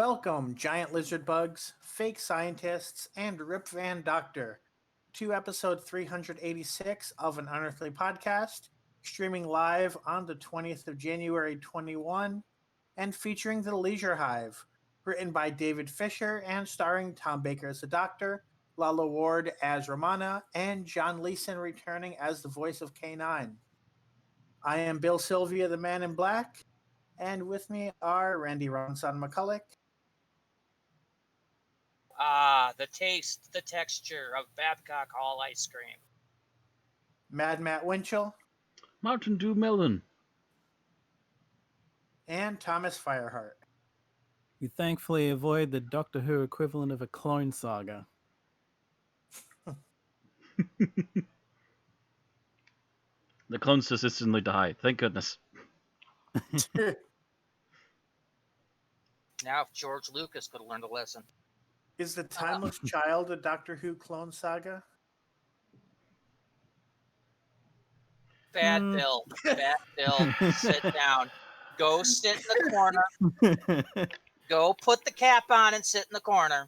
Welcome, giant lizard bugs, fake scientists, and Rip Van Doctor, to episode 386 of an Unearthly Podcast, streaming live on the 20th of January 21, and featuring the Leisure Hive, written by David Fisher and starring Tom Baker as the Doctor, Lala Ward as Romana, and John Leeson returning as the voice of K9. I am Bill Sylvia, the Man in Black, and with me are Randy Ronson McCulloch, The taste, the texture of Babcock Hall ice cream. Mad Matt Winchell, Mountain Dew Melon. and Thomas Fireheart. You thankfully avoid the Doctor Who equivalent of a clone saga. The clones consistently die. Thank goodness. Now, if George Lucas could have learned a lesson. Is the Timeless Child a Doctor Who clone saga? Bad Bill, sit down. Go sit in the corner. Go put the cap on and sit in the corner.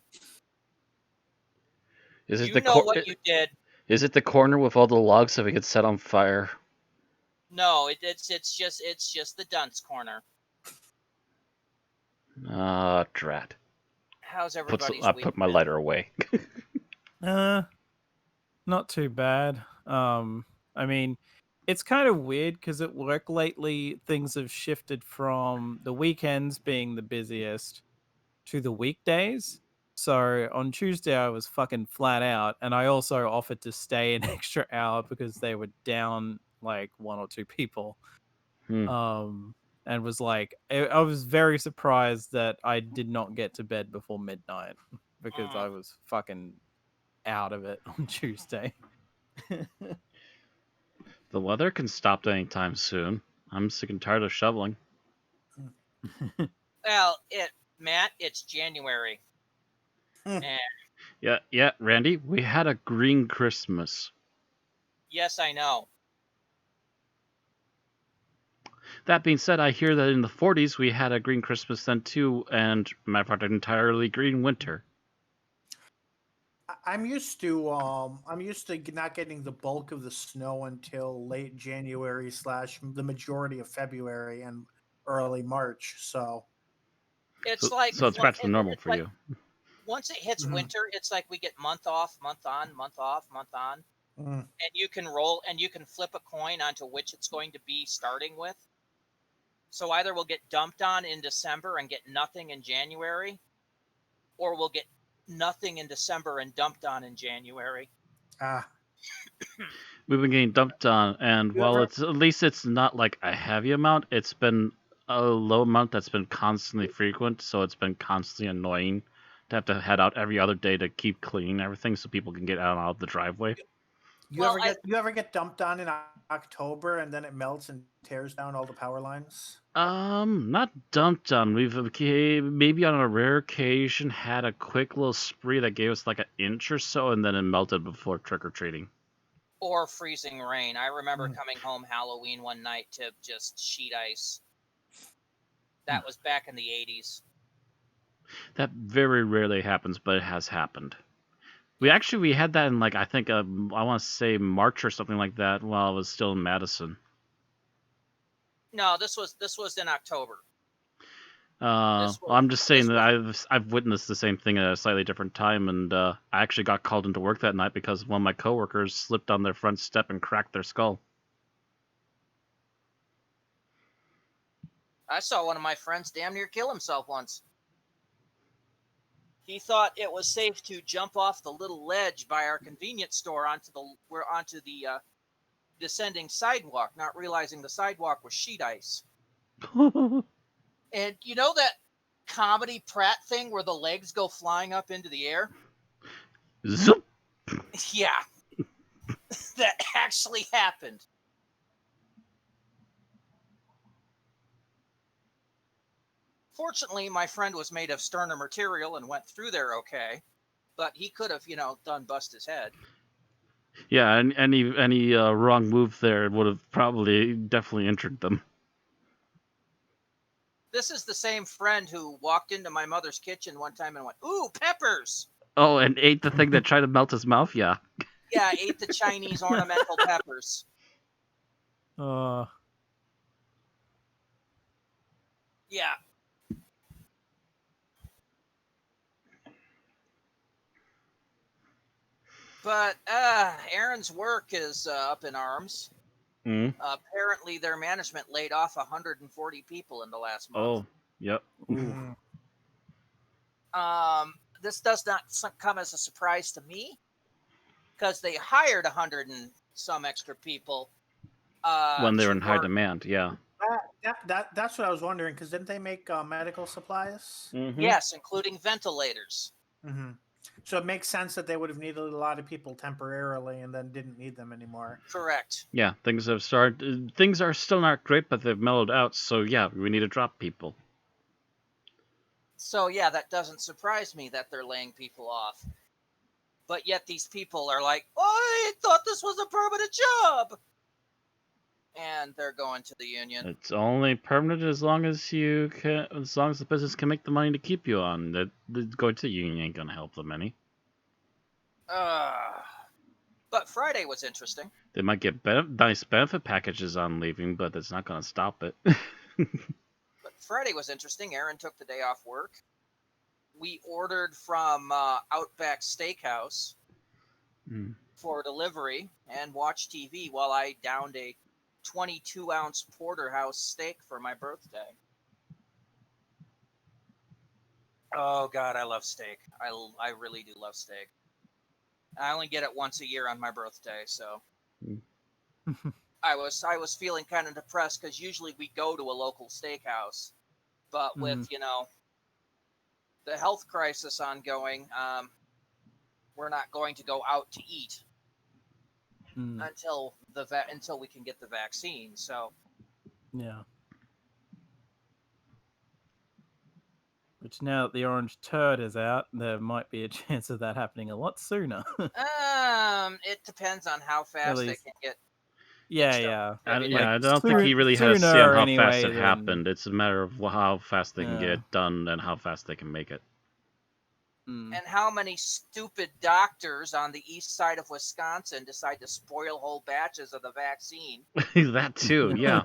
Is it You the know what you did. Is it the corner with all the logs so it gets set on fire? No, it's just the dunce corner. Ah, drat. How's everybody's I week put my been? lighter away. Not too bad. I mean, it's kind of weird because at work lately things have shifted from the weekends being the busiest to the weekdays. So on Tuesday I was fucking flat out, and I also offered to stay an extra hour because they were down like one or two people. And was like, I was very surprised that I did not get to bed before midnight because I was fucking out of it on Tuesday. The weather can stop anytime soon. I'm sick and tired of shoveling. Well, Matt, it's January. Yeah, Randy, we had a green Christmas. Yes, I know. That being said, I hear that in the 40s we had a green Christmas then too, and matter of fact, an entirely green winter. I'm used to not getting the bulk of the snow until late January / the majority of February and early March. So It's so it's back to normal for you. Once it hits winter, it's like we get month off, month on, month off, month on. And you can roll and you can flip a coin onto which it's going to be starting with. So either we'll get dumped on in December and get nothing in January, or we'll get nothing in December and dumped on in January. We've been getting dumped on, and while at least it's not like a heavy amount, it's been a low amount that's been constantly frequent, so it's been constantly annoying to have to head out every other day to keep cleaning everything so people can get out of the driveway. You ever get dumped on in October and then it melts and tears down all the power lines? Not dumped on. We've maybe on a rare occasion had a quick little spree that gave us like an inch or so, and then it melted before trick-or-treating. Or freezing rain. I remember coming home Halloween one night to just sheet ice. That was back in the 80s. That very rarely happens, but it has happened. We had that in like I think I want to say March or something like that while I was still in Madison. No, this was in October. I'm just saying that I've witnessed the same thing at a slightly different time, and I actually got called into work that night because one of my coworkers slipped on their front step and cracked their skull. I saw one of my friends damn near kill himself once. He thought it was safe to jump off the little ledge by our convenience store onto the descending sidewalk, not realizing the sidewalk was sheet ice. And you know that comedy Pratt thing where the legs go flying up into the air? Zoop! Yeah. That actually happened. Fortunately, my friend was made of sterner material and went through there okay, but he could have, done bust his head. Yeah, and any wrong move there would have definitely injured them. This is the same friend who walked into my mother's kitchen one time and went, "Ooh, peppers!" Oh, and ate the thing that tried to melt his mouth? Yeah. Yeah, ate the Chinese ornamental peppers. Yeah. But Aaron's work is up in arms. Mm. Apparently, their management laid off 140 people in the last month. Oh, yep. Mm. This does not come as a surprise to me because they hired 100 and some extra people When they're to in high work. demand, yeah. That's what I was wondering, because didn't they make medical supplies? Mm-hmm. Yes, including ventilators. Mm-hmm. So it makes sense that they would have needed a lot of people temporarily and then didn't need them anymore. Correct. Yeah, things have started. Things are still not great, but they've mellowed out. So yeah, we need to drop people. So yeah, that doesn't surprise me that they're laying people off. But yet these people are like, "Oh, I thought this was a permanent job," and they're going to the union. It's only permanent as long as you can, as long as the business can make the money to keep you on. That going to the union ain't gonna help them any. But Friday was interesting. They might get nice benefit packages on leaving, but that's not gonna stop it. But Friday was interesting. Aaron took the day off work. We ordered from Outback Steakhouse for delivery and watched TV while I downed a 22-ounce porterhouse steak for my birthday. Oh God, I love steak. I really do love steak. I only get it once a year on my birthday, so I was feeling kind of depressed because usually we go to a local steakhouse, but with the health crisis ongoing, we're not going to go out to eat until we can get the vaccine. So yeah. Which now that the orange turd is out, there might be a chance of that happening a lot sooner. it depends on how fast they can get. Yeah. I don't think he really had a say on how fast it happened. It's a matter of how fast they can get it done and how fast they can make it. And how many stupid doctors on the east side of Wisconsin decide to spoil whole batches of the vaccine? That too, yeah.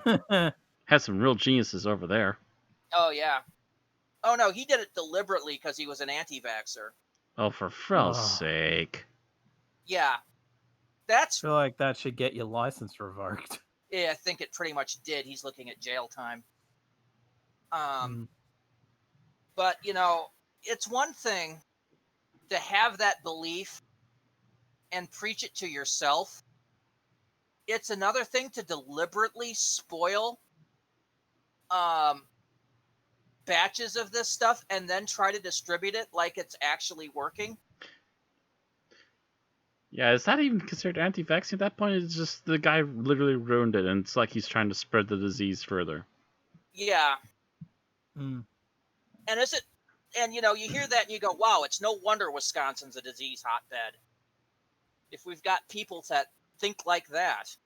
Has some real geniuses over there. Oh, yeah. Oh, no, he did it deliberately because he was an anti-vaxxer. Oh, for Frell's sake. Yeah. I feel like that should get your license revoked. Yeah, I think it pretty much did. He's looking at jail time. But, it's one thing to have that belief and preach it to yourself. It's another thing to deliberately spoil batches of this stuff and then try to distribute it like it's actually working. Yeah, is that even considered anti-vaccine at that point? It's just the guy literally ruined it, and it's like he's trying to spread the disease further. Yeah. And is it? And you hear that and you go, "Wow, it's no wonder Wisconsin's a disease hotbed. If we've got people that think like that."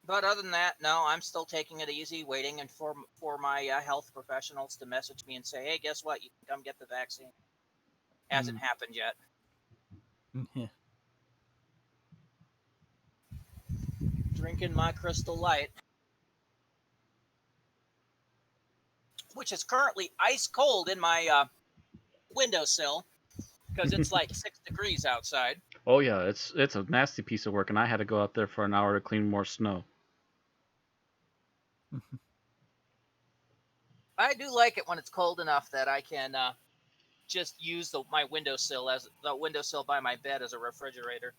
But other than that, no, I'm still taking it easy, waiting and for my health professionals to message me and say, "Hey, guess what? You can come get the vaccine." Hasn't happened yet. Drinking my Crystal Light, which is currently ice cold in my windowsill because it's like 6 degrees outside. Oh yeah, it's a nasty piece of work, and I had to go out there for an hour to clean more snow. I do like it when it's cold enough that I can just use my windowsill as the windowsill by my bed as a refrigerator.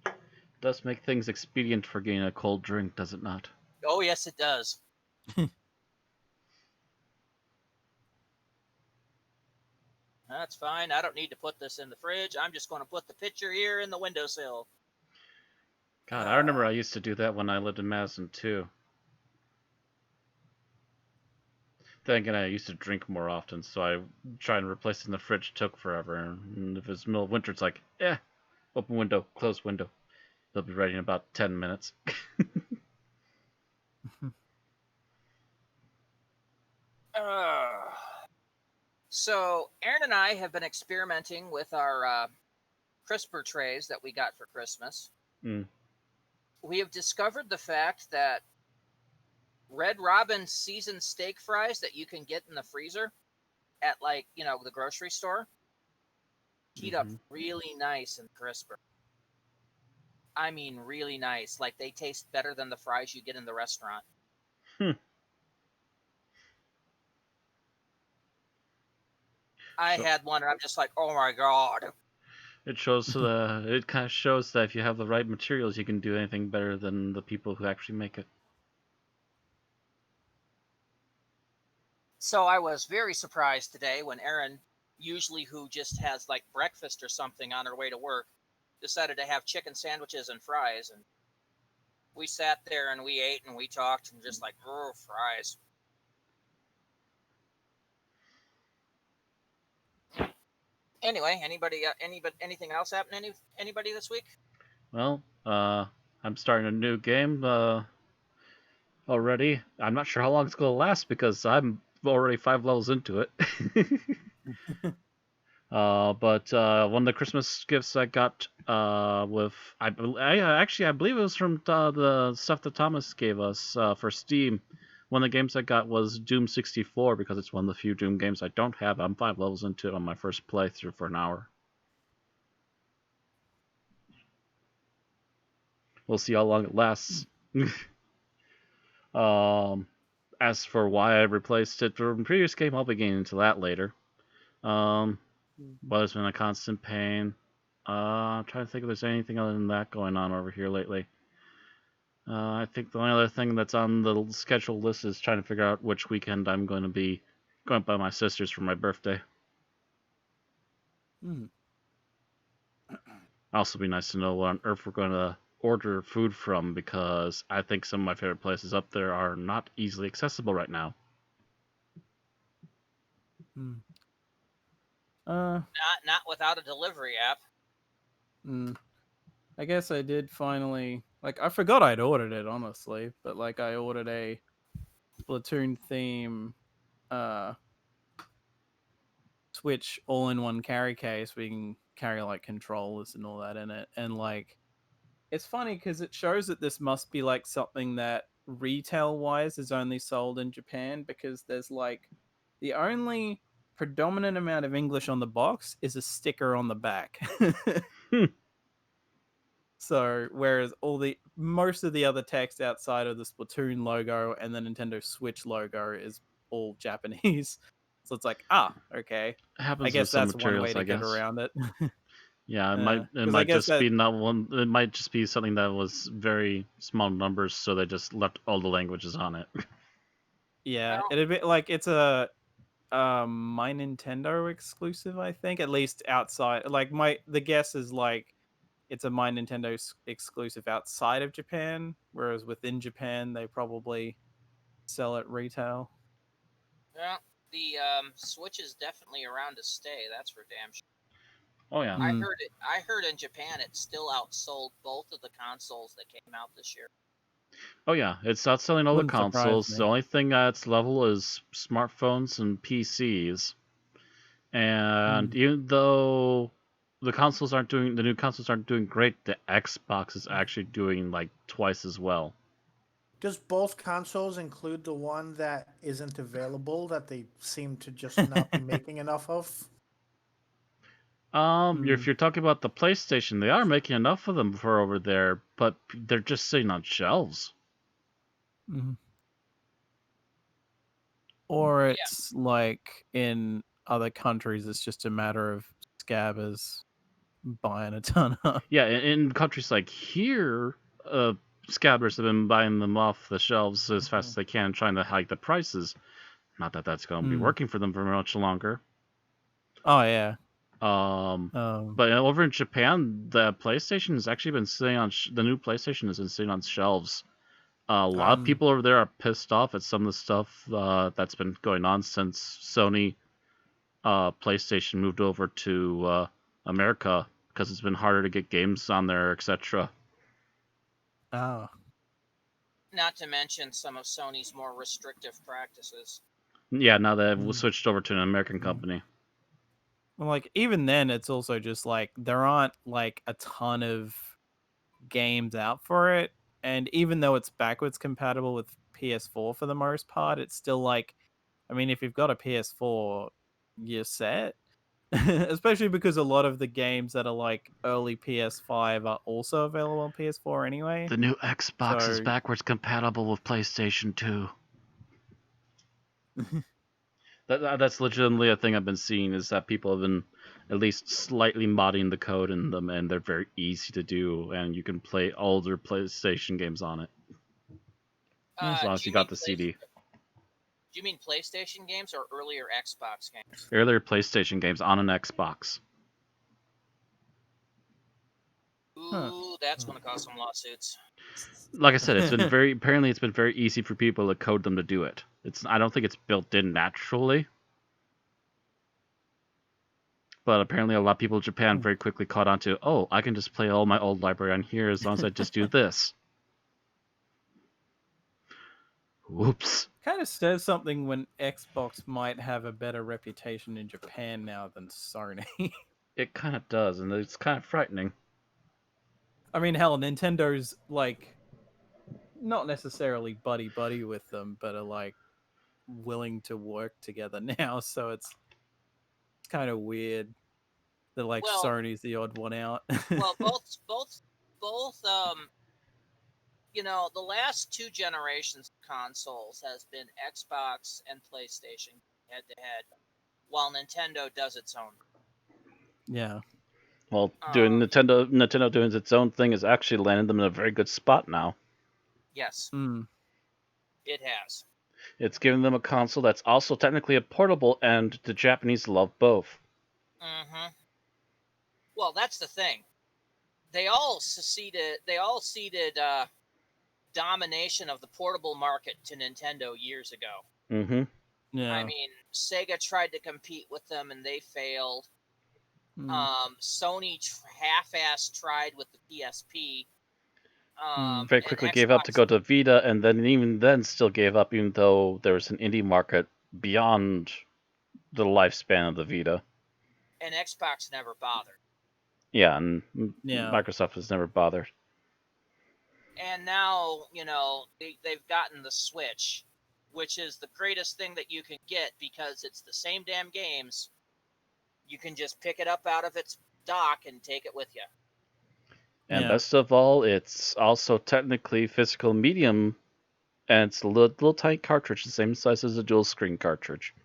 It does make things expedient for getting a cold drink, does it not? Oh yes, it does. That's fine. I don't need to put this in the fridge. I'm just going to put the pitcher here in the windowsill. God, I remember I used to do that when I lived in Madison too. Then again, I used to drink more often, so I tried to replace it in the fridge. Took forever, and if it's middle of winter, it's like, Open window, close window. They'll be ready in about 10 minutes. So Aaron and I have been experimenting with our CRISPR trays that we got for Christmas. We have discovered the fact that Red Robin seasoned steak fries that you can get in the freezer at, like, the grocery store heat up really nice and crisper. I mean, really nice. Like, they taste better than the fries you get in the restaurant. I had one, and I'm just like, oh my god. It shows it kind of shows that if you have the right materials, you can do anything better than the people who actually make it. So I was very surprised today when Erin, usually who just has like breakfast or something on her way to work, decided to have chicken sandwiches and fries. And we sat there and we ate and we talked and just like, oh, fries. Anyway, anything else happening? Anybody this week? Well, I'm starting a new game already. I'm not sure how long it's going to last because I'm already 5 levels into it. But one of the Christmas gifts I got with I believe it was from the stuff that Thomas gave us for Steam. One of the games I got was Doom 64 because it's one of the few Doom games I don't have. I'm 5 levels into it on my first playthrough for an hour. We'll see how long it lasts. As for why I replaced it from the previous game, I'll be getting into that later. But it's been a constant pain. I'm trying to think if there's anything other than that going on over here lately. I think the only other thing that's on the schedule list is trying to figure out which weekend I'm going to be going by my sister's for my birthday. Also, be nice to know what on earth we're going to order food from because I think some of my favorite places up there are not easily accessible right now. Not without a delivery app. I guess I did finally, like, I forgot I'd ordered it, honestly, but like I ordered a Splatoon theme Switch all-in-one carry case where you can carry like controllers and all that in it. And like, it's funny because it shows that this must be like something that retail-wise is only sold in Japan, because there's like the only predominant amount of English on the box is a sticker on the back. So whereas most of the other text outside of the Splatoon logo and the Nintendo Switch logo is all Japanese. So it's like, okay. Happens I guess with some that's one materials, way to I get guess. around it. Yeah, it I might guess just be not one. It might just be something that was very small numbers, so they just left all the languages on it. Yeah, it'd be like it's a My Nintendo exclusive, I think, at least outside. Like the guess is like it's a My Nintendo exclusive outside of Japan, whereas within Japan they probably sell it retail. Yeah, the Switch is definitely around to stay. That's for damn sure. Oh yeah. I heard in Japan it still outsold both of the consoles that came out this year. Oh yeah, it's outselling all the Wouldn't surprise consoles. me. The only thing at its level is smartphones and PCs. And even though the new consoles aren't doing great, the Xbox is actually doing like twice as well. Does both consoles include the one that isn't available that they seem to just not be making enough of? If you're talking about the PlayStation, they are making enough of them for over there, but they're just sitting on shelves. Or it's like in other countries, it's just a matter of scabbers buying a ton of. Yeah, in countries like here, scabbers have been buying them off the shelves as fast as they can, trying to hike the prices. Not that that's going to be working for them for much longer. Oh yeah. But over in Japan, the PlayStation has actually been sitting on the new PlayStation has been sitting on shelves. A lot of people over there are pissed off at some of the stuff that's been going on since Sony PlayStation moved over to America a because it's been harder to get games on there, etc. Oh. Not to mention some of Sony's more restrictive practices. Yeah, now that we switched over to an American company. Well, like, even then, it's also just, like, there aren't, like, a ton of games out for it. And even though it's backwards compatible with PS4 for the most part, it's still, like, I mean, if you've got a PS4, you're set. Especially because a lot of the games that are, like, early PS5 are also available on PS4 anyway. The new Xbox is So- backwards compatible with PlayStation 2. That's legitimately a thing I've been seeing, is that people have been at least slightly modding the code in them, and they're very easy to do, and you can play older PlayStation games on it. As long as you got the CD. Do you mean PlayStation games or earlier Xbox games? Earlier PlayStation games on an Xbox. Ooh, that's going to cause some lawsuits. Like I said, it's been very easy for people to code them to do it. I don't think it's built in naturally. But apparently a lot of people in Japan very quickly caught on to, oh, I can just play all my old library on here as long as I just do this. Whoops. Kind of says something when Xbox might have a better reputation in Japan now than Sony. It kind of does, and it's kind of frightening. I mean, hell, Nintendo's, like, not necessarily buddy-buddy with them, but are, like, willing to work together now, so it's kind of weird that, like, Sony's the odd one out. Well, both you know, the last two generations of consoles has been Xbox and PlayStation head to head, while Nintendo does its own. Yeah. Well, Nintendo doing its own thing has actually landed them in a very good spot now. Yes. It has. It's given them a console that's also technically a portable, and the Japanese love both. Mm-hmm. Well, that's the thing. They all ceded domination of the portable market to Nintendo years ago. Mm-hmm. Yeah. I mean, Sega tried to compete with them and they failed. Sony half-ass tried with the PSP. Very quickly gave up to go to Vita, and then even then still gave up, even though there was an indie market beyond the lifespan of the Vita. And Xbox never bothered. Yeah, and Microsoft has never bothered. And now, you know, they've gotten the Switch, which is the greatest thing that you can get because it's the same damn games. You can just pick it up out of its dock and take it with you. And best of all, it's also technically physical medium, and it's a little tiny cartridge, the same size as a dual screen cartridge.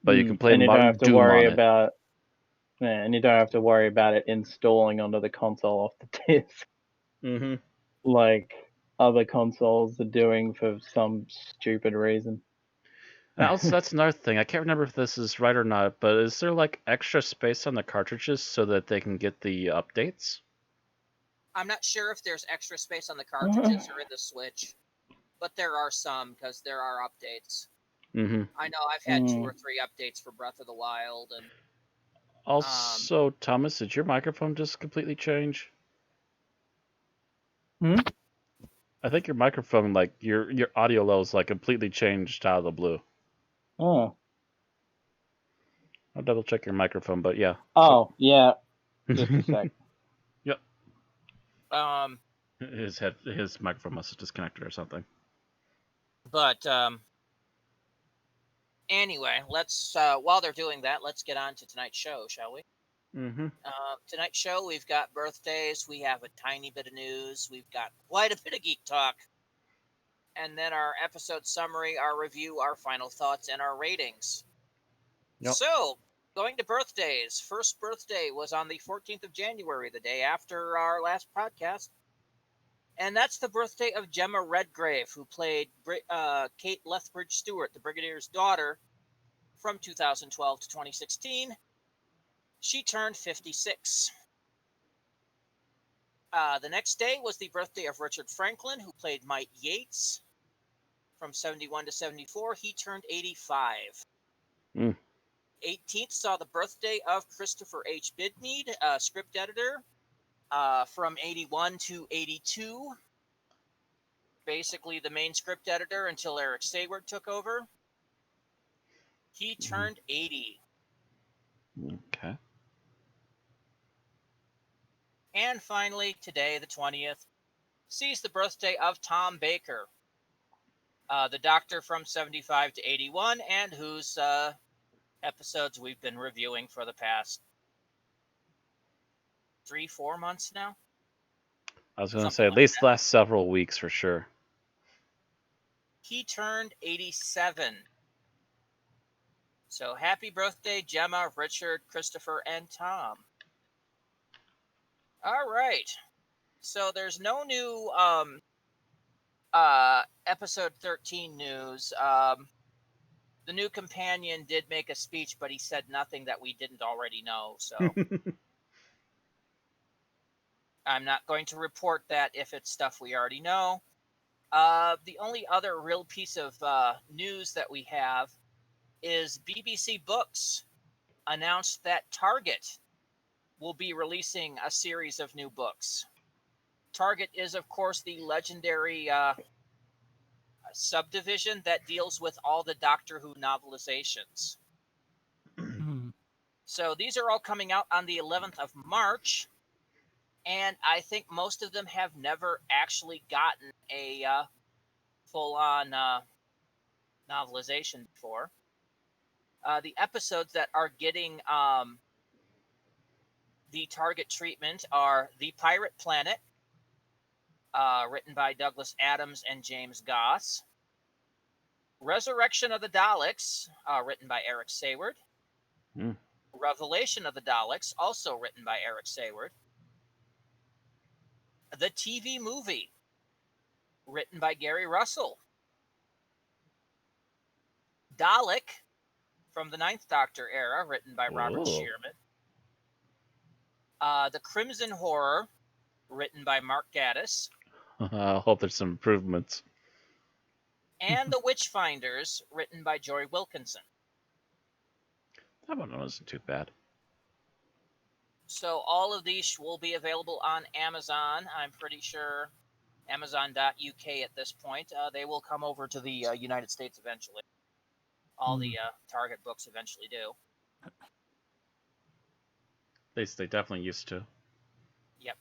But you can play and you don't have to Doom worry on about and you don't have to worry about it installing onto the console off the disc. Mm-hmm. Like other consoles are doing for some stupid reason. That's another thing. I can't remember if this is right or not, but is there like extra space on the cartridges so that they can get the updates? I'm not sure if there's extra space on the cartridges or in the Switch, but there are some because there are updates. Mm-hmm. I know I've had 2 or 3 updates for Breath of the Wild, and also, Thomas, did your microphone just completely change? I think your microphone, like your audio levels, like completely changed out of the blue. Oh. I'll double check your microphone, but yeah. Oh, yeah. Just a sec. Yep. Um, his microphone must have disconnected or something. But anyway, let's while they're doing that, let's get on to tonight's show, shall we? Mm-hmm. Tonight's show, we've got birthdays, we have a tiny bit of news, we've got quite a bit of geek talk, and then our episode summary, our review, our final thoughts, and our ratings. Yep. So, going to birthdays. First birthday was on the 14th of January, the day after our last podcast. And that's the birthday of Gemma Redgrave, who played Kate Lethbridge Stewart, the Brigadier's daughter, from 2012 to 2016. She turned 56. The next day was the birthday of Richard Franklin, who played Mike Yates. From 71 to 74, he turned 85. 18th saw the birthday of Christopher H. Bidmead, script editor, from 81 to 82. Basically the main script editor until Eric Sayward took over. He turned 80. Okay. And finally, today, the 20th, sees the birthday of Tom Baker, the Doctor from 75 to 81, and whose episodes we've been reviewing for the past 3-4 months now. I was going to Something say at like least that. last several weeks for sure. He turned 87. So happy birthday, Gemma, Richard, Christopher, and Tom. All right. So there's no new episode 13 news. The new companion did make a speech, but he said nothing that we didn't already know. So I'm not going to report that if it's stuff we already know. The only other real piece of news that we have is BBC Books announced that Target will be releasing a series of new books. Target is, of course, the legendary subdivision that deals with all the Doctor Who novelizations. So these are all coming out on the 11th of March, and I think most of them have never actually gotten a full-on novelization before. The episodes that are getting the Target treatment are The Pirate Planet, written by Douglas Adams and James Goss. Resurrection of the Daleks, written by Eric Sayward. Revelation of the Daleks, also written by Eric Sayward. The TV movie, written by Gary Russell. Dalek, from the Ninth Doctor era, written by Robert Shearman. The Crimson Horror, written by Mark Gatiss. I hope there's some improvements. And The Witchfinders, written by Jory Wilkinson. That one wasn't too bad. So all of these will be available on Amazon. I'm pretty sure Amazon.uk at this point. They will come over to the United States eventually. All the Target books eventually do. They definitely used to. Yep.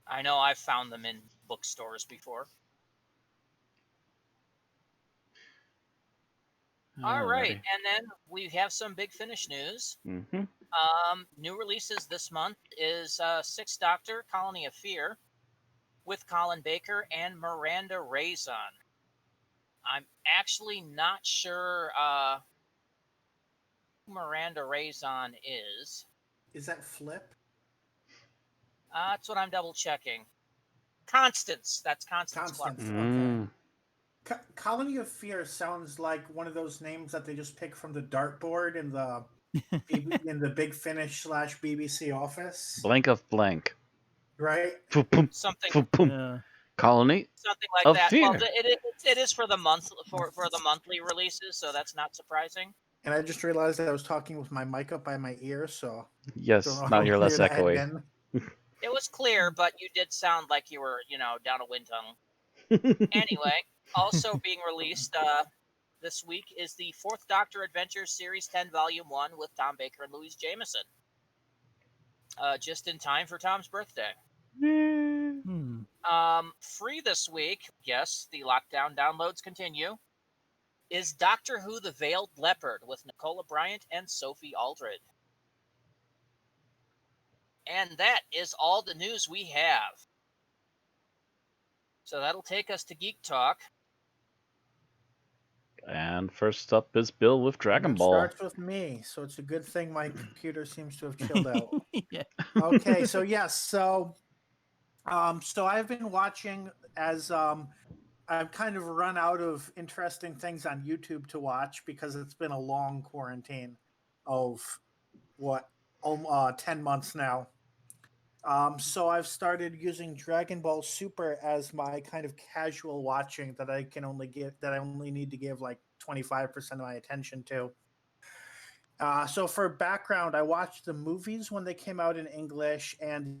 I know I've found them in bookstores before. All right, and then we have some Big Finish news. New releases this month is Sixth Doctor, Colony of Fear, with Colin Baker and Miranda Raison. I'm actually not sure who Miranda Raison is. Is that Flip? That's what I'm double checking. Constance. That's Constance Clark. Okay. Colony of Fear sounds like one of those names that they just pick from the dartboard in the Big Finish / BBC office. Blank of blank. Right? Something. Colony. Something like of that. Fear. Well, it is for the month for the monthly releases, so that's not surprising. And I just realized that I was talking with my mic up by my ear, so yes, now you're less echoey. It was clear, but you did sound like you were, down a wind tunnel. Anyway, also being released this week is the Fourth Doctor Adventures Series 10 Volume 1 with Tom Baker and Louise Jameson. Just in time for Tom's birthday. Free this week, yes, the lockdown downloads continue, is Doctor Who The Veiled Leopard with Nicola Bryant and Sophie Aldred. And that is all the news we have. So that'll take us to Geek Talk. And first up is Bill with Dragon Ball. It starts with me, so it's a good thing my computer seems to have chilled out. Okay, so yes, so I've been watching as I've kind of run out of interesting things on YouTube to watch because it's been a long quarantine of 10 months now. So I've started using Dragon Ball Super as my kind of casual watching that I only need to give like 25% of my attention to. So for background, I watched the movies when they came out in English and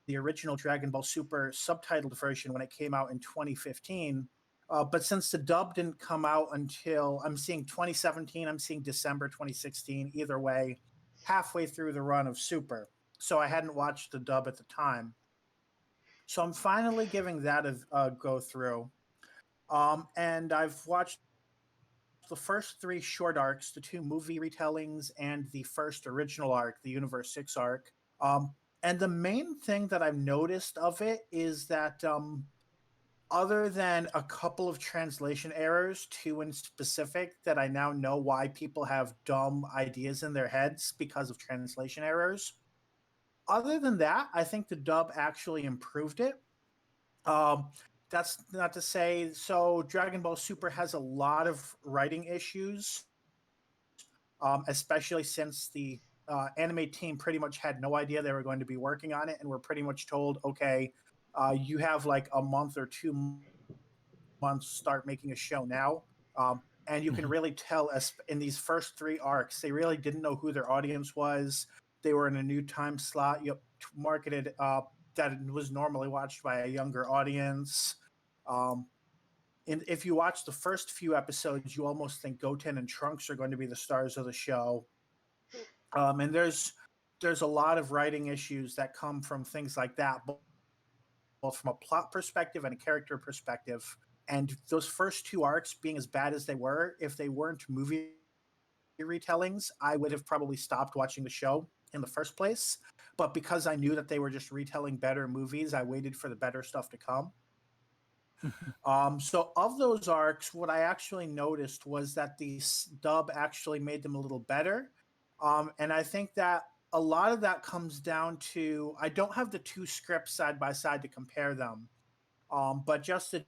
the original Dragon Ball Super subtitled version when it came out in 2015. But since the dub didn't come out until I'm seeing 2017, I'm seeing December 2016, either way, halfway through the run of Super. So I hadn't watched the dub at the time. So I'm finally giving that a go through. And I've watched the first three short arcs, the two movie retellings, and the first original arc, the Universe 6 arc. And the main thing that I've noticed of it is that other than a couple of translation errors, two in specific, that I now know why people have dumb ideas in their heads because of translation errors. Other than that, I think the dub actually improved it. Um, that's not to say, so Dragon Ball Super has a lot of writing issues, especially since the anime team pretty much had no idea they were going to be working on it and were pretty much told, okay, you have like a month or 2 months to start making a show now. And you can really tell in these first three arcs, they really didn't know who their audience was. They were in a new time slot, marketed that was normally watched by a younger audience. Um, and if you watch the first few episodes, you almost think Goten and Trunks are going to be the stars of the show. And there's a lot of writing issues that come from things like that, both from a plot perspective and a character perspective. And those first two arcs being as bad as they were, if they weren't movie retellings, I would have probably stopped watching the show in the first place. But because I knew that they were just retelling better movies, I waited for the better stuff to come. So of those arcs, what I actually noticed was that the dub actually made them a little better. And I think that a lot of that comes down to, I don't have the two scripts side by side to compare them. But just the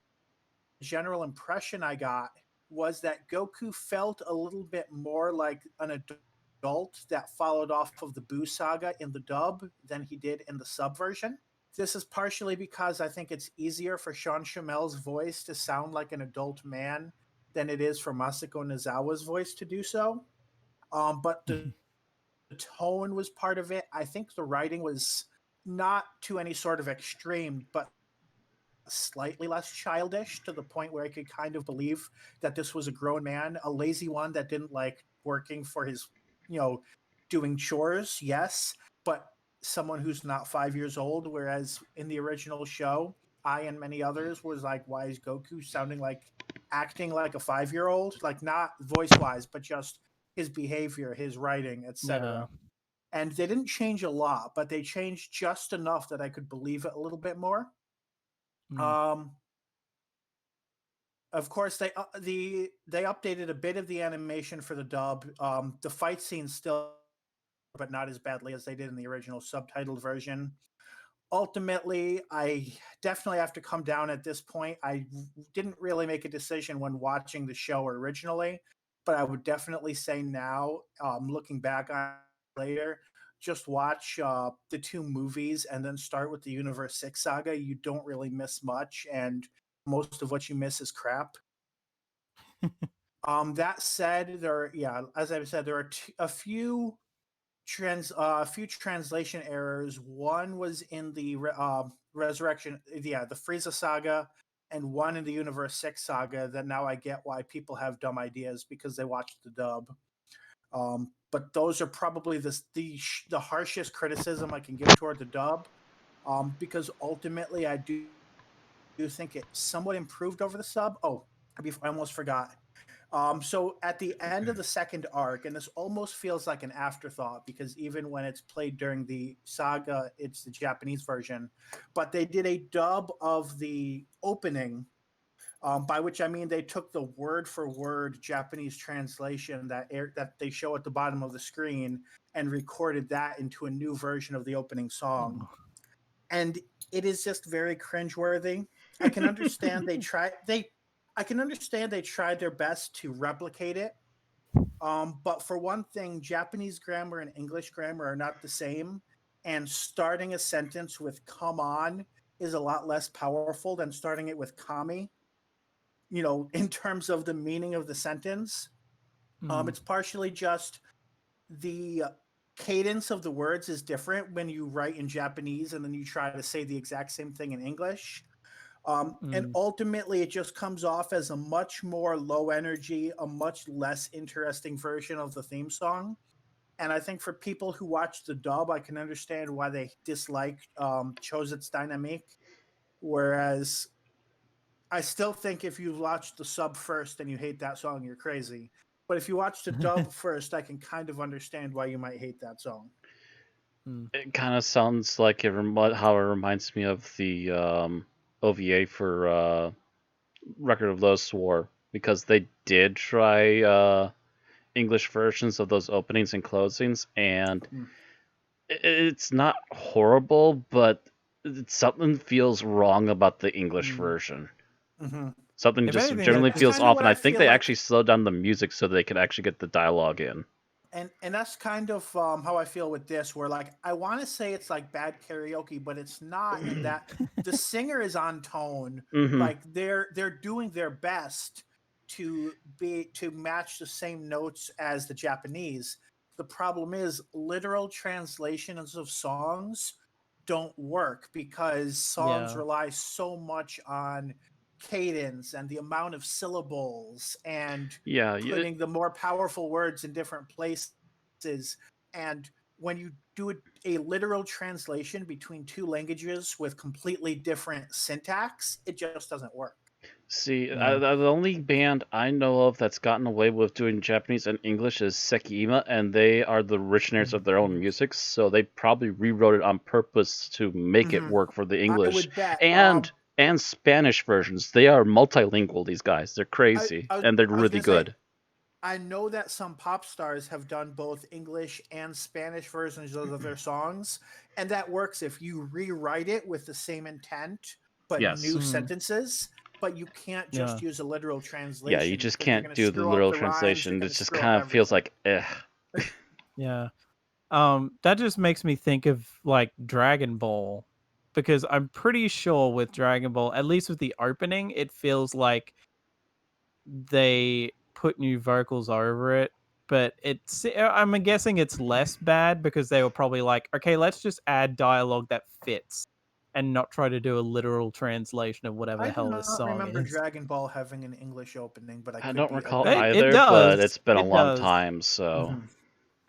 general impression I got was that Goku felt a little bit more like an adult that followed off of the Buu saga in the dub than he did in the sub version. This is partially because I think it's easier for Sean Shamel's voice to sound like an adult man than it is for Masako Nozawa's voice to do so. But the tone was part of it. I think the writing was not to any sort of extreme, but slightly less childish, to the point where I could kind of believe that this was a grown man, a lazy one that didn't like working for his, doing chores, yes, but someone who's not 5 years old. Whereas in the original show, I and many others was like, why is Goku acting like a 5-year-old? Like, not voice wise, but just his behavior, his writing, etc. Yeah. And they didn't change a lot, but they changed just enough that I could believe it a little bit more. Of course, they updated a bit of the animation for the dub. The fight scenes still, but not as badly as they did in the original subtitled version. Ultimately, I definitely have to come down at this point. I didn't really make a decision when watching the show originally, but I would definitely say now, looking back on it later, just watch the two movies and then start with the Universe 6 saga. You don't really miss much, and most of what you miss is crap. That said, as I said, there are a few translation errors. One was in the Resurrection, the Frieza saga, and one in the Universe 6 saga that now I get why people have dumb ideas because they watched the dub. But those are probably the harshest criticism I can give toward the dub, because ultimately I do think it somewhat improved over the sub. Oh, I almost forgot. So at the end of the second arc, and this almost feels like an afterthought because even when it's played during the saga, it's the Japanese version, but they did a dub of the opening, by which I mean they took the word for word Japanese translation that they show at the bottom of the screen and recorded that into a new version of the opening song. And it is just very cringeworthy. I can understand they tried their best to replicate it. But for one thing, Japanese grammar and English grammar are not the same. And starting a sentence with "come on" is a lot less powerful than starting it with "kami," in terms of the meaning of the sentence. It's partially just the cadence of the words is different when you write in Japanese and then you try to say the exact same thing in English. And ultimately, it just comes off as a much more low energy, a much less interesting version of the theme song. And I think for people who watch the dub, I can understand why they dislike Chosit's Dynamique. Whereas I still think if you watch the sub first and you hate that song, you're crazy. But if you watch the dub first, I can kind of understand why you might hate that song. It kind of sounds like how it reminds me of the OVA for Record of Lost War, because they did try English versions of those openings and closings, and it's not horrible, but something feels wrong about the English version. Something If just anything, generally that's feels kinda off, what and I I think feel they like. actually slowed down the music so they could actually get the dialogue in. And that's kind of how I feel with this, where like I want to say it's like bad karaoke, but it's not. In that the singer is on tone, like they're doing their best to match the same notes as the Japanese. The problem is literal translations of songs don't work because songs Yeah. rely so much on cadence and the amount of syllables and Yeah, putting the more powerful words in different places. And when you do a literal translation between two languages with completely different syntax, it just doesn't work. see, Yeah. the only band I know of that's gotten away with doing Japanese and English is Sekima, and they are the originators of their own music, so they probably rewrote it on purpose to make it work for the I English would bet. and Spanish versions. They are multilingual, these guys. They're crazy, and they're I was really gonna say, good. I know that some pop stars have done both English and Spanish versions of their songs, and that works if you rewrite it with the same intent but Yes. new sentences. But you can't just Yeah. use a literal Yeah, translation you just because you're can't going to do the screw up literal the rhymes. You're translation. It going to just screw up kind of feels everything. like, Yeah. That just makes me think of like Dragon Ball, because I'm pretty sure with Dragon Ball, at least with the opening, it feels like they put new vocals over it. But I'm guessing it's less bad because they were probably like, okay, let's just add dialogue that fits and not try to do a literal translation of whatever I the do hell this not song remember is. Dragon Ball having an English opening, but I I could don't be recall open. It either, but does. it's been a It long does. time, so.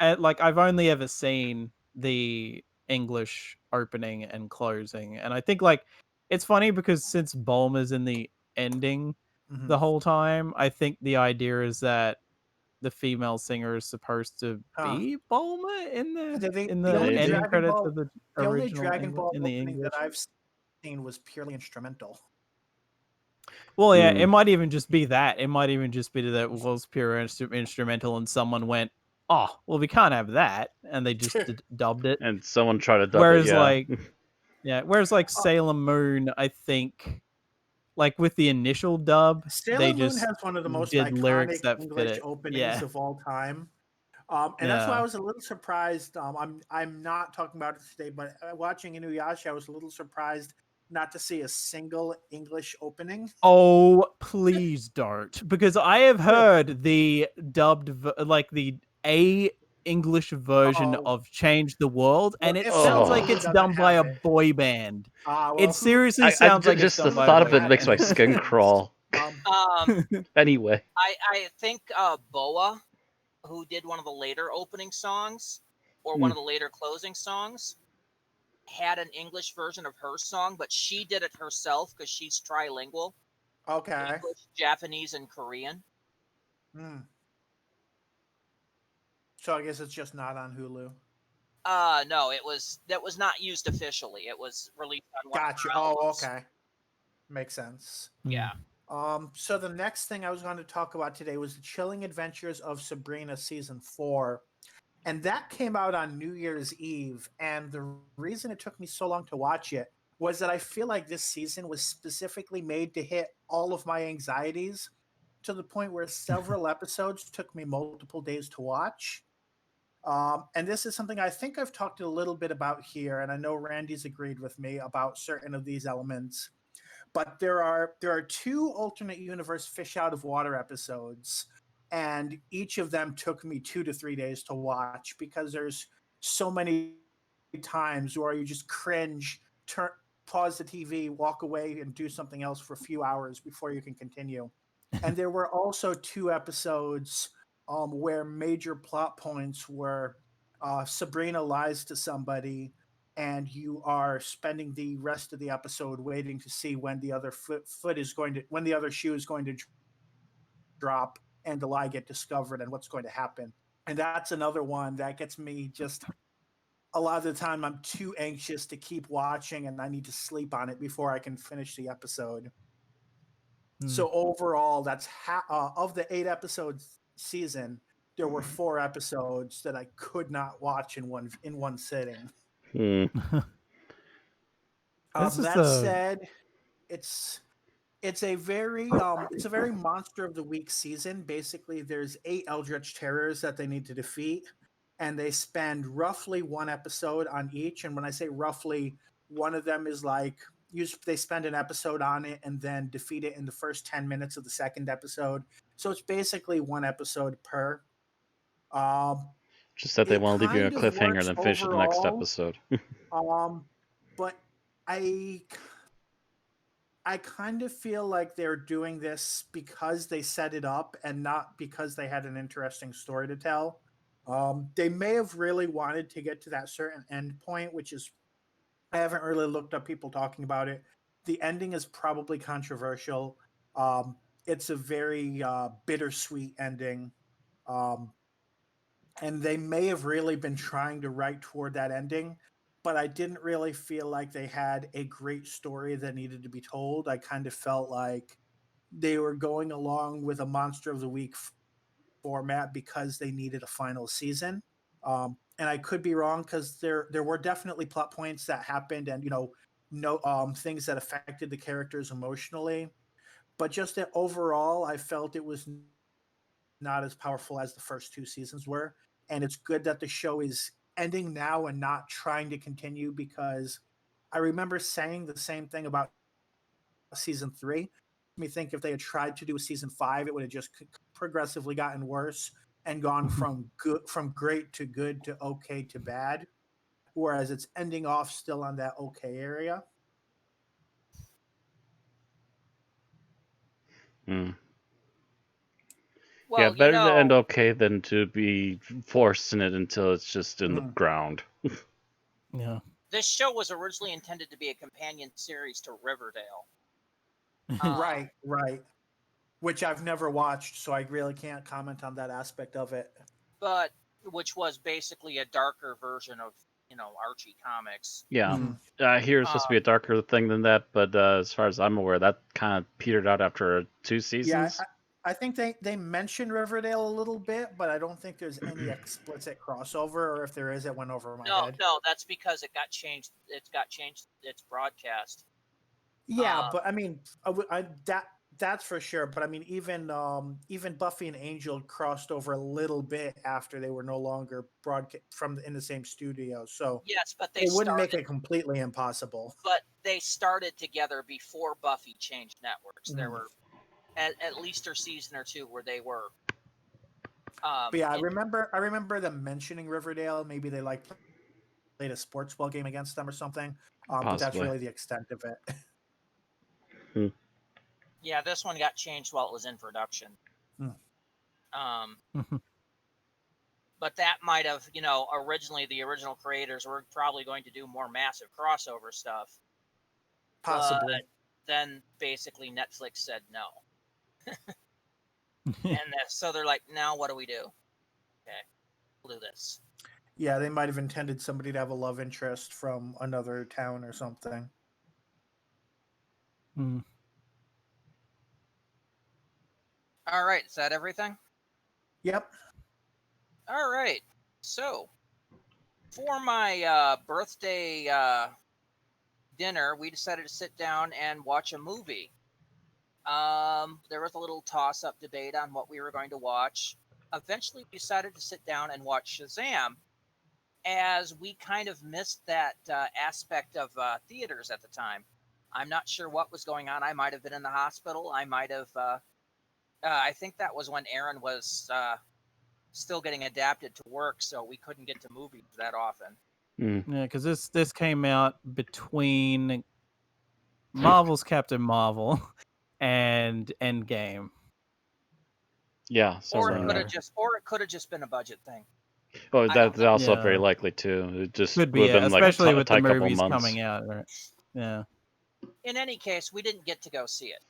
Like I've only ever seen the English opening and closing, and I think like it's funny because since Bulma's in the ending the whole time, I think the idea is that the female singer is supposed to Huh. be Bulma in the The only ending Maybe. Dragon credits Ball, of the the only original Dragon Ball in the opening that English. I've seen was purely instrumental. Well, yeah, it might even just be that. It might even just be that it was pure instrumental, and someone went, "Oh, well, we can't have that," and they just dubbed it. And someone tried to dub it, Whereas, yeah. whereas like Sailor Moon, I think, like with the initial dub, they Sailor Moon just has one of the most did lyrics iconic that fit English it. openings Yeah, of all time. And that's why I yeah. was a little surprised. I'm not talking about it today, but watching Inuyasha, I was a little surprised not to see a single English opening. Oh, please don't, because I have heard the dubbed, like the English version Oh, of "Change the World," well, and it if so, sounds like Hulu it's doesn't done by have a it. boy band. Well, It seriously I sounds like it's just the done by a thought boy of it had makes my band. skin Hulu crawl. Anyway. I think Boa, who did one of the later opening songs or one of the later closing songs, had an English version of her song, but she did it herself because she's trilingual. Okay. English, Japanese, and Korean. So I guess it's just not on Hulu. No, that was not used officially. It was released on one of Gotcha. her Oh, albums. okay. Makes sense. Yeah. So the next thing I was going to talk about today was the Chilling Adventures of Sabrina season 4. And that came out on New Year's Eve. And the reason it took me so long to watch it was that I feel like this season was specifically made to hit all of my anxieties to the point where several episodes took me multiple days to watch. And this is something I think I've talked a little bit about here, and I know Randy's agreed with me about certain of these elements. But there are two alternate universe fish out of water episodes and each of them took me 2 to 3 days to watch because there's so many times where you just cringe, pause the TV, walk away, and do something else for a few hours before you can continue. And there were also 2 episodes where major plot points were Sabrina lies to somebody, and you are spending the rest of the episode waiting to see when the other foot is going to, when the other shoe is going to drop and the lie get discovered and what's going to happen. And that's another one that gets me just a lot of the time. I'm too anxious to keep watching and I need to sleep on it before I can finish the episode. So overall, that's of the 8 episode season, there were 4 episodes that I could not watch in one sitting. That said, it's a very monster of the week season. Basically, there's 8 eldritch terrors that they need to defeat, and they spend roughly 1 episode on each. And when I say roughly, one of them is like they spend an episode on it and then defeat it in the first 10 minutes of the second episode. So it's basically 1 episode per. Just that they want to leave you in a kind of cliffhanger works and then finish it the next overall. episode. But I kind of feel like they're doing this because they set it up and not because they had an interesting story to tell. They may have really wanted to get to that certain end point, which is, I haven't really looked up people talking about it. The ending is probably controversial. It's a very bittersweet ending. And they may have really been trying to write toward that ending, but I didn't really feel like they had a great story that needed to be told. I kind of felt like they were going along with a Monster of the Week format because they needed a final season. And I could be wrong because there were definitely plot points that happened and things that affected the characters emotionally. But just that overall, I felt it was not as powerful as the first 2 seasons were. And it's good that the show is ending now and not trying to continue, because I remember saying the same thing about season 3. Me think if they had tried to do a season 5, it would have just progressively gotten worse and gone from great to good to okay to bad. Whereas it's ending off still on that okay area. Well, Yeah, better to end okay than to be forcing it until it's just in the ground. Yeah. This show was originally intended to be a companion series to Riverdale. Right. Which I've never watched, so I really can't comment on that aspect of it. But which was basically a darker version of, Archie comics. Yeah. I hear it's supposed to be a darker thing than that, but as far as I'm aware, that kind of petered out after 2 seasons. Yeah, I think they mentioned Riverdale a little bit, but I don't think there's any explicit crossover, or if there is, it went over my head. No, that's because it got changed. It's its broadcast. Yeah, but I mean, that's for sure. But I mean, even Buffy and Angel crossed over a little bit after they were no longer broadcast in the same studio. So yes, but it wouldn't make it completely impossible. But they started together before Buffy changed networks. There were at least a season or 2 where they were. But yeah, I remember them mentioning Riverdale. Maybe they played a sports ball game against them or something. But that's really the extent of it. Yeah, this one got changed while it was in production. But that might have, originally the original creators were probably going to do more massive crossover stuff. Possibly. But then basically Netflix said no. And so they're like, now what do we do? Okay, we'll do this. Yeah, they might have intended somebody to have a love interest from another town or something. All right, is that everything? Yep. All right. So, for my birthday dinner, we decided to sit down and watch a movie. There was a little toss-up debate on what we were going to watch. Eventually, we decided to sit down and watch Shazam, as we kind of missed that aspect of theaters at the time. I'm not sure what was going on. I might have been in the hospital. I might have I think that was when Aaron was still getting adapted to work, so we couldn't get to movies that often. Yeah, because this came out between Marvel's Captain Marvel and Endgame. Yeah, so Or it around could there. have just been a budget thing. Oh, I don't that's know. also very Yeah. likely too. It just Could would be, have been like especially a with the tight couple movies months. coming out. Right? Yeah. In any case, we didn't get to go see it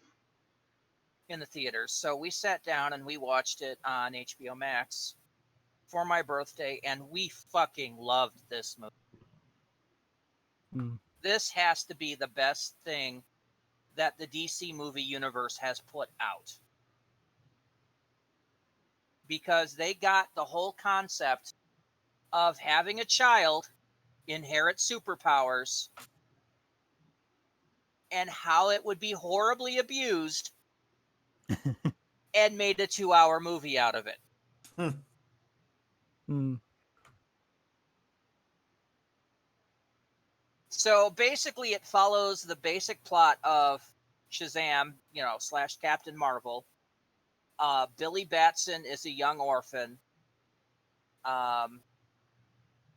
in the theaters, so we sat down and we watched it on HBO Max for my birthday, and we fucking loved this movie. Mm. This has to be the best thing that the DC movie universe has put out. Because they got the whole concept of having a child inherit superpowers and how it would be horribly abused and made a 2-hour movie out of it. Mm. So basically, it follows the basic plot of Shazam, / Captain Marvel. Billy Batson is a young orphan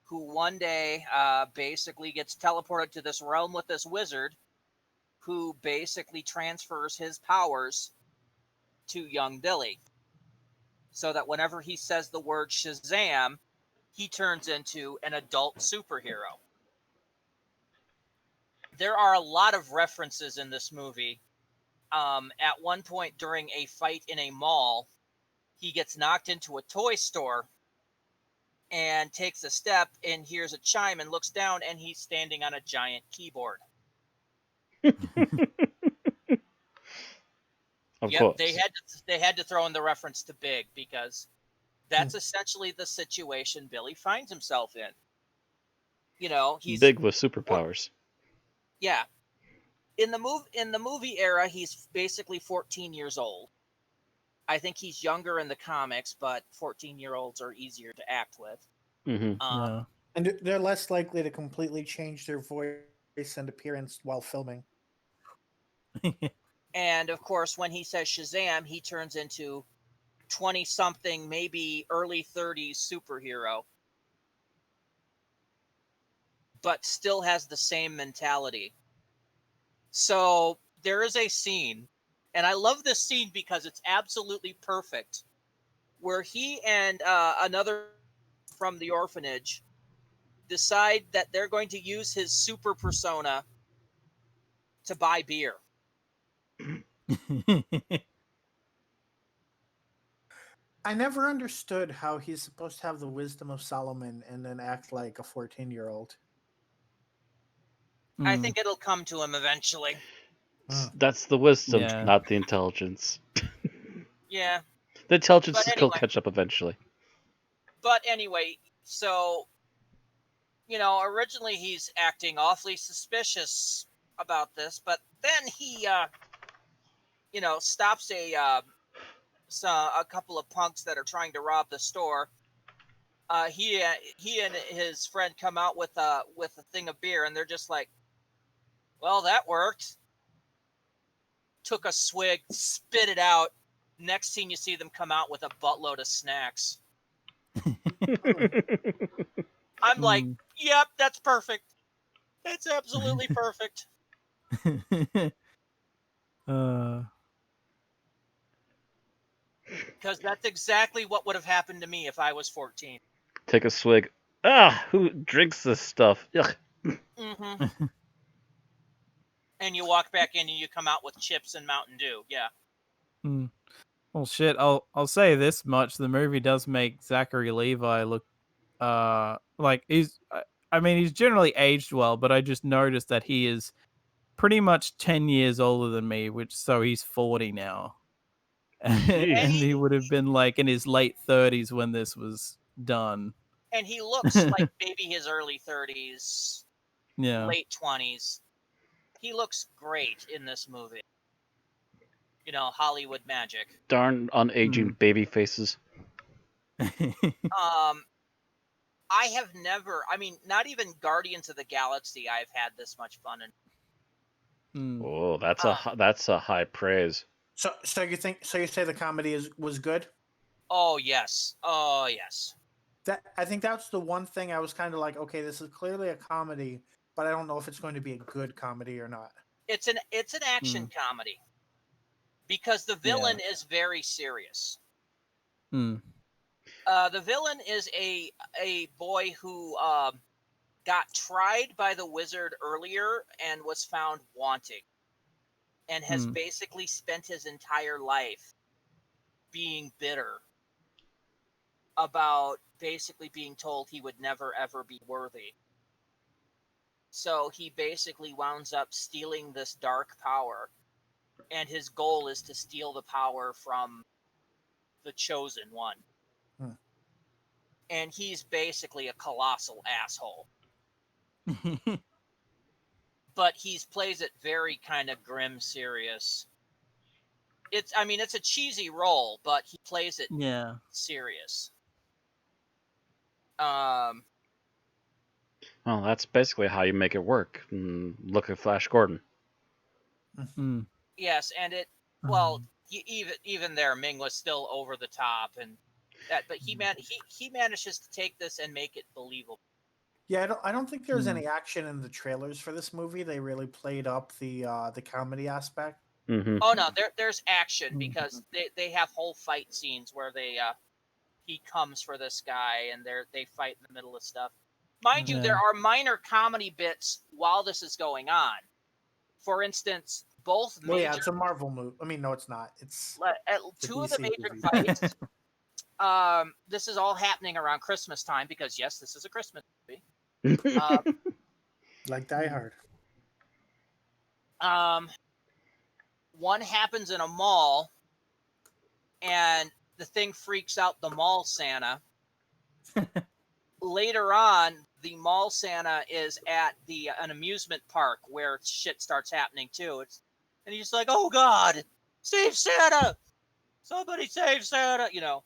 who one day basically gets teleported to this realm with this wizard who basically transfers his powers to young Billy. So that whenever he says the word Shazam, he turns into an adult superhero. There are a lot of references in this movie. At one point during a fight in a mall, he gets knocked into a toy store and takes a step and hears a chime and looks down and he's standing on a giant keyboard. Of Yep, course. they had to throw in the reference to Big because that's essentially the situation Billy finds himself in. He's Big with superpowers. Yeah. In the movie era, he's basically 14 years old. I think he's younger in the comics, but 14-year-olds are easier to act with. Mm-hmm. Yeah. And they're less likely to completely change their voice and appearance while filming. And of course, when he says Shazam, he turns into 20-something, maybe early 30s superhero, but still has the same mentality. So there is a scene, and I love this scene because it's absolutely perfect, where he and another from the orphanage decide that they're going to use his super persona to buy beer. I never understood how he's supposed to have the wisdom of Solomon and then act like a 14-year-old. I think it'll come to him eventually. That's the wisdom, Yeah. not the intelligence. Yeah. The intelligence But will anyway. catch up eventually. But anyway, so, originally he's acting awfully suspicious about this, but then he, stops a couple of punks that are trying to rob the store. He and his friend come out with a thing of beer, and they're just like, "Well, that worked." Took a swig, spit it out. Next scene, you see them come out with a buttload of snacks. I'm like, "Yep, that's perfect. That's absolutely perfect." Because that's exactly what would have happened to me if I was 14. Take a swig. Ah, who drinks this stuff? Ugh. Mm-hmm. And you walk back in and you come out with chips and Mountain Dew. Yeah. Well, shit. I'll say this much: the movie does make Zachary Levi look like he's. I mean, he's generally aged well, but I just noticed that he is pretty much 10 years older than me, so he's 40 now. And he would have been like in his late 30s when this was done. And he looks like maybe his early 30s, late 20s. He looks great in this movie. Hollywood magic. Darn unaging baby faces. I have never, not even Guardians of the Galaxy I've had this much fun in. Oh, that's a high praise. So you say the comedy was good? Oh yes. Oh yes. I think that's the one thing I was kind of like, okay, this is clearly a comedy, but I don't know if it's going to be a good comedy or not. It's an action comedy because the villain is very serious. The villain is a boy who got tried by the wizard earlier and was found wanting, and has basically spent his entire life being bitter about basically being told he would never ever be worthy. So he basically wounds up stealing this dark power, and his goal is to steal the power from the chosen one. And he's basically a colossal asshole. But he plays it very kind of grim serious. It's a cheesy role, but he plays it serious. Well, that's basically how you make it work. Look at Flash Gordon. Yes, and even there, Ming was still over the top, and that, but he manages to take this and make it believable. Yeah, I don't think there's any action in the trailers for this movie. They really played up the comedy aspect. Mm-hmm. Oh no, there's action because they have whole fight scenes where he comes for this guy and they fight in the middle of stuff. Mind you, there are minor comedy bits while this is going on. For instance, both major... Well, yeah, it's a Marvel movie. I mean, no, it's not. It's two of the major fights. This is all happening around Christmas time because, yes, this is a Christmas movie. Like Die Hard. One happens in a mall, and the thing freaks out the mall Santa. Later on, the mall Santa is at an amusement park where shit starts happening too. And he's like, "Oh God, save Santa! Somebody save Santa!" You know.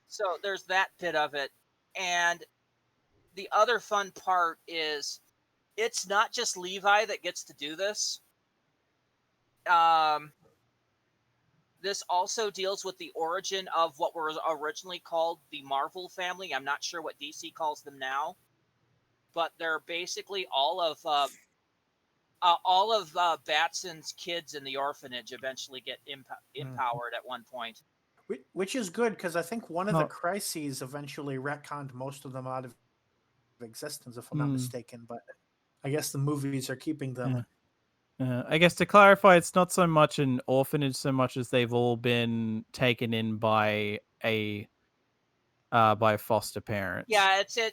So there's that bit of it, and the other fun part is it's not just Levi that gets to do this. This also deals with the origin of what were originally called the Marvel family. I'm not sure what DC calls them now, but they're basically all of Batson's kids in the orphanage eventually get empowered at one point. Which is good because I think one of the crises eventually retconned most of them out of existence, if I'm not mistaken. But I guess the movies are keeping them. I guess to clarify, it's not so much an orphanage so much as they've all been taken in by foster parents. Yeah, it's a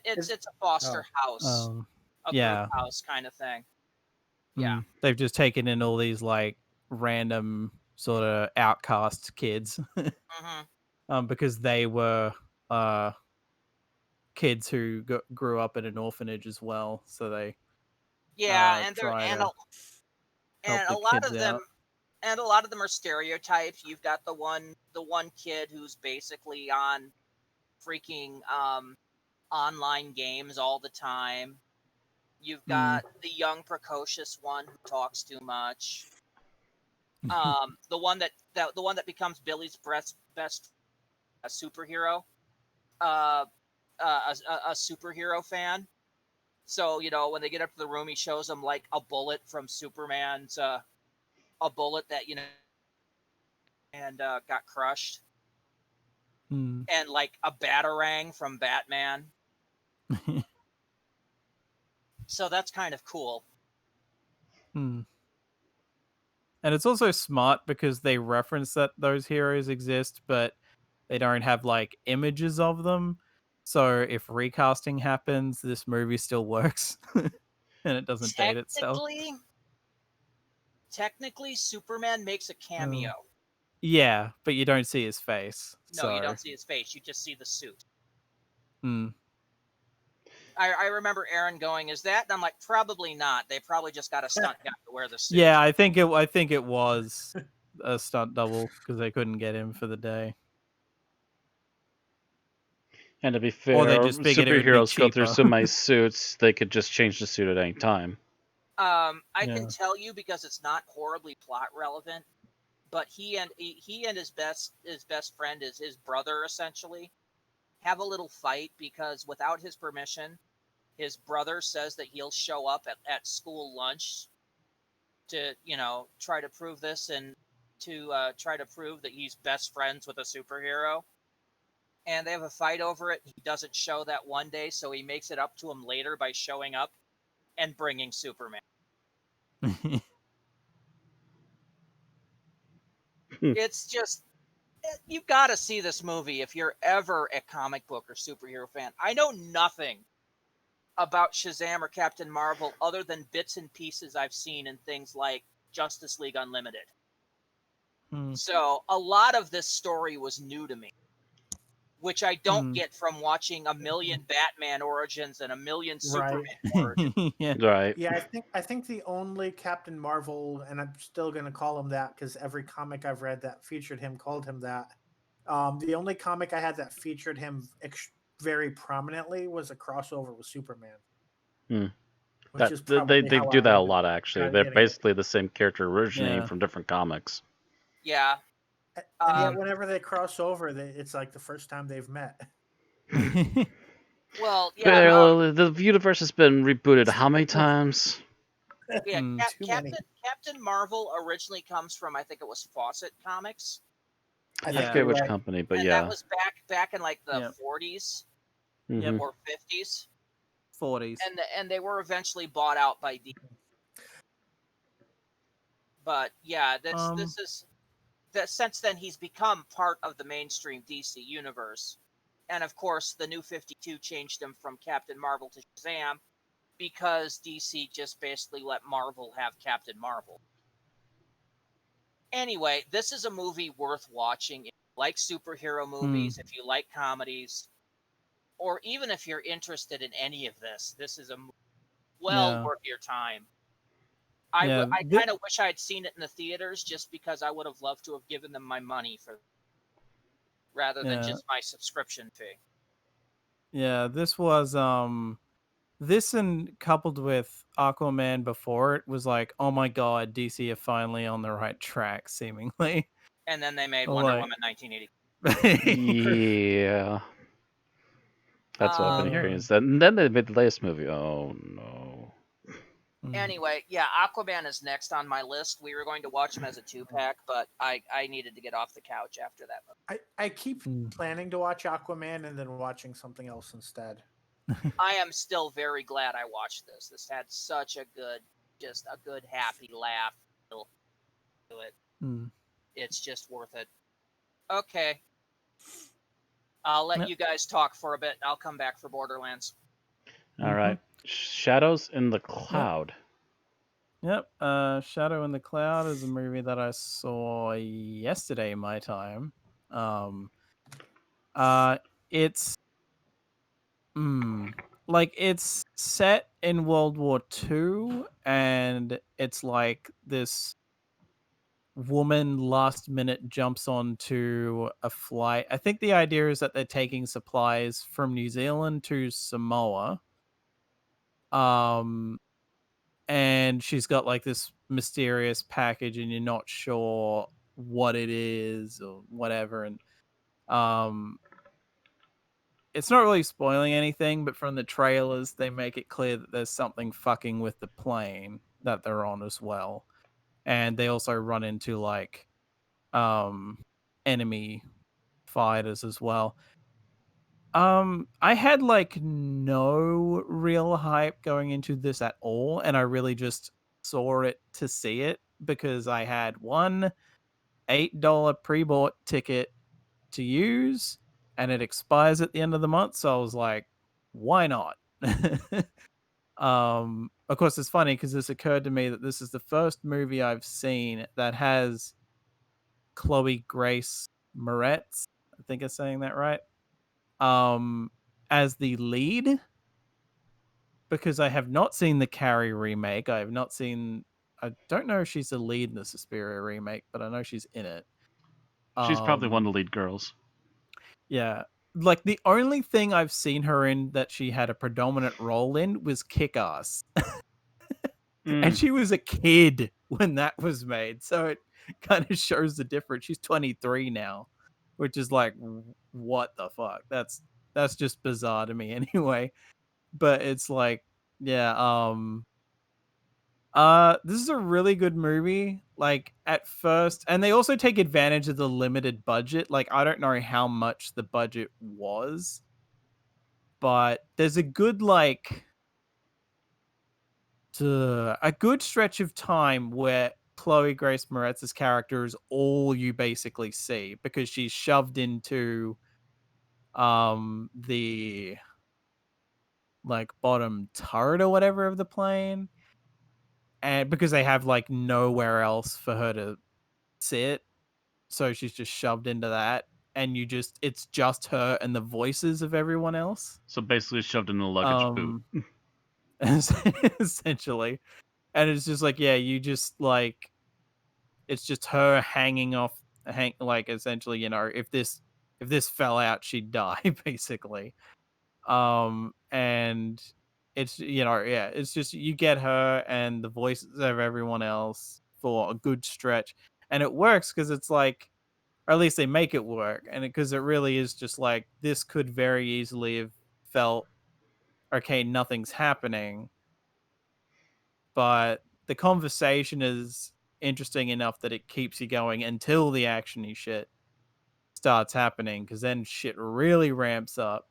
foster house, a group house kind of thing. Yeah, they've just taken in all these like random sort of outcast kids, because they were kids who grew up in an orphanage as well. So they and a lot of them. And a lot of them are stereotypes. You've got the one kid who's basically on freaking online games all the time. You've got the young precocious one who talks too much. The one that becomes Billy's best superhero, a superhero fan. So when they get up to the room, he shows them like a bullet from Superman's. A bullet that and got crushed, and like a batarang from Batman. So that's kind of cool. And it's also smart because they reference that those heroes exist, but they don't have like images of them. So if recasting happens, this movie still works, and it doesn't date itself. Technically, Superman makes a cameo. Yeah, but you don't see his face. No, you don't see his face. You just see the suit. I remember Aaron going, "Is that?" And I'm like, "Probably not. They probably just got a stunt guy to wear the suit." Yeah, I think it was a stunt double because they couldn't get him for the day. And to be fair, superheroes go through so many suits, they could just change the suit at any time. I can tell you because it's not horribly plot relevant, but he and his best friend is his brother essentially have a little fight because without his permission, his brother says that he'll show up at school lunch to try to prove this and to try to prove that he's best friends with a superhero. And they have a fight over it. He doesn't show that one day, so he makes it up to him later by showing up and bringing Superman. It's just, you've got to see this movie if you're ever a comic book or superhero fan. I know nothing about Shazam or Captain Marvel other than bits and pieces I've seen in things like Justice League Unlimited. So a lot of this story was new to me, which I don't get from watching a million Batman origins and a million Superman origins. Right. Yeah, I think the only Captain Marvel, and I'm still going to call him that because every comic I've read that featured him called him that. The only comic I had that featured him very prominently was a crossover with Superman. Which is they do that a lot, actually. They're basically the same character originating from different comics. Yeah. And yet whenever they cross over, it's like the first time they've met. Well, yeah. The universe has been rebooted how many times? Yeah, Captain Marvel originally comes from, I think it was Fawcett Comics. I forget which company, but that was back in like the 40s or 50s. 40s. And they were eventually bought out by DC. But yeah, this is that since then he's become part of the mainstream DC universe. And of course, the New 52 changed him from Captain Marvel to Shazam because DC just basically let Marvel have Captain Marvel. Anyway, this is a movie worth watching. If you like superhero movies, if you like comedies, or even if you're interested in any of this, this is a worth your time. I kind of wish I had seen it in the theaters just because I would have loved to have given them my money for rather than just my subscription fee. Yeah, this was this and coupled with Aquaman before it was like, oh my god, DC are finally on the right track, seemingly. And then they made Wonder Woman 1980. Yeah. That's what I've been hearing. Is that, and then they made the latest movie. Oh no. Anyway, yeah, Aquaman is next on my list. We were going to watch him as a 2-pack, but I needed to get off the couch after that movie. I keep planning to watch Aquaman and then watching something else instead. I am still very glad I watched this. This had such a good happy laugh to it. It's just worth it. Okay. I'll let you guys talk for a bit. I'll come back for Borderlands. All right. Shadows in the Cloud. Yep. Shadow in the Cloud is a movie that I saw yesterday my time. It's like it's set in World War II, and it's like this woman last minute jumps onto a flight. I think the idea is that they're taking supplies from New Zealand to Samoa. And she's got like this mysterious package and you're not sure what it is or whatever. And it's not really spoiling anything, but from the trailers, they make it clear that there's something fucking with the plane that they're on as well. And they also run into like enemy fighters as well. I had like no real hype going into this at all, and I really just saw it to see it because I had one $8 pre-bought ticket to use, and it expires at the end of the month, so I was like, why not? Of course, it's funny because this occurred to me that this is the first movie I've seen that has Chloe Grace Moretz, I think I'm saying that right, as the lead, because I have not seen the Carrie remake. I don't know if she's the lead in the Suspiria remake, but I know she's in it. She's probably one of the lead girls. Yeah. Like the only thing I've seen her in that she had a predominant role in was Kick-Ass. And she was a kid when that was made. So kind of shows the difference. She's 23 now, which is like, what the fuck? That's just bizarre to me anyway. But it's like, yeah, this is a really good movie. Like at first, and they also take advantage of the limited budget. Like I don't know how much the budget was, but there's a good a good stretch of time where Chloe Grace Moretz's character is all you basically see because she's shoved into the like bottom turret or whatever of the plane, and because they have like nowhere else for her to sit, so she's just shoved into that, and it's just her and the voices of everyone else. So basically shoved in the luggage boot. Essentially. And it's just like, yeah, you just like, it's just her hanging off, like essentially, you know, if this fell out, she'd die basically. And it's, you know, yeah, it's just you get her and the voices of everyone else for a good stretch, and it works because it's like, or at least they make it work, and because it really is just like this could very easily have felt okay, nothing's happening, but the conversation is interesting enough that it keeps you going until the actiony shit starts happening, because then shit really ramps up.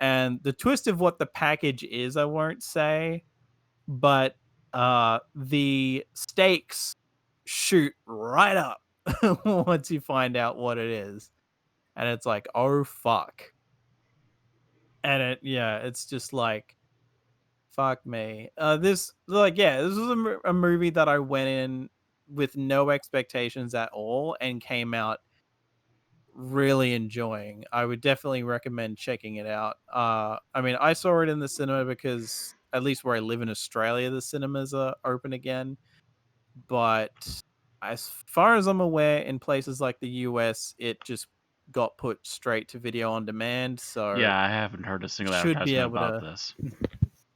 And the twist of what the package is, I won't say, but the stakes shoot right up once you find out what it is. And it's like, oh fuck. And it's just like, fuck me. This was a movie that I went in with no expectations at all and came out really enjoying. I would definitely recommend checking it out. I mean, I saw it in the cinema because at least where I live in Australia, the cinemas are open again. But as far as I'm aware, in places like the US, it just got put straight to video on demand. So Yeah, I haven't heard a single should be advertisement able about to. this.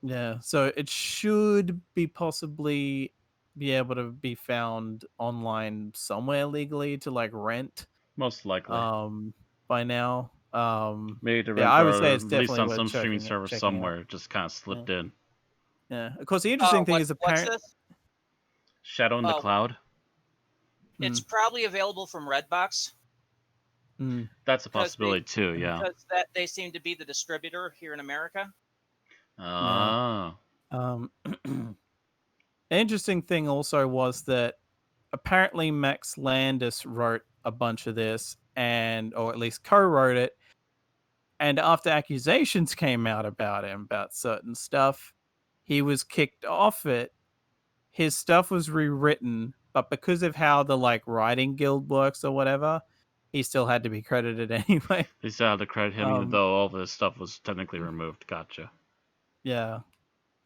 Yeah, so it should be possibly be able to be found online somewhere legally to like rent Most likely. by now. Maybe to Yeah, rent I would or say it's released definitely on worth some streaming checking service checking out. somewhere. Just kind of slipped in. Yeah. Of course, the interesting thing is What's apparently this? Shadow in the Cloud. It's probably available from Redbox. That's a possibility too, yeah. Because that they seem to be the distributor here in America. Oh. The interesting thing also was that apparently Max Landis wrote a bunch of this, or at least co-wrote it. And after accusations came out about him about certain stuff, he was kicked off it. His stuff was rewritten, but because of how the like writing guild works or whatever, he still had to be credited anyway. They still had to credit him, even though all this stuff was technically removed. Gotcha. Yeah.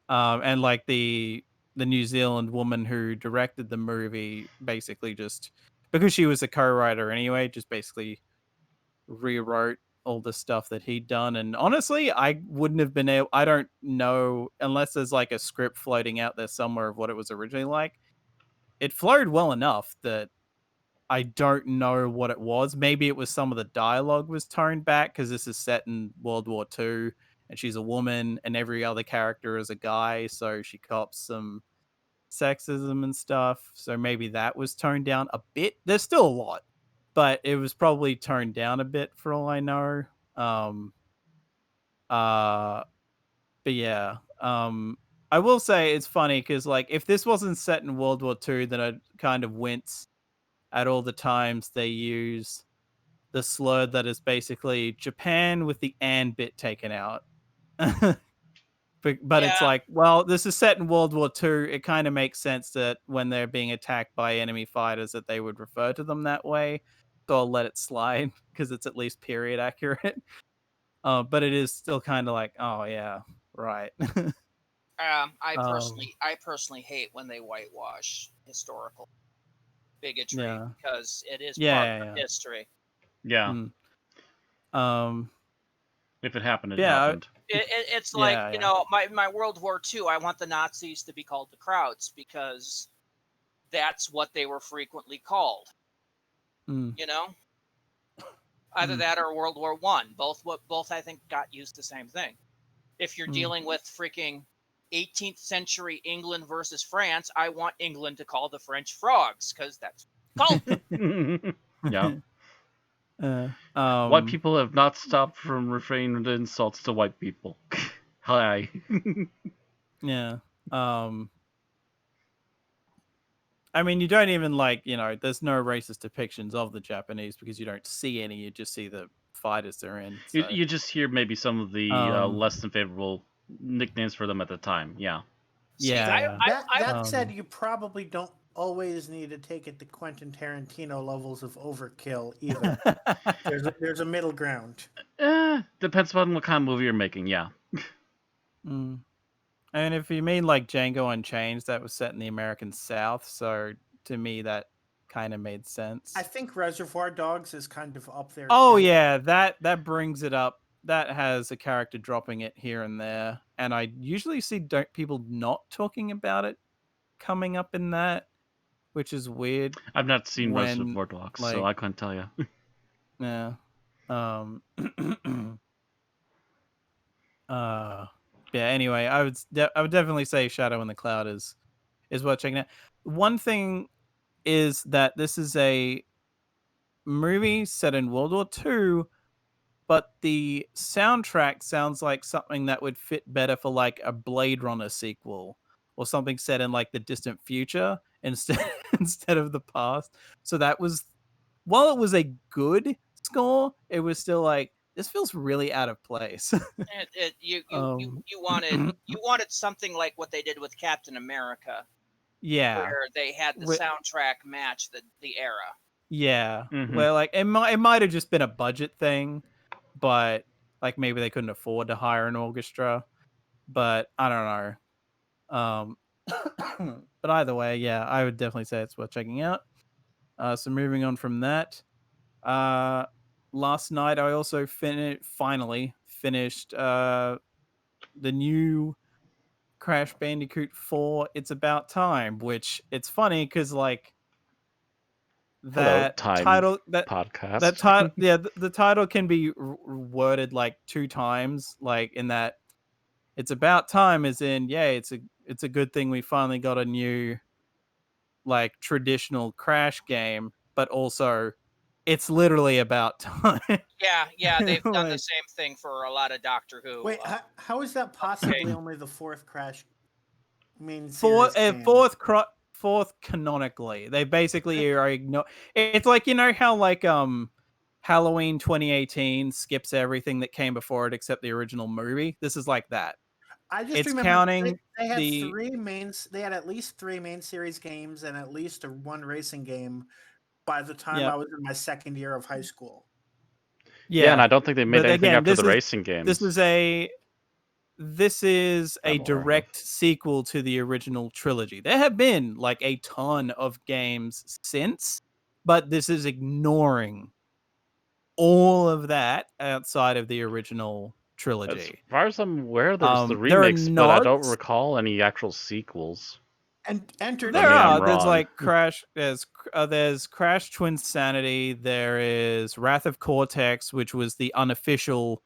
And like the New Zealand woman who directed the movie basically just, because she was a co-writer anyway, just basically rewrote all the stuff that he'd done. And honestly, I wouldn't have been able, I don't know, unless there's like a script floating out there somewhere of what it was originally like. It flowed well enough that I don't know what it was. Maybe it was some of the dialogue was toned back because this is set in World War II and she's a woman and every other character is a guy. So she cops some sexism and stuff. So maybe that was toned down a bit. There's still a lot, but it was probably toned down a bit for all I know. But yeah, I will say it's funny because like if this wasn't set in World War II, then I'd kind of wince at all the times they use the slur that is basically Japan with the "and" bit taken out. But it's like, well, this is set in World War II. It kind of makes sense that when they're being attacked by enemy fighters that they would refer to them that way. So I'll let it slide because it's at least period accurate. But it is still kind of like, oh yeah, right. I personally hate when they whitewash historical bigotry because it is part of history. Yeah. If it happened, it happened. It's like, you know, my World War II, I want the Nazis to be called the Krauts because that's what they were frequently called. Mm. You know, either that or World War I. Both I think got used the same thing. If you're dealing with freaking 18th century England versus France, I want England to call the French frogs because that's called. Yeah. Um, White people have not stopped from refraining with insults to white people. Hi. yeah. I mean, you don't even there's no racist depictions of the Japanese because you don't see any. You just see the fighters they're in. So. You just hear maybe some of the less than favorable nicknames for them at the time. Yeah. See, Yeah. That said, you probably don't always need to take it to Quentin Tarantino levels of overkill either. there's a middle ground. Depends on what kind of movie you're making. Yeah. And if you mean like Django Unchained, that was set in the American South, so to me that kind of made sense. I think Reservoir Dogs is kind of up there. Oh too. yeah, that brings it up. That has a character dropping it here and there, and I usually see people not talking about it coming up in that, which is weird. I've not seen Reservoir Dogs, so I couldn't tell you. Yeah. Yeah, anyway, I would definitely say Shadow in the Cloud is worth checking out. One thing is that this is a movie set in World War II, but the soundtrack sounds like something that would fit better for like a Blade Runner sequel or something set in like the distant future instead of the past. So that was, while it was a good score, it was still like, this feels really out of place. You wanted something like what they did with Captain America. Yeah, where they had the soundtrack match the era. Yeah, Mhm. well, like it might have just been a budget thing, but like maybe they couldn't afford to hire an orchestra. But I don't know. But either way, yeah, I would definitely say it's worth checking out. So moving on from that, last night I also finally finished the new Crash Bandicoot 4. It's About Time, which it's funny because like that title podcast. that title yeah the title can be worded like two times, like in that it's about time as in it's a good thing we finally got a new like traditional Crash game, but also it's literally about time. Yeah, they've done the same thing for a lot of Doctor Who. Wait, how is that possibly only the fourth Crash main fourth series game? fourth canonically. They basically are it's like, you know how like Halloween 2018 skips everything that came before it except the original movie. This is like that. I just remember counting they had they had at least 3 main series games and at least one racing game by the time I was in my second year of high school. Yeah, and I don't think they made anything after the racing games. This is a direct sequel to the original trilogy. There have been like a ton of games since, but this is ignoring all of that outside of the original trilogy. As far as I'm aware, there's the remakes, but I don't recall any actual sequels. And there's like Crash. There's Crash Twinsanity. There is Wrath of Cortex, which was the unofficial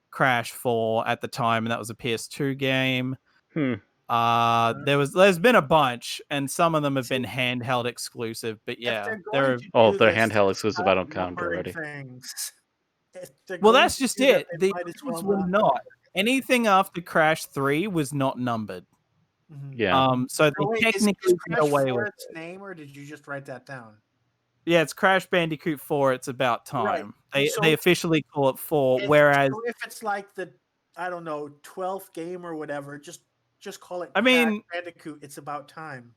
Crash 4 at the time, and that was a PS2 game. There's been a bunch, and some of them have been handheld exclusive. But yeah, they're handheld exclusive. I don't count already. Well, that's just it. The others were not. Anything after Crash 3 was not numbered. Yeah. So they technically get away with its name, or did you just write that down? Yeah, it's Crash Bandicoot 4. It's About Time. Right. They officially call it 4. Whereas if it's like the 12th game or whatever, just call it. Crash Bandicoot. It's About Time.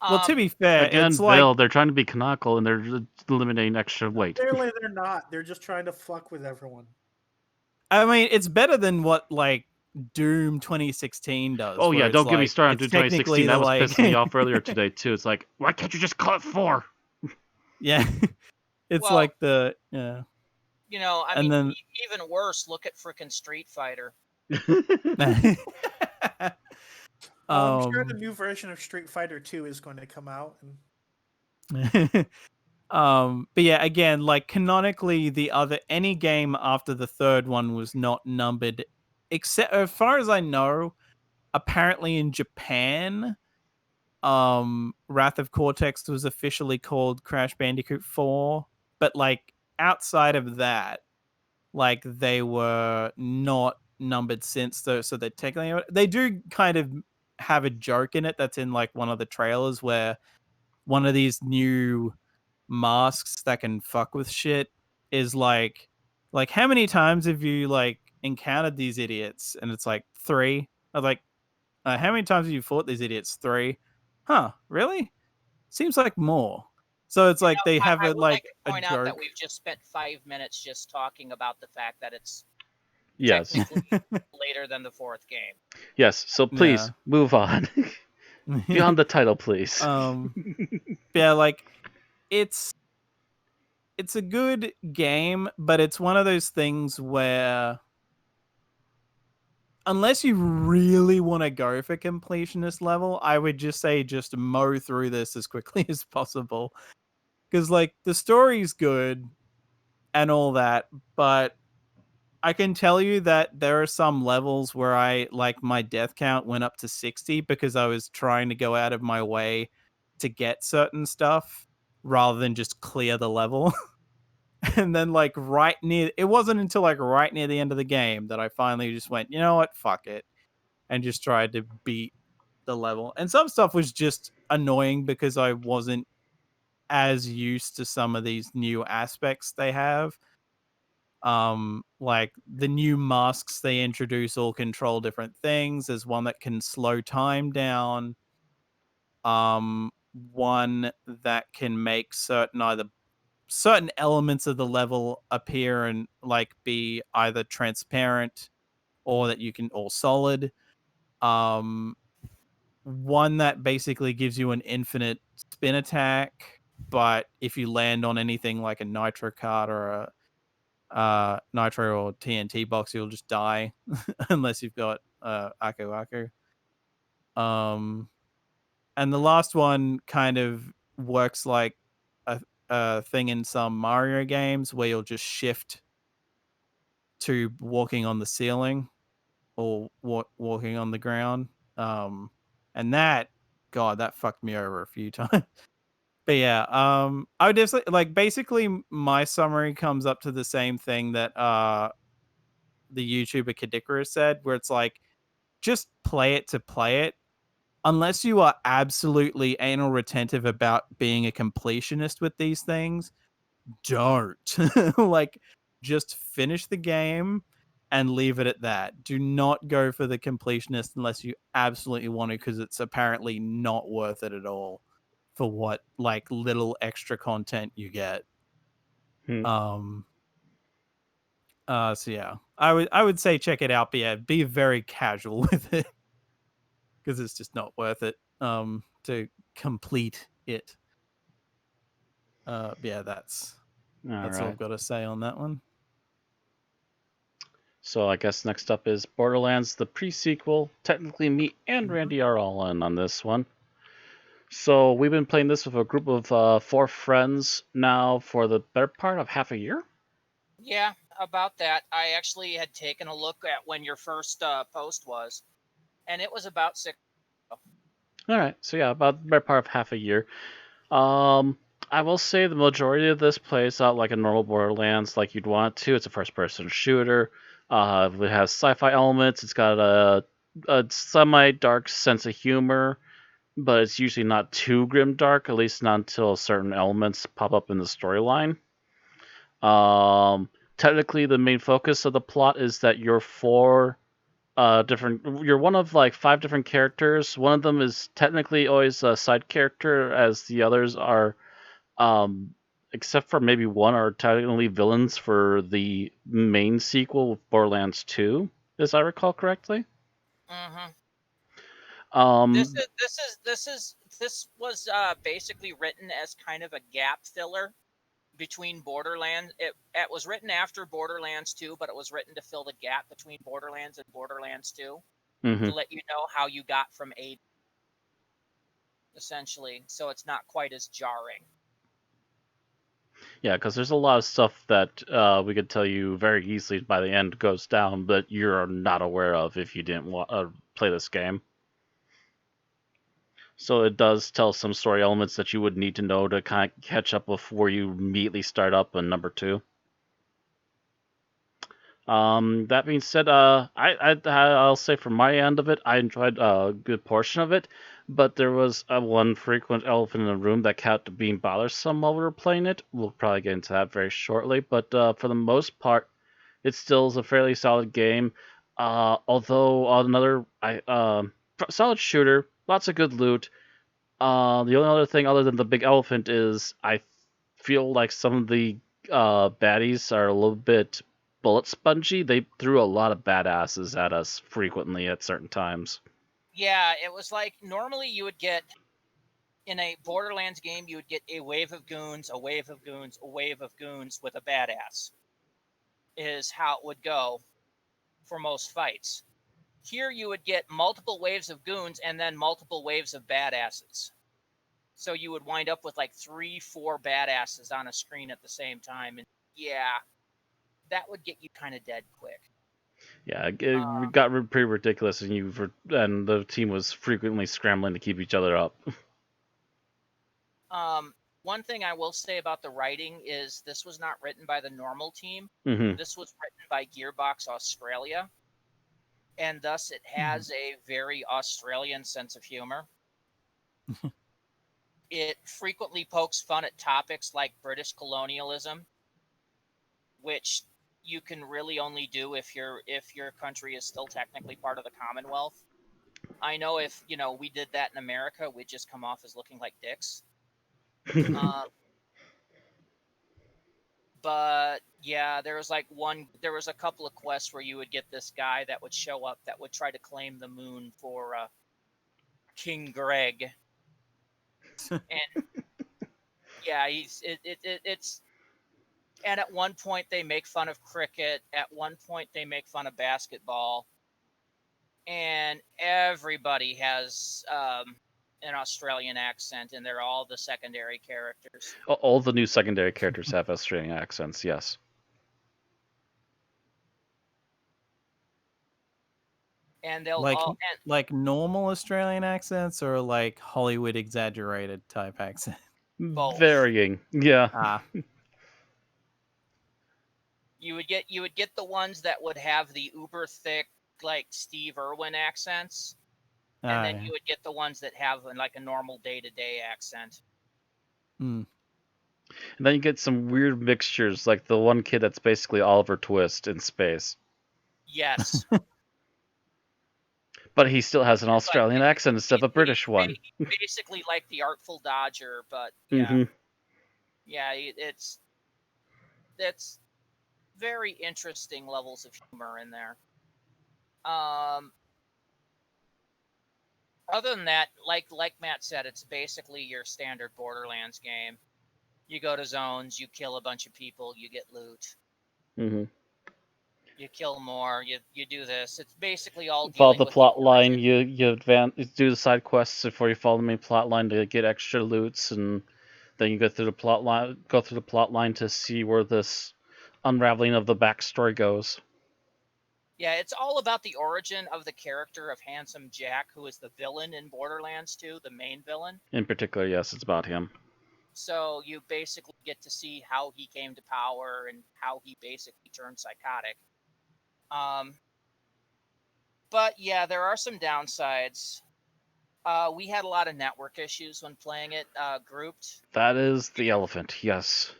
Well, to be fair, again, it's Bill, they're trying to be canonical and they're eliminating extra weight. Clearly, they're not. They're just trying to fuck with everyone. I mean, it's better than what like Doom 2016 does. Oh yeah, don't get me started on Doom 2016. That was pissing me off earlier today too. It's like, why can't you just call it 4? Yeah, it's like the yeah. You know, I mean, even worse. Look at frickin' Street Fighter. I'm sure the new version of Street Fighter 2 is going to come out. But yeah, again, like canonically, any game after the third one was not numbered, except as far as I know. Apparently, in Japan, Wrath of Cortex was officially called Crash Bandicoot 4, but like outside of that, like they were not numbered since though, so they do kind of have a joke in it that's in like one of the trailers where one of these new masks that can fuck with shit is like how many times have you like encountered these idiots? And it's like 3. I was like, how many times have you fought these idiots? 3. Huh, really? Seems like more. So it's like they have I would like to a point out that joke. we've just spent 5 minutes just talking about the fact that it's Yes. technically later than the 4th game. Yes. So please move on. Beyond the title, please. Yeah, like it's a good game, but it's one of those things where unless you really want to go for completionist level, I would just say just mow through this as quickly as possible. Because like the story's good and all that, but I can tell you that there are some levels where my death count went up to 60 because I was trying to go out of my way to get certain stuff rather than just clear the level. And then it wasn't until like right near the end of the game that I finally just went, you know what, fuck it, and just tried to beat the level. And some stuff was just annoying because I wasn't as used to some of these new aspects they have. Like the new masks they introduce all control different things. There's one that can slow time down. One that can make certain elements of the level appear and like be either transparent or that you can or solid. One that basically gives you an infinite spin attack, but if you land on anything like a nitro card or a nitro or TNT box, you'll just die unless you've got Aku Aku. And the last one kind of works like a thing in some Mario games where you'll just shift to walking on the ceiling or walking on the ground. And that fucked me over a few times. But yeah, I would just like basically my summary comes up to the same thing that the YouTuber Kadikara said, where it's like just play it to play it. Unless you are absolutely anal retentive about being a completionist with these things, don't. Like just finish the game and leave it at that. Do not go for the completionist unless you absolutely want to, because it's apparently not worth it at all for what like little extra content you get. So yeah, I would say check it out, but yeah, be very casual with it because it's just not worth it to complete it. Yeah, that's all I've got to say on that one. So I guess next up is Borderlands, the pre-sequel. Technically, me and Randy are all in on this one. So we've been playing this with a group of 4 friends now for the better part of half a year. Yeah, about that. I actually had taken a look at when your first post was, and it was about 6. All right, so yeah, about the better part of half a year. I will say the majority of this plays out like a normal Borderlands, like you'd want it to. It's a first-person shooter. It has sci-fi elements. It's got a semi-dark sense of humor, but it's usually not too grim dark, at least not until certain elements pop up in the storyline. Technically, the main focus of the plot is that you're you're one of like 5 different characters. One of them is technically always a side character, as the others are, except for maybe one, are technically villains for the main sequel, Borderlands 2, as I recall correctly. This was basically written as kind of a gap filler between Borderlands. It was written after Borderlands 2, but it was written to fill the gap between Borderlands and Borderlands 2 to let you know how you got from A to essentially, so it's not quite as jarring. Yeah, because there's a lot of stuff that we could tell you very easily by the end goes down, but you're not aware of if you didn't play this game. So it does tell some story elements that you would need to know to kind of catch up before you immediately start up on number 2. That being said, I'll say from my end of it, I enjoyed a good portion of it, but there was one frequent elephant in the room that kept being bothersome while we were playing it. We'll probably get into that very shortly, but for the most part, it still is a fairly solid game. Although another solid shooter, lots of good loot. The only other thing other than the big elephant is I feel like some of the baddies are a little bit bullet spongy. They threw a lot of badasses at us frequently at certain times. Yeah, it was like normally you would get in a Borderlands game, you would get a wave of goons, a wave of goons, a wave of goons with a badass. Is how it would go for most fights. Here you would get multiple waves of goons and then multiple waves of badasses. So you would wind up with like 3-4 badasses on a screen at the same time. And yeah, that would get you kind of dead quick. Yeah, it got pretty ridiculous, and the team was frequently scrambling to keep each other up. One thing I will say about the writing is this was not written by the normal team. Mm-hmm. This was written by Gearbox Australia, and thus it has a very Australian sense of humor. It frequently pokes fun at topics like British colonialism, which you can really only do if your country is still technically part of the Commonwealth. I know if we did that in America, we'd just come off as looking like dicks. But yeah, there was a couple of quests where you would get this guy that would show up that would try to claim the moon for King Greg, and yeah, it's. And at one point they make fun of cricket. At one point they make fun of basketball, and everybody has an Australian accent, and they're all the secondary characters. All the new secondary characters have Australian accents, yes. And they'll like normal Australian accents or like Hollywood exaggerated type accent. Both. Varying, yeah. You would get the ones that would have the uber thick like Steve Irwin accents. And then you would get the ones that have like a normal day-to-day accent. And then you get some weird mixtures, like the one kid that's basically Oliver Twist in space. Yes. But he still has an Australian accent instead of a British one. Basically like the Artful Dodger, but yeah. Mm-hmm. Yeah, it's very interesting levels of humor in there. Other than that, like Matt said, it's basically your standard Borderlands game. You go to zones, you kill a bunch of people, you get loot. Mm-hmm. You kill more, you do this. It's basically all follow the plot line. You advance, do the side quests before you follow the main plot line to get extra loots, and then you go through the plot line to see where this unraveling of the backstory goes. Yeah, it's all about the origin of the character of Handsome Jack, who is the villain in Borderlands 2, the main villain. In particular, yes, it's about him. So you basically get to see how he came to power and how he basically turned psychotic. But yeah, there are some downsides. We had a lot of network issues when playing it grouped. That is the elephant, yes.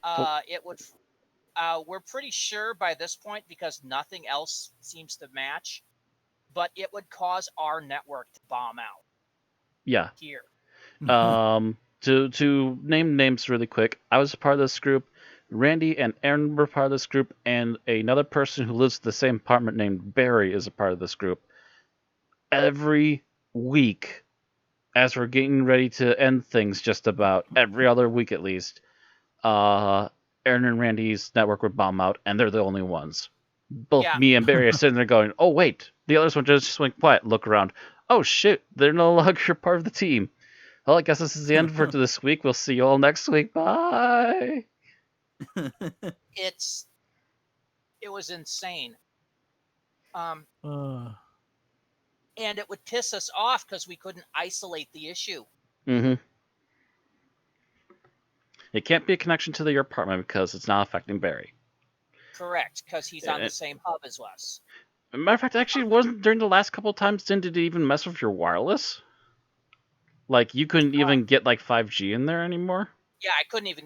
It would... we're pretty sure by this point, because nothing else seems to match, but it would cause our network to bomb out. Yeah. Here. To name names really quick, I was a part of this group. Randy and Aaron were part of this group, and another person who lives in the same apartment named Barry is a part of this group. Every week, as we're getting ready to end things, just about every other week at least, Aaron and Randy's network would bomb out, and they're the only ones. Both me and Barry are sitting there going, oh wait, the others one just went quiet, look around. oh shit, they're no longer part of the team. Well, I guess this is the end for this week. We'll see you all next week. Bye. It was insane. And it would piss us off because we couldn't isolate the issue. Mm-hmm. It can't be a connection to your apartment because it's not affecting Barry. Correct, because he's on the same hub as us. Matter of fact, actually, wasn't during the last couple of times, didn't it even mess with your wireless? Like, you couldn't even get, like, 5G in there anymore? Yeah, I couldn't even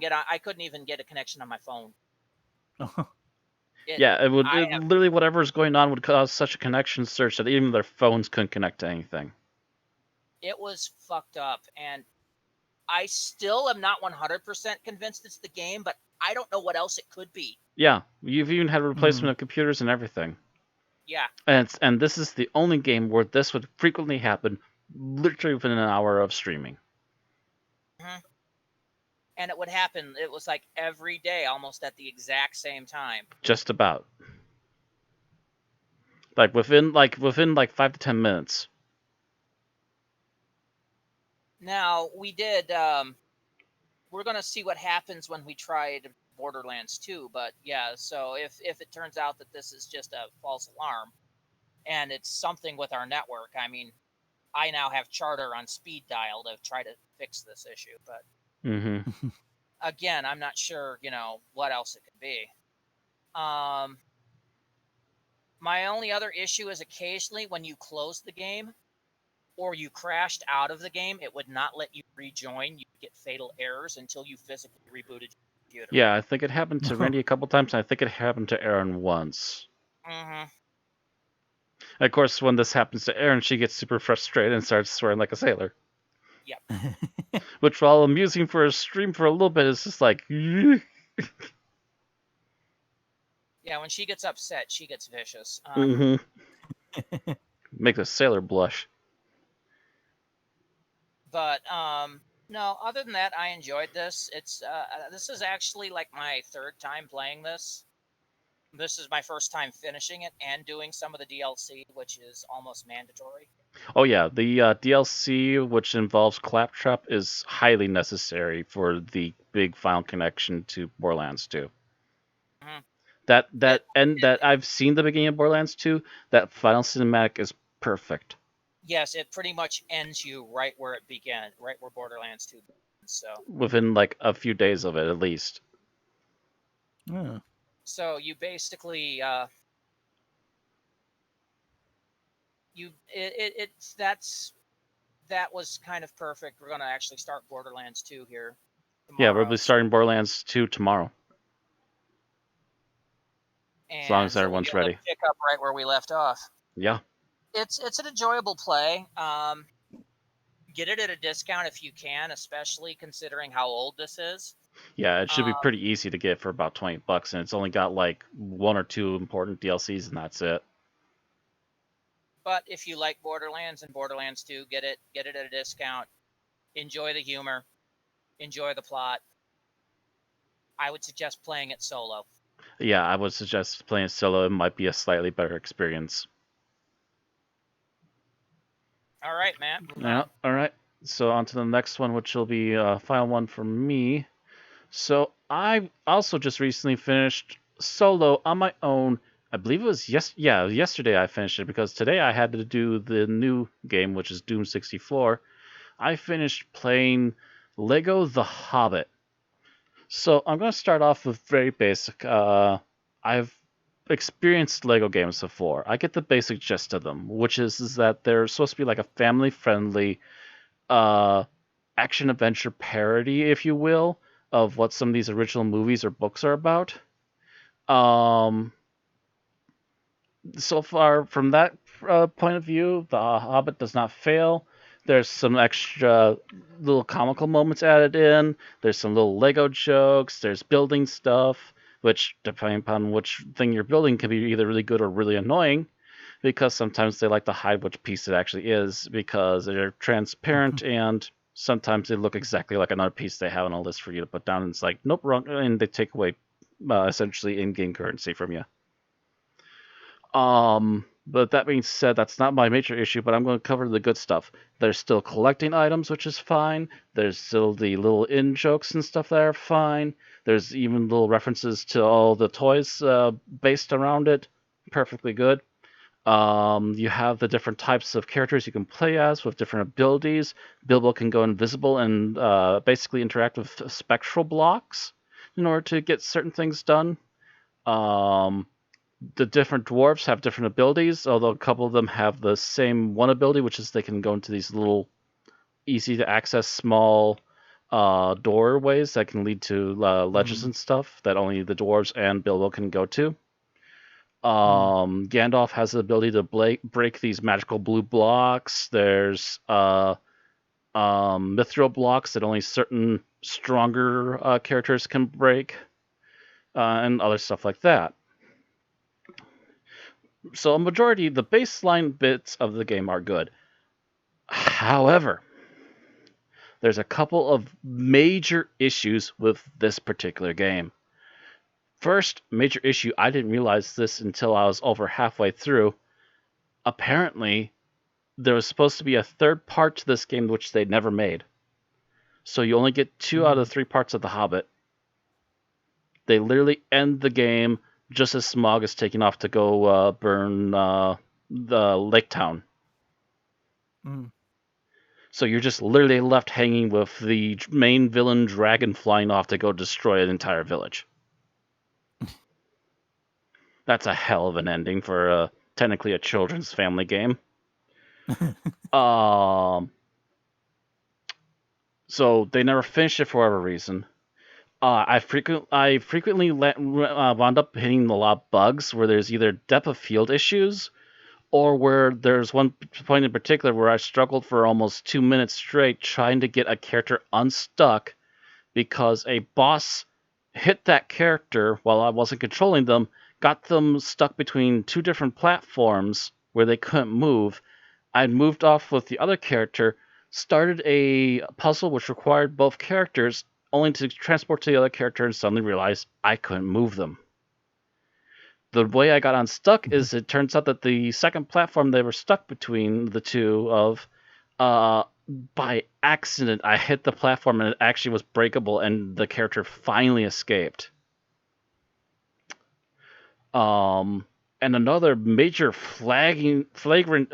get a connection on my phone. Literally whatever was going on would cause such a connection search that even their phones couldn't connect to anything. It was fucked up, and I still am not 100% convinced it's the game, but I don't know what else it could be. Yeah, you've even had a replacement of computers and everything. Yeah. And this is the only game where this would frequently happen, literally within an hour of streaming. Mm-hmm. And it would happen. It was like every day, almost at the exact same time. Just about. Within 5 to 10 minutes. Now we did. We're gonna see what happens when we tried Borderlands 2, but yeah. So if it turns out that this is just a false alarm, and it's something with our network, I mean, I now have Charter on speed dial to try to fix this issue, but. Mm-hmm. Again, I'm not sure, what else it could be. My only other issue is occasionally when you close the game or you crashed out of the game, it would not let you rejoin. You'd get fatal errors until you physically rebooted your computer. Yeah, I think it happened to Randy a couple times, and I think it happened to Erin once. Mm-hmm. Of course, when this happens to Erin, she gets super frustrated and starts swearing like a sailor. Yep. Which, while amusing for a stream for a little bit, is just like... Yeah, when she gets upset, she gets vicious. Make a sailor blush. But, no, other than that, I enjoyed this. This is actually like my third time playing this. This is my first time finishing it and doing some of the DLC, which is almost mandatory. Oh yeah, the DLC, which involves Claptrap, is highly necessary for the big final connection to Borderlands 2. Mm-hmm. That I've seen the beginning of Borderlands 2. That final cinematic is perfect. Yes, it pretty much ends you right where it began, right where Borderlands 2 begins. So within like a few days of it, at least. Yeah. So you basically that was kind of perfect. We're gonna actually start Borderlands 2 here tomorrow. Yeah, we'll be starting Borderlands 2 tomorrow. And as long as everyone's ready. Pick up right where we left off. Yeah. It's an enjoyable play. Get it at a discount if you can, especially considering how old this is. Yeah, it should be pretty easy to get for about $20, and it's only got like 1 or 2 important DLCs, and that's it. But if you like Borderlands and Borderlands 2, get it at a discount. Enjoy the humor. Enjoy the plot. I would suggest playing it solo. Yeah, I would suggest playing it solo. It might be a slightly better experience. All right, Matt. Yeah, all right. So on to the next one, which will be a final one for me. So I also just recently finished solo on my own. I believe it was yesterday I finished it, because today I had to do the new game, which is Doom 64. I finished playing Lego The Hobbit. So I'm going to start off with very basic. I've experienced Lego games before. I get the basic gist of them, which is that they're supposed to be like a family-friendly action-adventure parody, if you will, of what some of these original movies or books are about. So far, from that point of view, The Hobbit does not fail. There's some extra little comical moments added in. There's some little Lego jokes. There's building stuff, which, depending upon which thing you're building, can be either really good or really annoying, because sometimes they like to hide which piece it actually is, because they're transparent, and sometimes they look exactly like another piece they have on a list for you to put down, and it's like, nope, wrong, and they take away essentially in-game currency from you. But that being said, that's not my major issue, but I'm going to cover the good stuff. There's still collecting items, which is fine. There's still the little in-jokes and stuff that are fine. There's even little references to all the toys based around it. Perfectly good. You have the different types of characters you can play as with different abilities. Bilbo can go invisible and basically interact with spectral blocks in order to get certain things done. The different dwarves have different abilities, although a couple of them have the same one ability, which is they can go into these little easy to access small doorways that can lead to ledges and stuff that only the dwarves and Bilbo can go to. Gandalf has the ability to break these magical blue blocks. There's mithril blocks that only certain stronger characters can break, and other stuff like that. So a majority, the baseline bits of the game are good. However, there's a couple of major issues with this particular game. First major issue, I didn't realize this until I was over halfway through. Apparently, there was supposed to be a third part to this game which they never made. So you only get 2 out of 3 parts of The Hobbit. They literally end the game just as Smaug is taking off to go burn the Lake Town. So you're just literally left hanging with the main villain dragon flying off to go destroy an entire village. That's a hell of an ending for technically a children's family game. So they never finished it for whatever reason. I frequently wound up hitting a lot of bugs where there's either depth of field issues, or where there's one point in particular where I struggled for almost 2 minutes straight trying to get a character unstuck because a boss hit that character while I wasn't controlling them, got them stuck between 2 different platforms where they couldn't move. I'd moved off with the other character, started a puzzle which required both characters, only to transport to the other character and suddenly realize I couldn't move them. The way I got unstuck is it turns out that the second platform they were stuck between the two of, by accident, I hit the platform and it actually was breakable and the character finally escaped. And another major flagrant,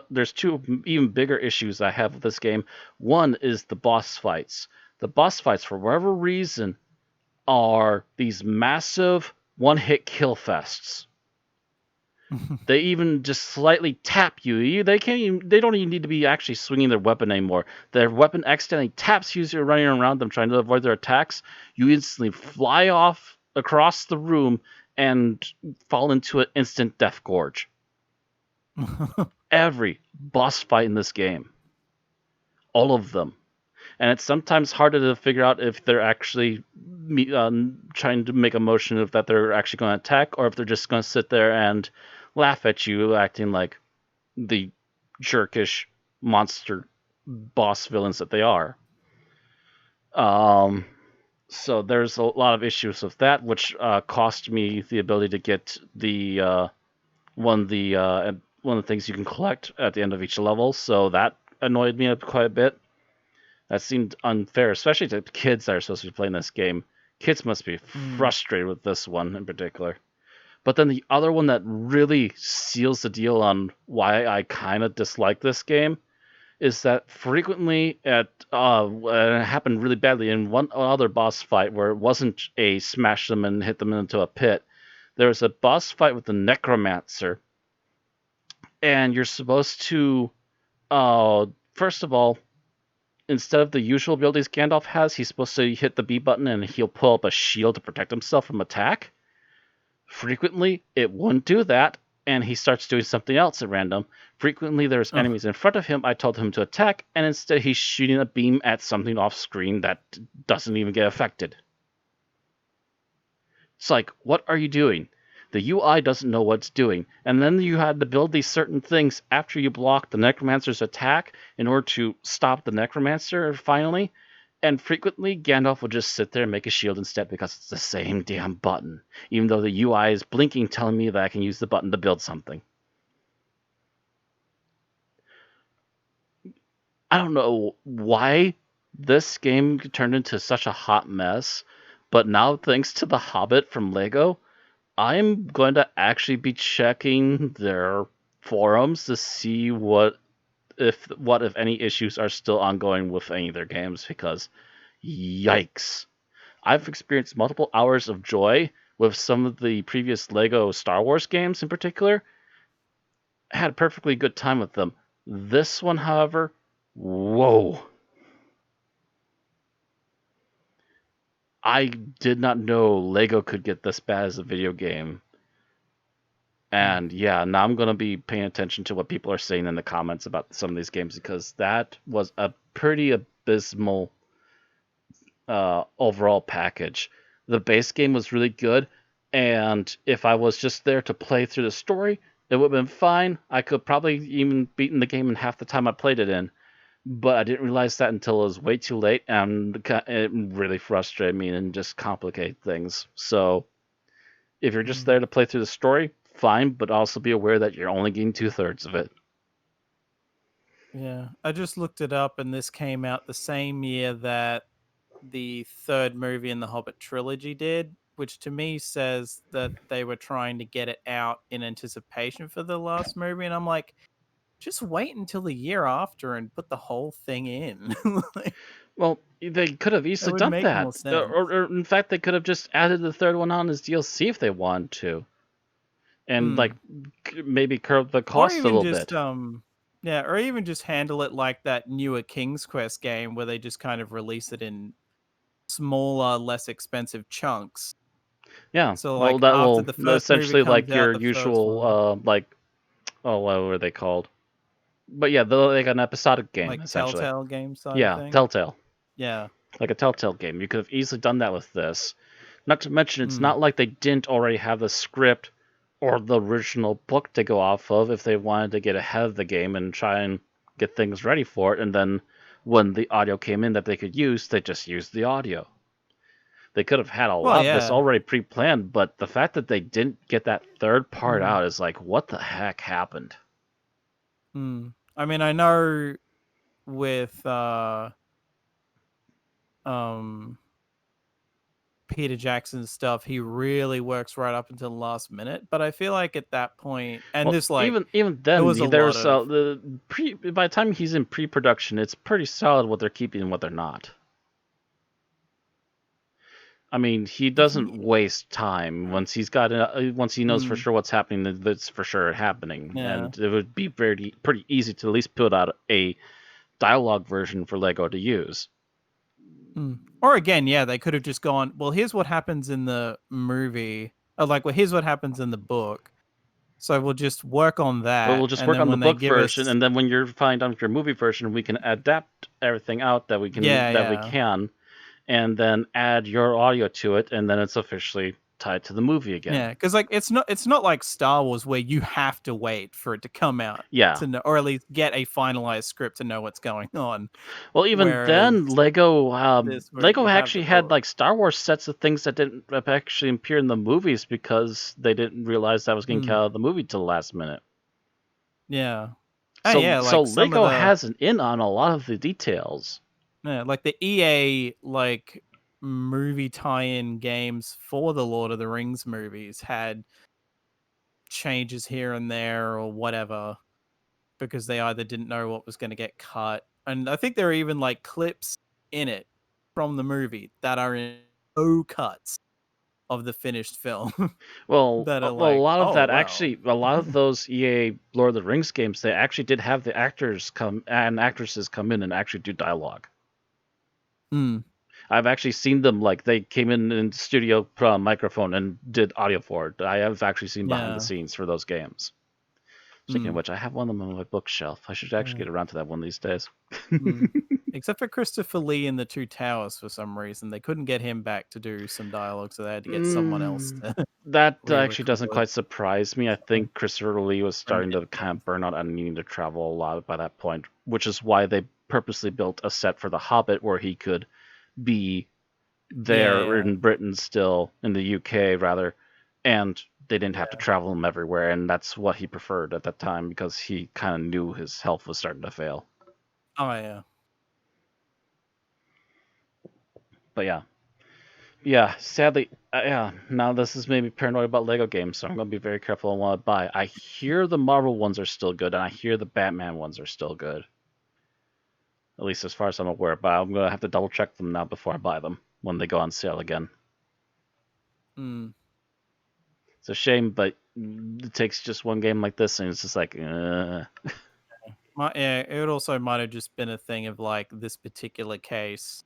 there's 2 even bigger issues I have with this game. One is the boss fights. The boss fights, for whatever reason, are these massive one-hit kill fests. They even just slightly tap you. They don't even need to be actually swinging their weapon anymore. Their weapon accidentally taps you as you're running around them trying to avoid their attacks. You instantly fly off across the room and fall into an instant death gorge. Every boss fight in this game. All of them. And it's sometimes harder to figure out if they're actually trying to make a motion of that they're actually going to attack, or if they're just going to sit there and laugh at you, acting like the jerkish monster boss villains that they are. So there's a lot of issues with that, which cost me the ability to get the one of the things you can collect at the end of each level. So that annoyed me quite a bit. That seemed unfair, especially to kids that are supposed to be playing this game. Kids must be frustrated with this one in particular. But then the other one that really seals the deal on why I kind of dislike this game is that frequently it happened really badly in one other boss fight where it wasn't a smash them and hit them into a pit. There was a boss fight with the Necromancer, and you're supposed to, first of all, instead of the usual abilities Gandalf has, he's supposed to hit the B button and he'll pull up a shield to protect himself from attack. Frequently, it wouldn't do that, and he starts doing something else at random. Frequently, there's enemies in front of him. I told him to attack, and instead he's shooting a beam at something off screen that doesn't even get affected. It's like, what are you doing? The UI doesn't know what it's doing. And then you had to build these certain things after you block the Necromancer's attack in order to stop the Necromancer finally. And frequently, Gandalf will just sit there and make a shield instead because it's the same damn button. Even though the UI is blinking telling me that I can use the button to build something. I don't know why this game turned into such a hot mess, but now thanks to The Hobbit from Lego, I'm going to actually be checking their forums to see what if any issues are still ongoing with any of their games, because yikes. I've experienced multiple hours of joy with some of the previous Lego Star Wars games in particular. I had a perfectly good time with them. This one, however, whoa. I did not know Lego could get this bad as a video game. And yeah, now I'm going to be paying attention to what people are saying in the comments about some of these games, because that was a pretty abysmal overall package. The base game was really good, and if I was just there to play through the story, it would have been fine. I could probably even beaten the game in half the time I played it in, but I didn't realize that until it was way too late, and it really frustrated me and just complicated things. So if you're just there to play through the story, fine, but also be aware that you're only getting 2/3 of it. Yeah, I just looked it up, and this came out the same year that the third movie in the Hobbit trilogy did, which to me says that they were trying to get it out in anticipation for the last movie. And I'm like, just wait until the year after and put the whole thing in. Like, Well, they could have that easily would done make that. more sense. Or in fact, they could have just added the third one on as DLC if they wanted to. And like maybe curb the Or cost a even little just bit. yeah, or even just handle it like that newer King's Quest game where they just kind of release it in smaller, less expensive chunks. Yeah. So Well, like that after will the first movie essentially comes like out, your the first one, usual like what were they called? But yeah, they're like an episodic game like essentially. Telltale game side of Yeah, thing. Telltale. Yeah. Like a Telltale game. You could have easily done that with this. Not to mention, it's not like they didn't already have the script or the original book to go off of if they wanted to get ahead of the game and try and get things ready for it. And then when the audio came in that they could use, they just used the audio. They could have had a Well, lot of this yeah. already pre-planned, but the fact that they didn't get that third part out is like, what the heck happened? I mean, I know with Peter Jackson's stuff, he really works right up until the last minute. But I feel like at that point, and Well, this like even there then, was a lot there's of by the time he's in pre-production, it's pretty solid what they're keeping and what they're not. I mean, he doesn't waste time once he's got once he knows for sure what's happening. That's for sure happening, and it would be pretty easy to at least put out a dialogue version for Lego to use. Or again, yeah, they could have just gone, well, here's what happens in the movie. Or like, well, here's what happens in the book. So we'll just work on that. We'll just and work then on the when they book give version, us, and then when you're find out your movie version, we can adapt everything out that we can and then add your audio to it, and then it's officially tied to the movie again. Yeah, because like it's not like Star Wars where you have to wait for it to come out. Yeah. To know, or at least get a finalized script to know what's going on. Well, even then, Lego actually had like Star Wars sets of things that didn't actually appear in the movies because they didn't realize that was going to come out of the movie till the last minute. Yeah. So, yeah, like so Lego has an in on a lot of the details. Yeah, like the EA like movie tie-in games for the Lord of the Rings movies had changes here and there or whatever because they either didn't know what was going to get cut. And I think there are even like clips in it from the movie that are in no cuts of the finished film. Well, that are a like, lot of that wow. actually, a lot of those EA Lord of the Rings games, they actually did have the actors come and actresses come in and actually do dialogue. I've actually seen them, like they came in the studio, put on a microphone, and did audio for it. I have actually seen behind the scenes for those games. Speaking of which, I have one of them on my bookshelf. I should actually get around to that one of these days. Except for Christopher Lee in The Two Towers, for some reason they couldn't get him back to do some dialogue, so they had to get someone else to that actually doesn't quite surprise me. I think Christopher Lee was starting to kind of burn out and needing to travel a lot by that point, which is why they purposely built a set for The Hobbit where he could be there in Britain still, in the UK rather, and they didn't have to travel him everywhere, and that's what he preferred at that time because he kind of knew his health was starting to fail. Oh yeah. But yeah. Sadly, yeah. Now this is maybe paranoid about Lego games, so I'm gonna be very careful on what I buy. I hear the Marvel ones are still good, and I hear the Batman ones are still good. At least as far as I'm aware. But I'm gonna have to double check them now before I buy them when they go on sale again. It's a shame, but it takes just one game like this, and it's just like. Yeah, it also might have just been a thing of like this particular case.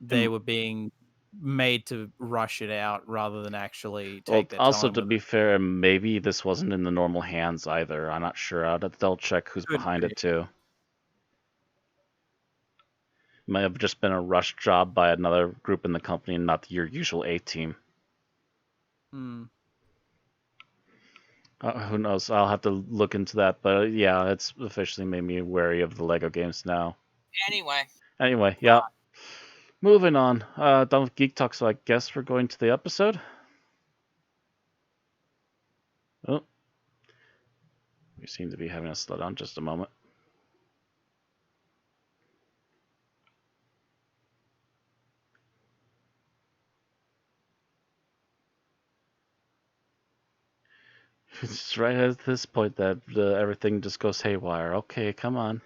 They were being made to rush it out rather than actually take their also, time to with be it. fair, maybe this wasn't in the normal hands either. I'm not sure. I'd have to double check who's Could behind be. it too. Might have just been a rush job by another group in the company and not your usual A team. Who knows? I'll have to look into that. But yeah, it's officially made me wary of the Lego games now. Anyway, Yeah. Moving on. Done with Geek Talk, so I guess we're going to the episode. Oh. We seem to be having a slow down just a moment. It's right at this point that everything just goes haywire. Okay, come on.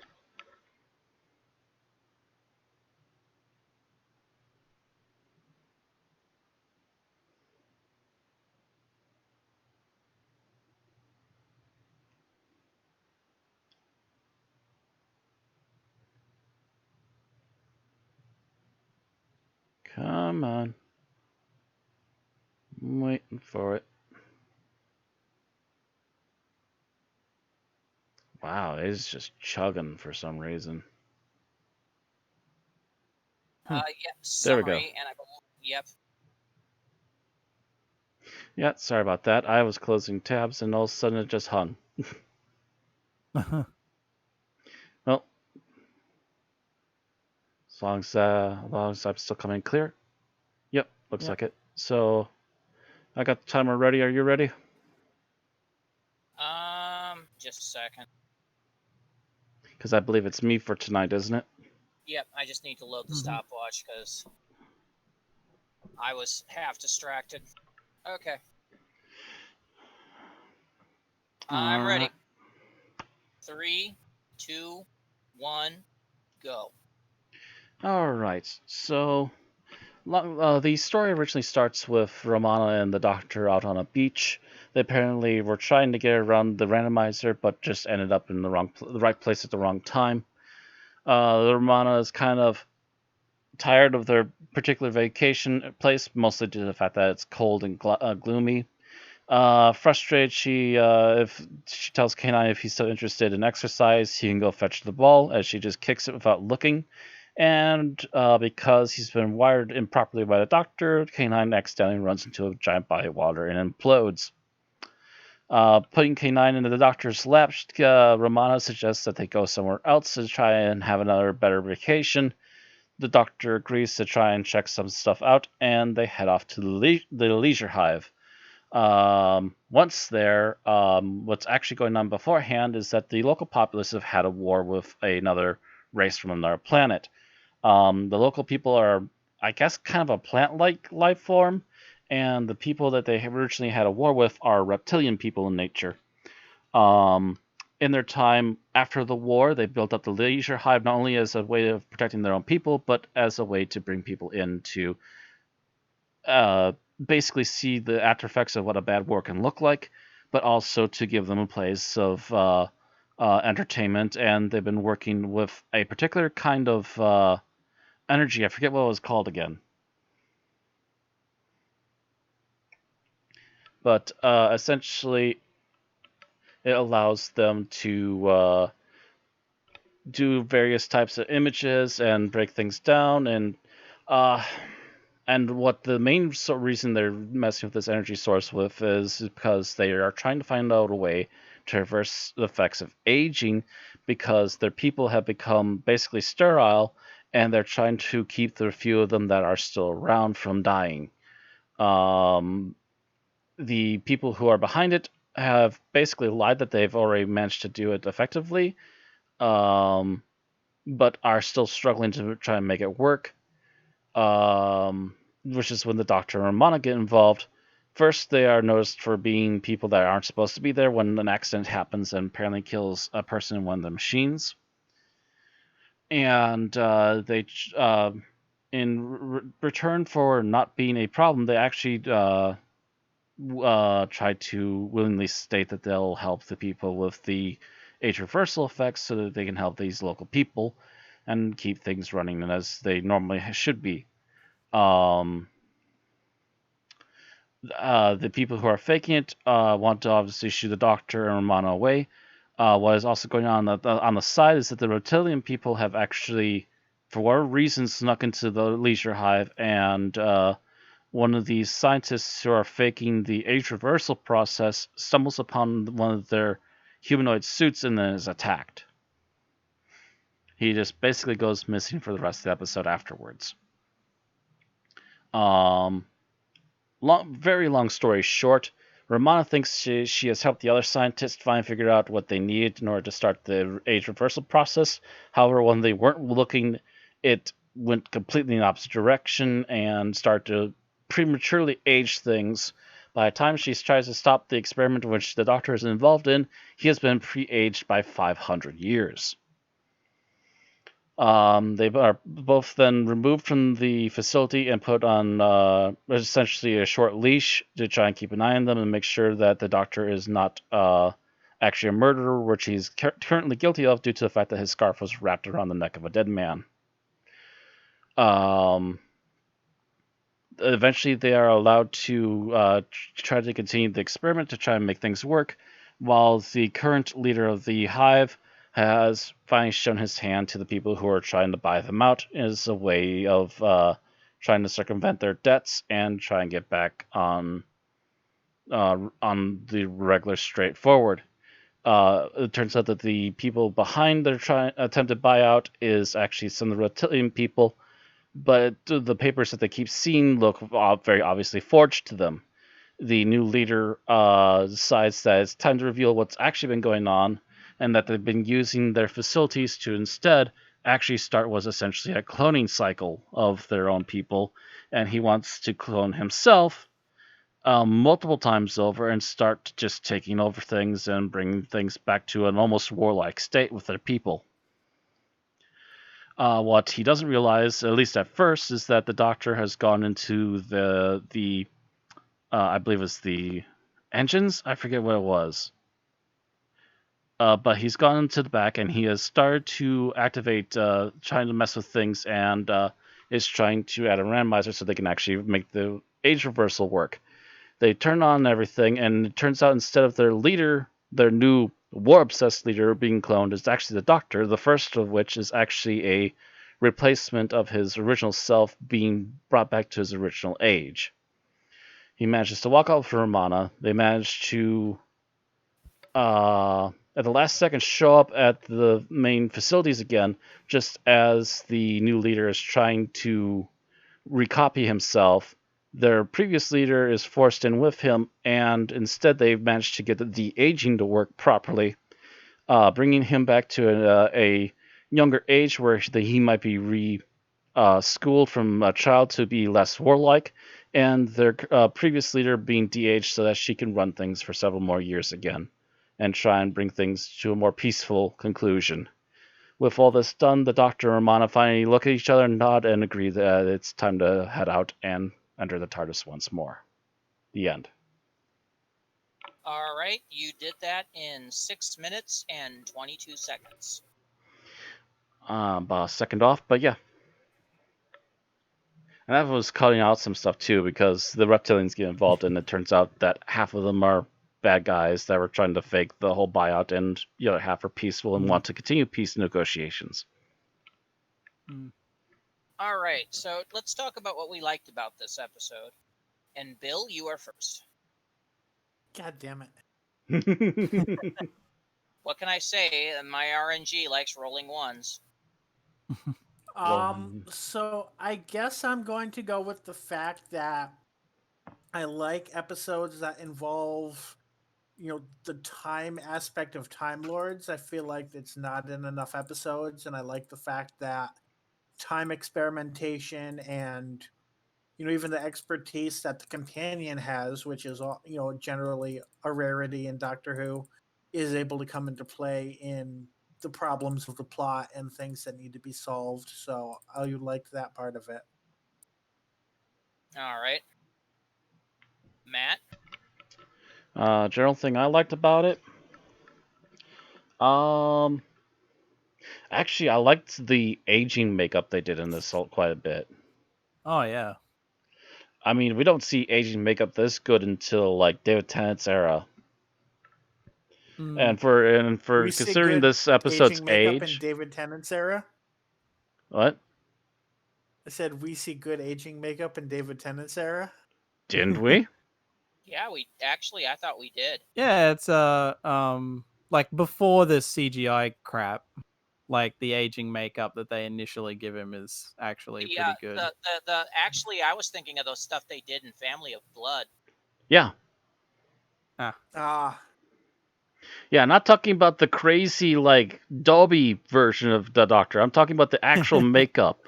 Come on. I'm waiting for it. Wow, it's just chugging for some reason. Yep. There we go. Summary, and yep. Yeah, sorry about that. I was closing tabs and all of a sudden it just hung. Well, as long as I'm still coming clear. Yep, looks like it. So, I got the timer ready. Are you ready? Just a second. Because I believe it's me for tonight, isn't it? Yep, I just need to load the stopwatch because I was half distracted. Okay. I'm ready. 3, 2, 1, go. All right. So, the story originally starts with Romana and the doctor out on a beach. They apparently were trying to get around the randomizer, but just ended up in the right place at the wrong time. Romana is kind of tired of their particular vacation place, mostly due to the fact that it's cold and gloomy. Frustrated, she tells K9 if he's still interested in exercise, he can go fetch the ball, as she just kicks it without looking. And because he's been wired improperly by the doctor, K9 accidentally runs into a giant body of water and implodes. Putting K9 into the doctor's lap, Romana suggests that they go somewhere else to try and have another better vacation. The doctor agrees to try and check some stuff out, and they head off to the Leisure Hive. Once there, what's actually going on beforehand is that the local populace have had a war with another race from another planet. The local people are, I guess, kind of a plant-like life form, and the people that they originally had a war with are reptilian people in nature. In their time after the war, they built up the Leisure Hive not only as a way of protecting their own people, but as a way to bring people in to basically see the after effects of what a bad war can look like, but also to give them a place of entertainment. And they've been working with a particular kind of energy. I forget what it was called again. But essentially, it allows them to do various types of images and break things down. And what the main reason they're messing with this energy source with is because they are trying to find out a way to reverse the effects of aging, because their people have become basically sterile, and they're trying to keep the few of them that are still around from dying. The people who are behind it have basically lied that they've already managed to do it effectively. but are still struggling to try and make it work. Which is when the Doctor and Romana get involved. First, they are noticed for being people that aren't supposed to be there when an accident happens and apparently kills a person in one of the machines. And they, in return for not being a problem, they actually try to willingly state that they'll help the people with the age reversal effects so that they can help these local people and keep things running as they normally should be. The people who are faking it want to obviously shoot the Doctor and Romana away. What is also going on the side is that the Reptilian people have actually, for whatever reason, snuck into the Leisure Hive, and one of these scientists who are faking the age reversal process stumbles upon one of their humanoid suits and then is attacked. He just basically goes missing for the rest of the episode afterwards. Very long story short, Romana thinks she has helped the other scientists figure out what they need in order to start the age reversal process. However, when they weren't looking, it went completely in the opposite direction and started to prematurely age things. By the time she tries to stop the experiment which the Doctor is involved in, he has been pre-aged by 500 years. They are both then removed from the facility and put on essentially a short leash to try and keep an eye on them and make sure that the Doctor is not actually a murderer, which he's currently guilty of due to the fact that his scarf was wrapped around the neck of a dead man. Eventually, they are allowed to try to continue the experiment to try and make things work, while the current leader of the Hive has finally shown his hand to the people who are trying to buy them out as a way of trying to circumvent their debts and try and get back on the regular straightforward. It turns out that the people behind their attempted buyout is actually some of the reptilian people, but the papers that they keep seeing look very obviously forged to them. The new leader decides that it's time to reveal what's actually been going on, and that they've been using their facilities to instead actually start was essentially a cloning cycle of their own people, and he wants to clone himself multiple times over and start just taking over things and bringing things back to an almost warlike state with their people. What he doesn't realize, at least at first, is that the Doctor has gone into the I believe it's the engines? I forget what it was. But he's gone into the back and he has started to activate, trying to mess with things, and is trying to add a randomizer so they can actually make the age reversal work. They turn on everything, and it turns out instead of their leader, their new war-obsessed leader being cloned, is actually the Doctor, the first of which is actually a replacement of his original self being brought back to his original age. He manages to walk out with Romana. They manage to at the last second show up at the main facilities again, just as the new leader is trying to recopy himself. Their previous leader is forced in with him, and instead they've managed to get the de-aging to work properly, bringing him back to a younger age where he might be schooled from a child to be less warlike, and their previous leader being de-aged so that she can run things for several more years again and try and bring things to a more peaceful conclusion. With all this done, the Doctor and Romana finally look at each other, nod, and agree that it's time to head out and enter the TARDIS once more. The end. All right, you did that in 6 minutes and 22 seconds. About a second off, but yeah. And that was cutting out some stuff too, because the reptilians get involved, and it turns out that half of them are bad guys that were trying to fake the whole buyout, and the other half are peaceful and want to continue peace negotiations. All right, so let's talk about what we liked about this episode. And Bill, you are first. God damn it. What can I say? My RNG likes rolling ones. So I guess I'm going to go with the fact that I like episodes that involve the time aspect of Time Lords. I feel like it's not in enough episodes, and I like the fact that time experimentation and even the expertise that the companion has, which is generally a rarity in Doctor Who, is able to come into play in the problems of the plot and things that need to be solved. So I like that part of it. All right, Matt. General thing I liked about it. Actually, I liked the aging makeup they did in this quite a bit. Oh yeah. I mean, we don't see aging makeup this good until like David Tennant's era. And for We see considering good this episode's aging makeup in age, David Tennant's era. what? I said we see good aging makeup in David Tennant's era. Didn't we? Yeah, I thought we did. Yeah, it's like before the CGI crap, like the aging makeup that they initially give him is actually pretty good. Actually, I was thinking of those stuff they did in Family of Blood. Yeah. Yeah, not talking about the crazy like Dolby version of the Doctor. I'm talking about the actual makeup.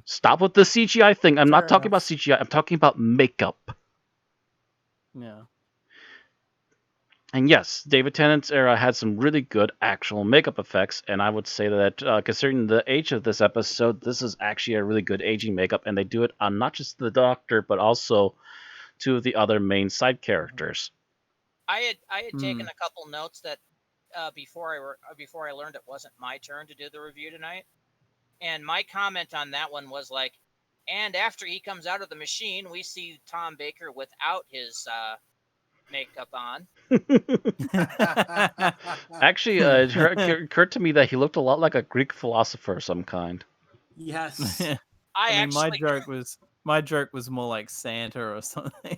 Stop with the CGI thing. I'm not talking about CGI. I'm talking about makeup. Yeah. And yes, David Tennant's era had some really good actual makeup effects, and I would say that considering the age of this episode, this is actually a really good aging makeup, and they do it on not just the Doctor, but also two of the other main side characters. I had taken a couple notes that before I learned it wasn't my turn to do the review tonight, and my comment on that one was like, and after he comes out of the machine, we see Tom Baker without his makeup on. Actually, it occurred to me that he looked a lot like a Greek philosopher of some kind. Yes. My joke was more like Santa or something.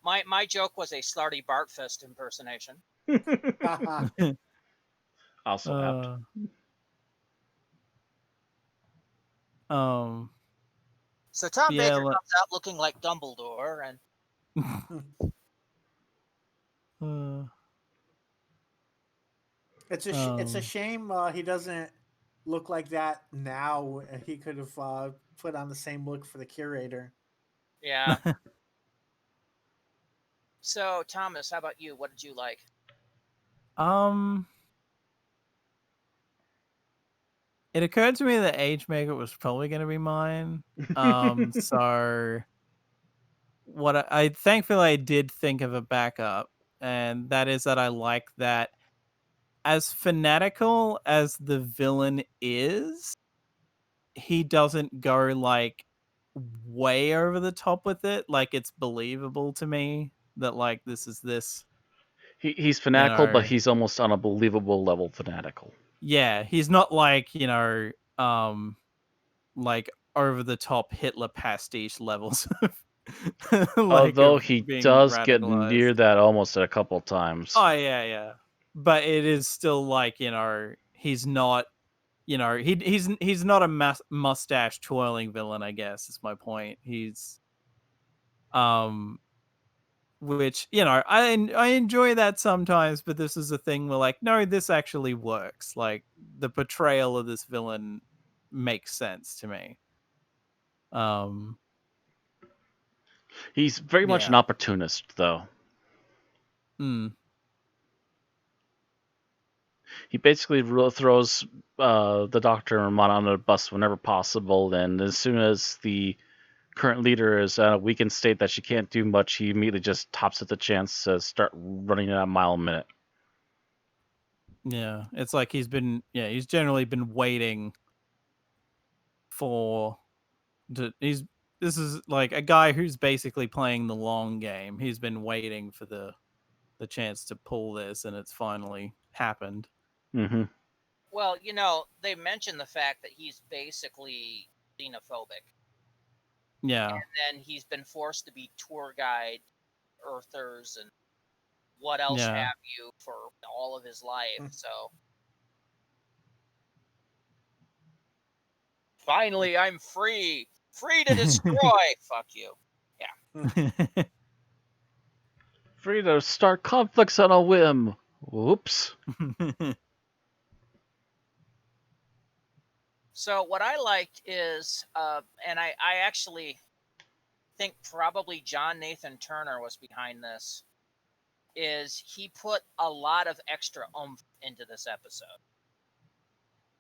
My joke was a Slarty Bartfist impersonation. Also apt. So Tom Baker comes out looking like Dumbledore, and it's a shame he doesn't look like that now. He could have put on the same look for the curator. Yeah. So Thomas, how about you? What did you like? It occurred to me that age makeup was probably going to be mine. So what I thankfully I did think of a backup, and that is that I like that as fanatical as the villain is, he doesn't go like way over the top with it. Like it's believable to me that like this is this. He's fanatical, but he's almost on a believable level fanatical. Yeah, he's not like, like over the top Hitler pastiche levels. Like although he does get near that almost a couple times. Oh yeah. But it is still like, he's not, he's not a mustache twirling villain, I guess is my point. He's which, I enjoy that sometimes, but this is a thing where like, no, this actually works. Like the portrayal of this villain makes sense to me. He's very much an opportunist, though. He basically throws the Doctor and Ramon on a bus whenever possible, and as soon as the current leader is in a weakened state that she can't do much, he immediately just tops at the chance to start running at a mile a minute. Yeah, it's like he's generally been waiting this is like a guy who's basically playing the long game. He's been waiting for the chance to pull this, and it's finally happened. Mm-hmm. Well, they mentioned the fact that he's basically xenophobic. Yeah. And then he's been forced to be tour guide, Earthers, and what else have you for all of his life. So finally, I'm free to destroy. Fuck you. Yeah. Sabrina, start conflicts on a whim. Whoops. So what I liked is, and I actually think probably John Nathan Turner was behind this, is he put a lot of extra oomph into this episode.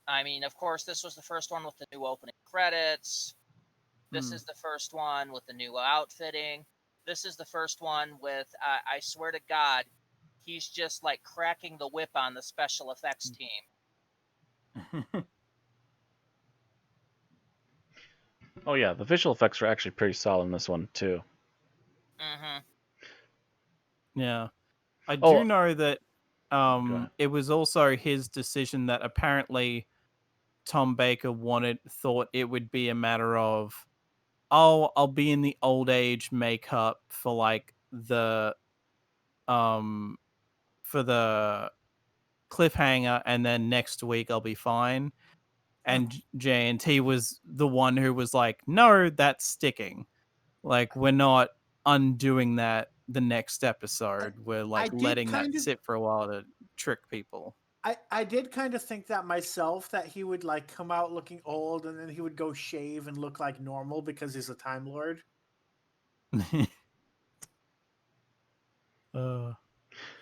I mean, of course, this was the first one with the new opening credits. This is the first one with the new outfitting. This is the first one with, I swear to God, he's just like cracking the whip on the special effects team. Oh yeah, the visual effects are actually pretty solid in this one too. Mm-hmm. Yeah. I Oh. do know that it was also his decision that apparently Tom Baker thought it would be a matter of, oh, I'll be in the old age makeup for like the cliffhanger, and then next week I'll be fine. And J&T was the one who was like, no, that's sticking. Like, we're not undoing that the next episode. We're like letting that sit for a while to trick people. I did kind of think that myself, that he would like come out looking old and then he would go shave and look like normal because he's a Time Lord.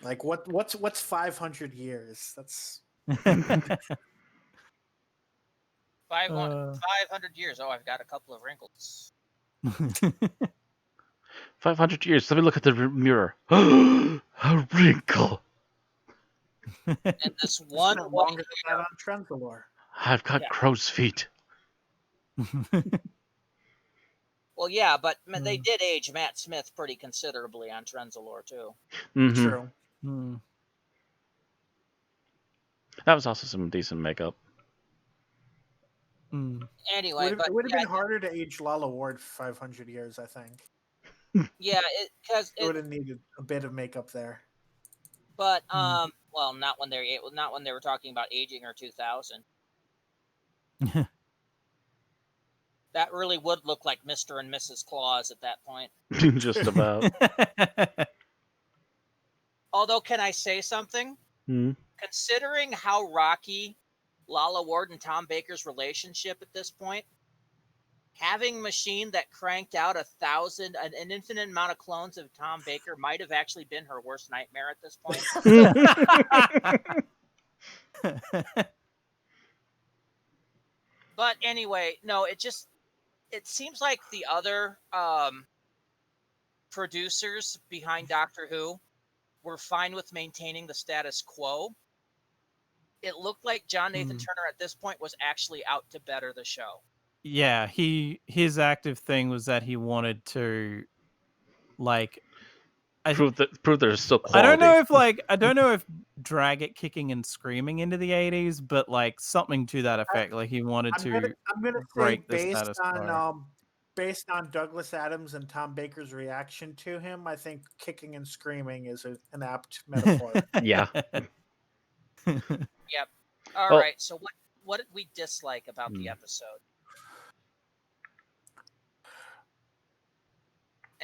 Like what's 500 years? That's 500 years. Oh, I've got a couple of wrinkles. 500 years. Let me look at the mirror. A wrinkle. And this one longer than that on Trenzalore. I've got crow's feet. Well, yeah, but they did age Matt Smith pretty considerably on Trenzalore too. Mm-hmm. True. That was also some decent makeup. Anyway, it would have been harder to age Lala Ward for 500 years, I think. Yeah, because it would have needed a bit of makeup there. But well, not when they were talking about aging her 2000. That really would look like Mr. and Mrs. Claus at that point. Just about. Although, can I say something? Considering how rocky Lala Ward and Tom Baker's relationship at this point, having a machine that cranked out an infinite amount of clones of Tom Baker might have actually been her worst nightmare at this point. But anyway, no, it seems like the other producers behind Doctor Who were fine with maintaining the status quo. It looked like John Nathan Turner at this point was actually out to better the show. Yeah, his active thing was that he wanted to like prove there's still quality. I don't know if drag it kicking and screaming into the 80s, but like something to that effect. Like he wanted to break the status quo. Based on Douglas Adams and Tom Baker's reaction to him, I think kicking and screaming is an apt metaphor. Yeah. Yep. All right. So what did we dislike about the episode?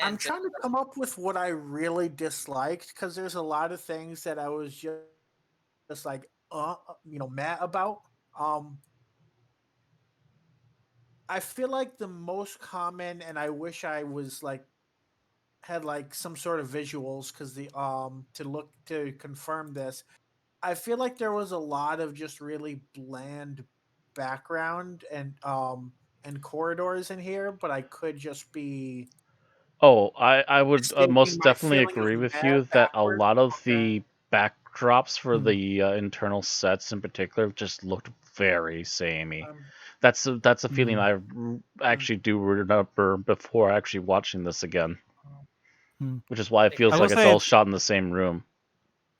I'm trying to come up with what I really disliked, because there's a lot of things that I was just like, mad about. I feel like the most common, and I wish I was like had like some sort of visuals, because to confirm this, I feel like there was a lot of just really bland background and corridors in here, but I could just be. Oh, I would most definitely agree with you that a lot of the backdrops for the internal sets in particular just looked very samey. That's a feeling I actually do remember before actually watching this again, which is why it feels like it's all shot in the same room.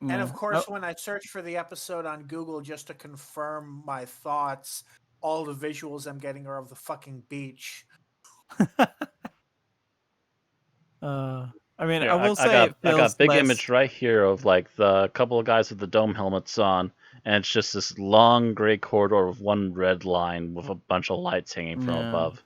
And of course, when I search for the episode on Google just to confirm my thoughts, all the visuals I'm getting are of the fucking beach. I mean, I will say I got a big image right here of like the couple of guys with the dome helmets on, and it's just this long gray corridor with one red line with a bunch of lights hanging from above.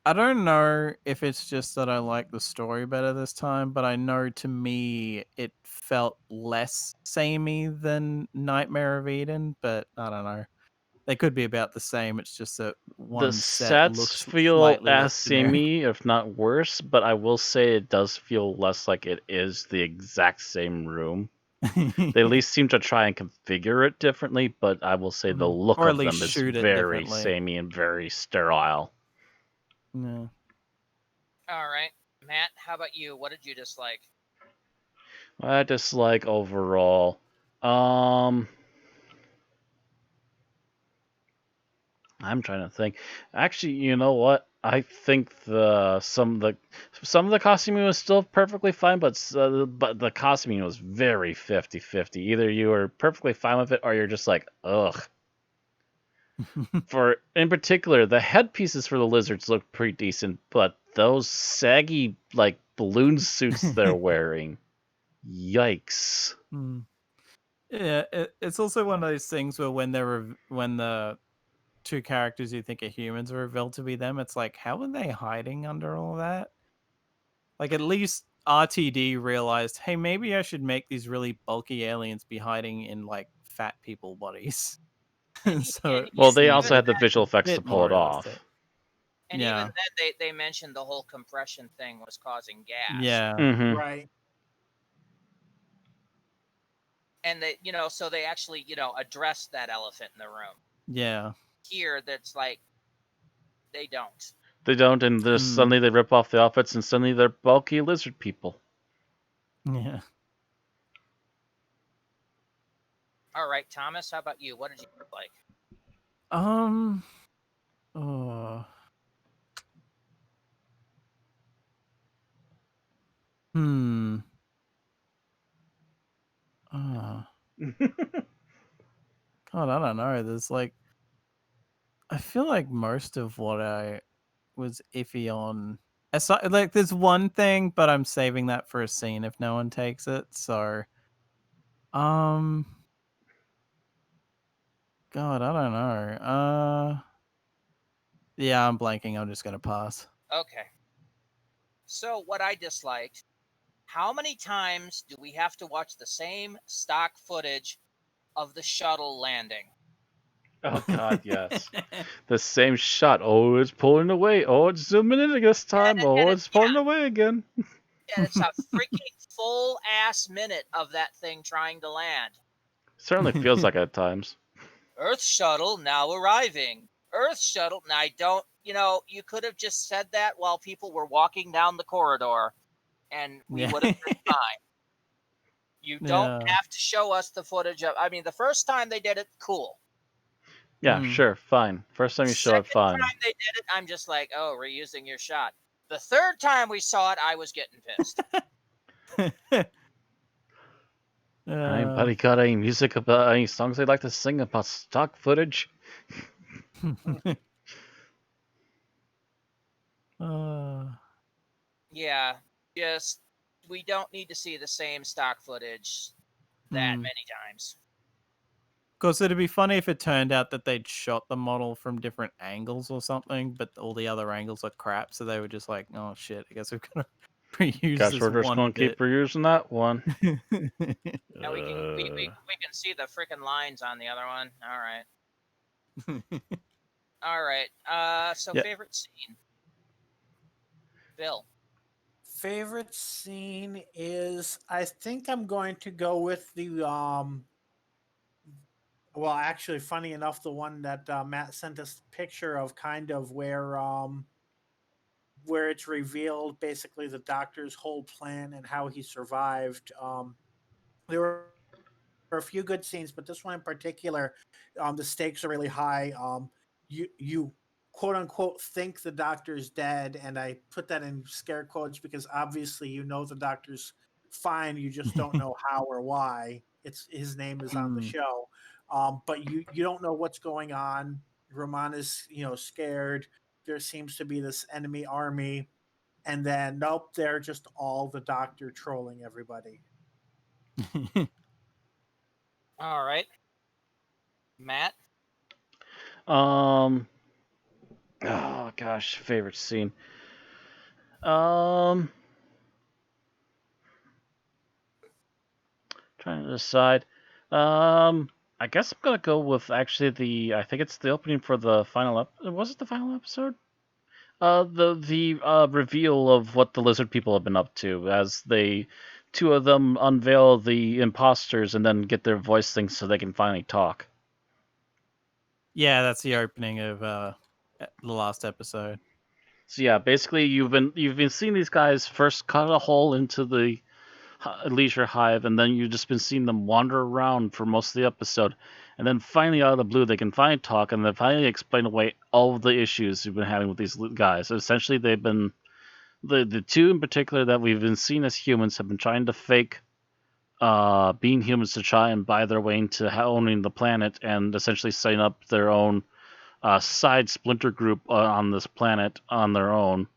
I don't know if it's just that I like the story better this time, but I know to me it felt less samey than Nightmare of Eden, but I don't know. They could be about the same. It's just that The one set sets looks feel slightly as less generic. samey, if not worse, but I will say it does feel less like it is the exact same room. They at least seem to try and configure it differently, but I will say the look Or at of least them is shoot it very differently. samey and very sterile. No. All right, Matt. How about you? What did you dislike? I dislike overall. I'm trying to think. Actually, you know what? I think some of the costuming was still perfectly fine, but the costuming was very 50-50. Either you were perfectly fine with it, or you're just like, ugh. For in particular, the headpieces for the lizards look pretty decent, but those saggy like balloon suits they're wearing, yikes. Yeah, it's also one of those things where when when the two characters you think are humans are revealed to be them, it's like, how are they hiding under all that? Like, at least RTD realized, hey, maybe I should make these really bulky aliens be hiding in like fat people bodies. So it Well, they even also seems had the then, visual a effects to bit pull more it off. realistic. and Yeah. even then, they mentioned the whole compression thing was causing gas. Yeah. Mm-hmm. Right. And they, so they actually, addressed that elephant in the room. Yeah. Here, that's like they don't. They don't, and just suddenly they rip off the outfits, and suddenly they're bulky lizard people. Yeah. All right, Thomas. How about you? What did you like? Oh. God, I don't know. There's like, I feel like most of what I was iffy on. Aside, like, there's one thing, but I'm saving that for a scene if no one takes it. So, God, I don't know. Yeah, I'm blanking. I'm just gonna pass. Okay. So what I disliked. How many times do we have to watch the same stock footage of the shuttle landing? Oh God, yes. The same shot. Oh, it's pulling away. Oh, it's zooming in this time. Oh, it's pulling away again. And it's a freaking full ass minute of that thing trying to land. Certainly feels like it at times. Earth shuttle now arriving. Earth shuttle. Now I don't. You could have just said that while people were walking down the corridor, and we would have been fine. You don't have to show us the footage of. I mean, the first time they did it, cool. Yeah, sure, fine. First time you show it, fine. Second time they did it, I'm just like, oh, we're using your shot. The third time we saw it, I was getting pissed. Anybody got any music about any songs they'd like to sing about stock footage? Yeah, just we don't need to see the same stock footage that many times. Because it'd be funny if it turned out that they'd shot the model from different angles or something, but all the other angles are crap, so they were just like, "Oh shit, I guess we're gonna reuse Guess this we're just one gonna bit." keep reusing that one. Now we can see the freaking lines on the other one. All right. All right. So favorite scene, Bill. Favorite scene is, I think I'm going to go with the well, actually, funny enough, the one that Matt sent us a picture of, kind of where it's revealed basically the doctor's whole plan and how he survived. There were a few good scenes, but this one in particular, the stakes are really high. You quote unquote think the doctor's dead, and I put that in scare quotes because obviously you know the doctor's fine. You just don't know how or why. It's his name is on the show, but you don't know what's going on. Roman is scared. There seems to be this enemy army, and then nope, they're just all the doctor trolling everybody. All right, Matt. Oh gosh, favorite scene. Trying to decide. I guess I'm gonna go with actually I think it's the opening for the final was it the final episode? The reveal of what the lizard people have been up to as two of them unveil the imposters and then get their voice things so they can finally talk. Yeah, that's the opening of the last episode. So yeah, basically you've been seeing these guys first cut a hole into the Leisure Hive, and then you've just been seeing them wander around for most of the episode, and then finally out of the blue they can finally talk and then finally explain away all of the issues you've been having with these guys. So essentially, they've been the two in particular that we've been seeing as humans have been trying to fake being humans to try and buy their way into owning the planet and essentially setting up their own side splinter group on this planet on their own.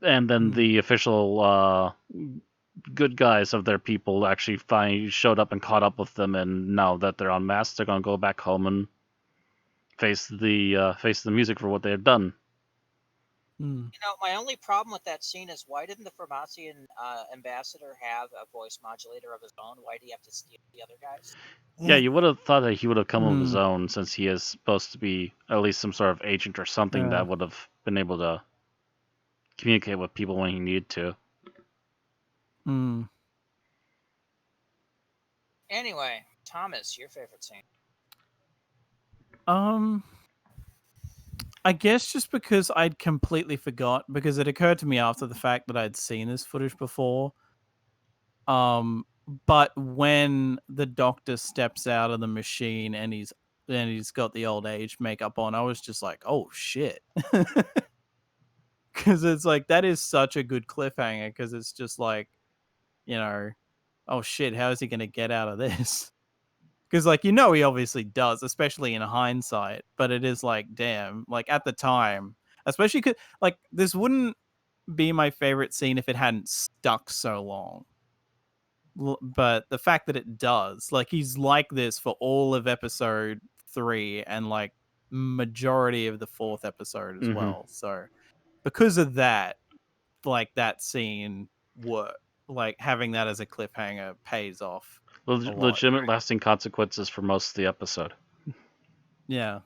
And then the official good guys of their people actually finally showed up and caught up with them, and now that they're unmasked, they're gonna go back home and face the music for what they have done. My only problem with that scene is why didn't the Formatian ambassador have a voice modulator of his own? Why do you have to steal the other guys? Yeah, you would have thought that he would have come of his own, since he is supposed to be at least some sort of agent or something that would have been able to communicate with people when he needed to. Anyway, Thomas, your favorite scene? I guess just because I'd completely forgot, because it occurred to me after the fact that I'd seen this footage before. But when the doctor steps out of the machine and he's got the old age makeup on, I was just like, oh shit. Because it's like, that is such a good cliffhanger, because it's just like, oh shit, how is he going to get out of this? Because, like, he obviously does, especially in hindsight. But it is like, damn, like, at the time, especially because, like, this wouldn't be my favorite scene if it hadn't stuck so long. But the fact that it does, like, he's like this for all of episode 3 and, like, majority of the 4th episode as well. So, because of that, like, that scene like, having that as a cliffhanger pays off. Legitimate lasting consequences for most of the episode. Yeah.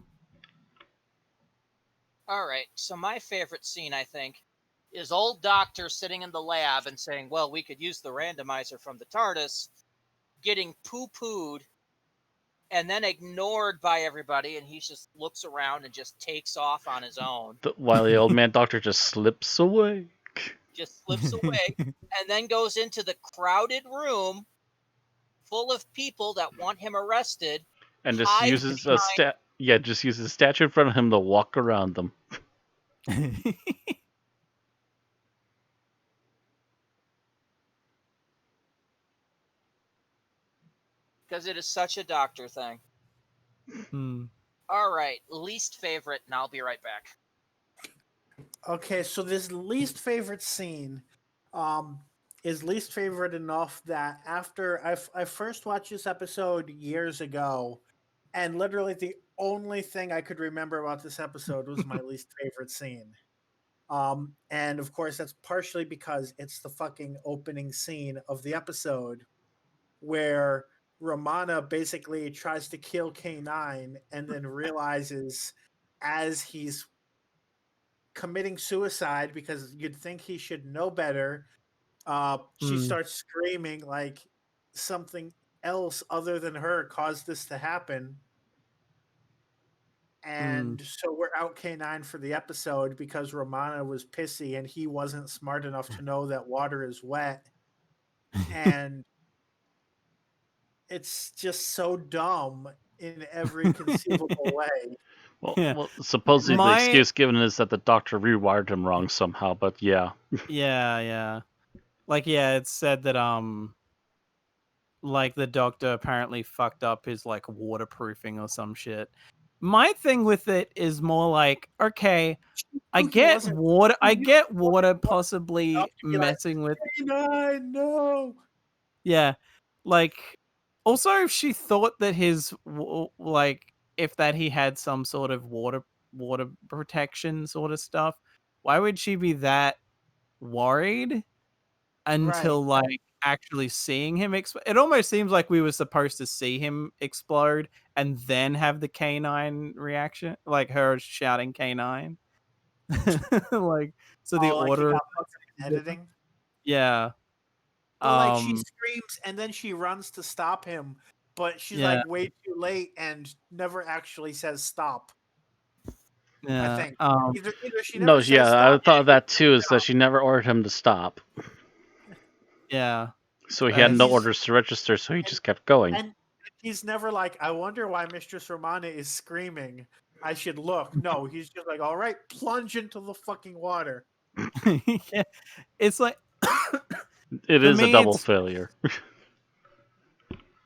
All right. So my favorite scene, I think, is old Doctor sitting in the lab and saying, well, we could use the randomizer from the TARDIS, getting poo-pooed and then ignored by everybody, and he just looks around and just takes off on his own. While the old man doctor just slips away. Just slips away, and then goes into the crowded room full of people that want him arrested. And just uses just uses a statue in front of him to walk around them. Because it is such a doctor thing. All right, least favorite, and I'll be right back. Okay, so this least favorite scene is least favorite enough that after I first watched this episode years ago, and literally the only thing I could remember about this episode was my least favorite scene. And of course, that's partially because it's the fucking opening scene of the episode where Romana basically tries to kill K9 and then realizes as he's committing suicide, because you'd think he should know better, she starts screaming like something else other than her caused this to happen. And so we're out K9 for the episode because Romana was pissy and he wasn't smart enough to know that water is wet. And it's just so dumb in every conceivable way. Well, supposedly the excuse given is that the doctor rewired him wrong somehow, but yeah. Yeah. Like, it's said that, like, the doctor apparently fucked up his, like, waterproofing or some shit. My thing with it is more like, okay, I get water possibly messing with... No. Yeah, like, also, if she thought that his, like, if that he had some sort of water water protection sort of stuff. Why would she be that worried until like actually seeing him it almost seems like we were supposed to see him explode and then have the canine reaction, like her shouting canine. Like, so the like order editing. Yeah. But like she screams and then she runs to stop him, but she's like way too late and never actually says stop. Yeah. I think either she never No, says yeah, stop, I thought of that too. Is that she never ordered him to stop, Yeah. so he had no orders to register, so he just kept going. And he's never like, I wonder why Mistress Romana is screaming. I should look. No, he's just like, all right, plunge into the fucking water. Yeah. It's like It is a double failure.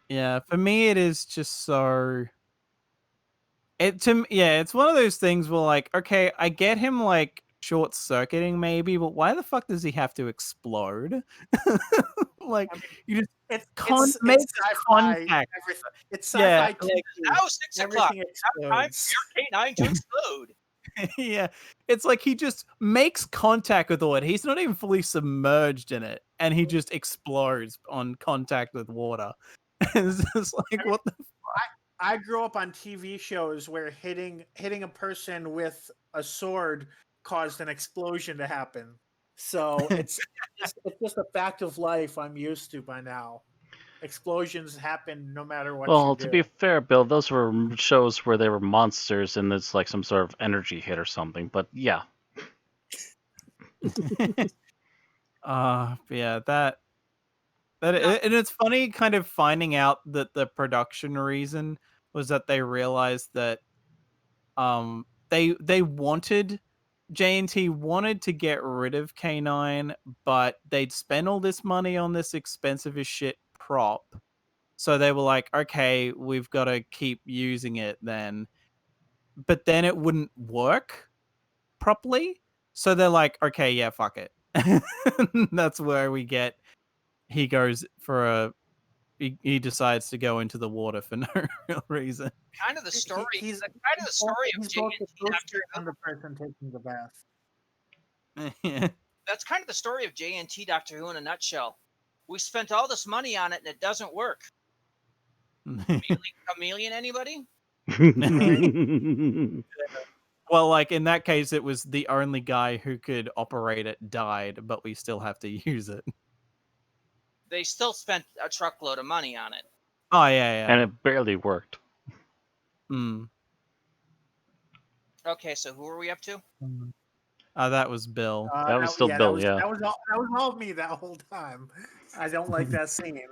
Yeah, for me it is just so it's one of those things where like, okay, I get him like short circuiting maybe, but why the fuck does he have to explode? Like, you just It's make sci-fi. contact. It's sci-fi. Like, now 6 o'clock. Now time for your canine to explode. Yeah, it's like he just makes contact with water. He's not even fully submerged in it, and he just explodes on contact with water. It's just like, what the fuck? I grew up on TV shows where hitting a person with a sword caused an explosion to happen. So it's just a fact of life I'm used to by now. Explosions happen no matter what. Well, to be fair, Bill, those were shows where they were monsters and it's like some sort of energy hit or something. But yeah. Yeah, that and it's funny kind of finding out that the production reason was that they realized that they wanted J&T wanted to get rid of K9, but they'd spend all this money on this expensive as shit prop. So they were like, okay, we've got to keep using it then. But then it wouldn't work properly. So they're like, okay, yeah, fuck it. That's where we get he goes for he decides to go into the water for no real reason. Kind of the story. He's kind of the story of J&T Doctor Who. The person taking the bath. Yeah. That's kind of the story of J&T Doctor Who in a nutshell. We spent all this money on it and it doesn't work. Chameleon, anybody? Well, like in that case, it was the only guy who could operate it died, but we still have to use it. They still spent a truckload of money on it. Oh, yeah. And it barely worked. Okay, so who are we up to? That was Bill. That was still Bill, That was all me that whole time. I don't like that scene.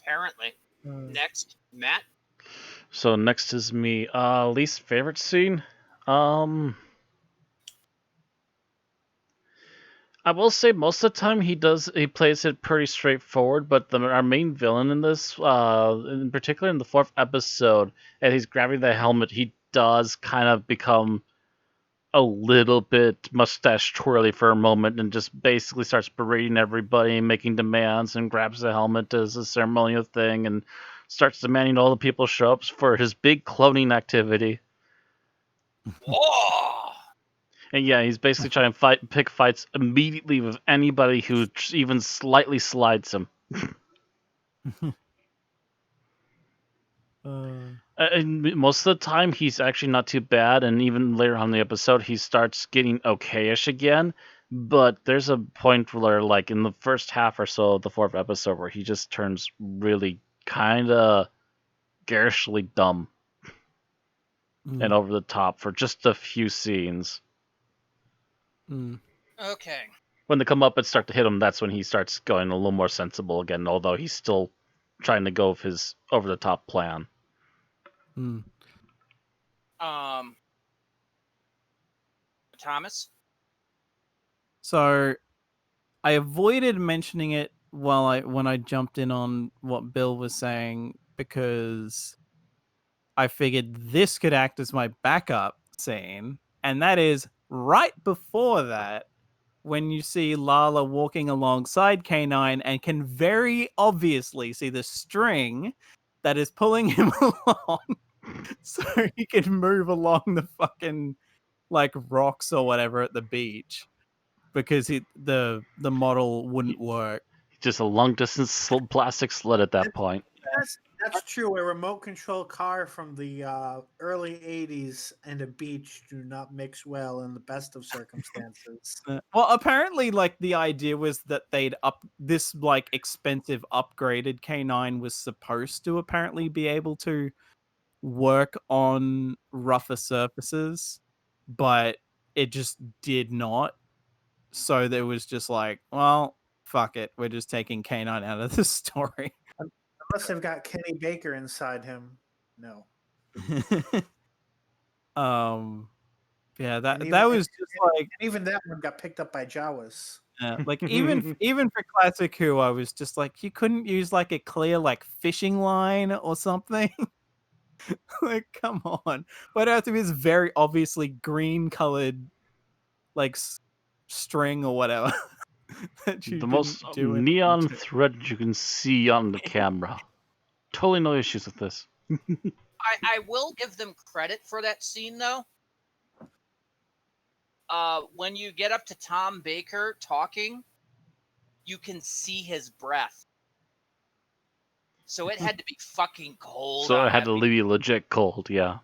Apparently. Next, Matt. So next is me. Least favorite scene? I will say most of the time he plays it pretty straightforward, but our main villain in this, in particular in the 4th episode, and he's grabbing the helmet, he does kind of become a little bit mustache twirly for a moment and just basically starts berating everybody and making demands and grabs the helmet as a ceremonial thing and starts demanding all the people show up for his big cloning activity. Whoa! And yeah, he's basically trying to pick fights immediately with anybody who even slightly slides him. And most of the time, he's actually not too bad, and even later on in the episode, he starts getting okayish again. But there's a point where, like, in the first half or so of the 4th episode, where he just turns really kind of garishly dumb and over the top for just a few scenes. Okay. When they come up and start to hit him, that's when he starts going a little more sensible again, although he's still trying to go with his over-the-top plan. Thomas? So, I avoided mentioning it when I jumped in on what Bill was saying because I figured this could act as my backup scene, and that is right before that, when you see Lala walking alongside K9 and can very obviously see the string that is pulling him along. so he can move along the fucking like rocks or whatever at the beach because the model wouldn't work. Just a long distance plastic sled at that point. That's true. A remote control car from the early '80s and a beach do not mix well in the best of circumstances. Well, apparently, like the idea was that they'd up this like expensive upgraded K9 was supposed to apparently be able to work on rougher surfaces, but it just did not. So there was just like, well, fuck it, we're just taking K9 out of the story. Unless they've got Kenny Baker inside him. No. Yeah, And that was just like, and even that one got picked up by Jawas. like even for Classic Who, I was just like, you couldn't use like a clear like fishing line or something. Like, come on. But it has to be this very obviously green colored like string or whatever. That you The most do neon thread you can see on the camera. Totally no issues with this. I will give them credit for that scene though. When you get up to Tom Baker talking, you can see his breath. So it had to be fucking cold. So it had to be legit cold, yeah.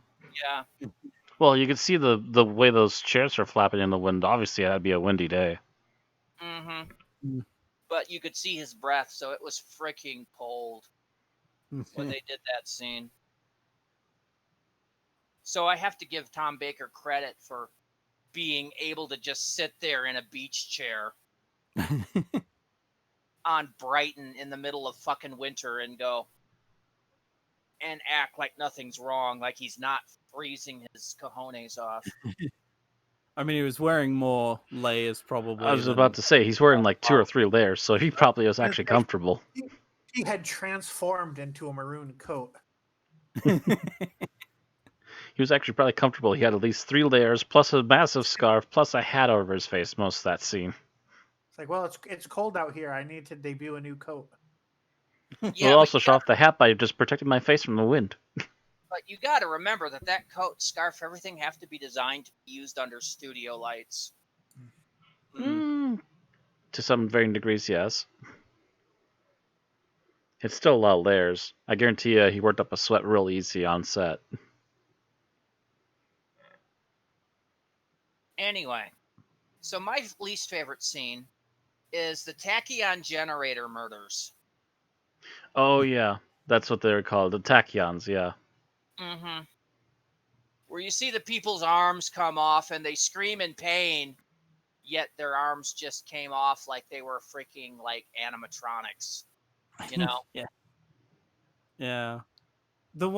Yeah. Well, you can see the way those chairs are flapping in the wind. Obviously, it had to be a windy day. Mm-hmm. But you could see his breath, so it was freaking cold when they did that scene. So I have to give Tom Baker credit for being able to just sit there in a beach chair on Brighton in the middle of fucking winter and go and act like nothing's wrong, like he's not freezing his cojones off. I mean, he was wearing more layers probably. I was about to say, he's wearing like 2 or 3 layers, so he probably was actually comfortable. He had transformed into a maroon coat. He was actually probably comfortable. He had at least 3 layers, plus a massive scarf, plus a hat over his face most of that scene. It's like, well, it's cold out here. I need to debut a new coat. Yeah, We'll also show off the hat by just protecting my face from the wind. But you got to remember that coat, scarf, everything have to be designed to be used under studio lights. To some varying degrees, yes. It's still a lot of layers. I guarantee you he worked up a sweat real easy on set. Anyway, so my least favorite scene is the tachyon generator murders. Oh, yeah. That's what they're called. The tachyons, yeah. Mm-hmm. Where you see the people's arms come off and they scream in pain, yet their arms just came off like they were freaking like animatronics. You know? Yeah. The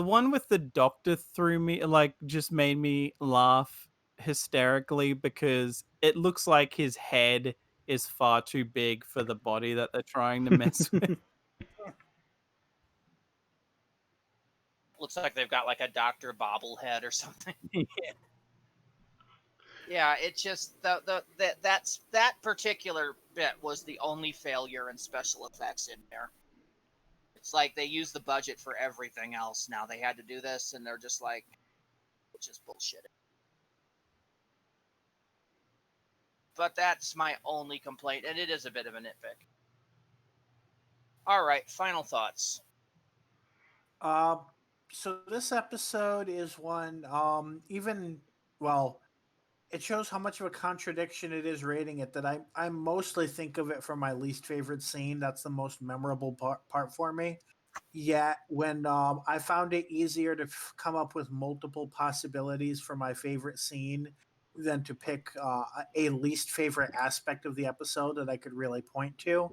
one with the doctor threw me, like, just made me laugh hysterically because it looks like his head is far too big for the body that they're trying to mess with. Looks like they've got like a Dr. Bobblehead or something. Yeah. Yeah, it just that particular bit was the only failure in special effects in there. It's like they used the budget for everything else. Now they had to do this, and they're just like, which is bullshit. But that's my only complaint, and it is a bit of a nitpick. All right, final thoughts. So this episode is one, it shows how much of a contradiction it is rating it, that I mostly think of it for my least favorite scene. That's the most memorable part for me. Yet when I found it easier to come up with multiple possibilities for my favorite scene than to pick a least favorite aspect of the episode that I could really point to.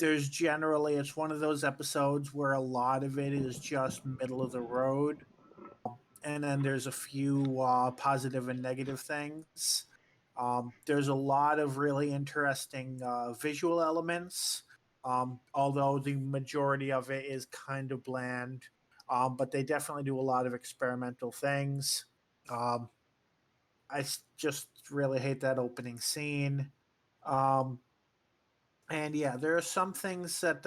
It's one of those episodes where a lot of it is just middle of the road. And then there's a few positive and negative things. There's a lot of really interesting visual elements, although the majority of it is kind of bland. But they definitely do a lot of experimental things. Just really hate that opening scene. And yeah, there are some things that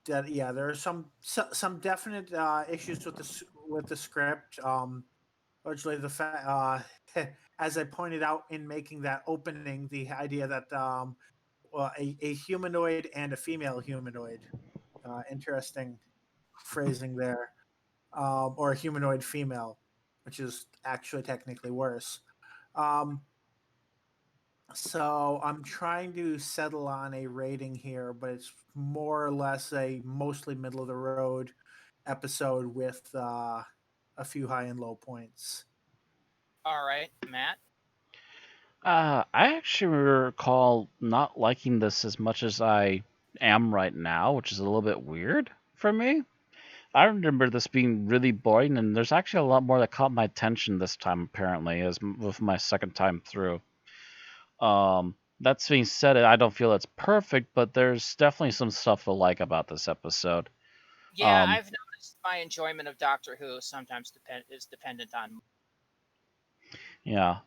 that there are some definite issues with the script. Originally, as I pointed out in making that opening, the idea that a humanoid and a female humanoid, interesting phrasing there, or a humanoid female, which is actually technically worse. Um, so I'm trying to settle on a rating here, but it's more or less a mostly middle of the road episode with a few high and low points. All right, Matt. I actually recall not liking this as much as I am right now, which is a little bit weird for me. I remember this being really boring, and there's actually a lot more that caught my attention this time, apparently, as with my second time through. That's being said, I don't feel it's perfect, but there's definitely some stuff I like about this episode. Yeah, I've noticed my enjoyment of Doctor Who sometimes is dependent on. Yeah.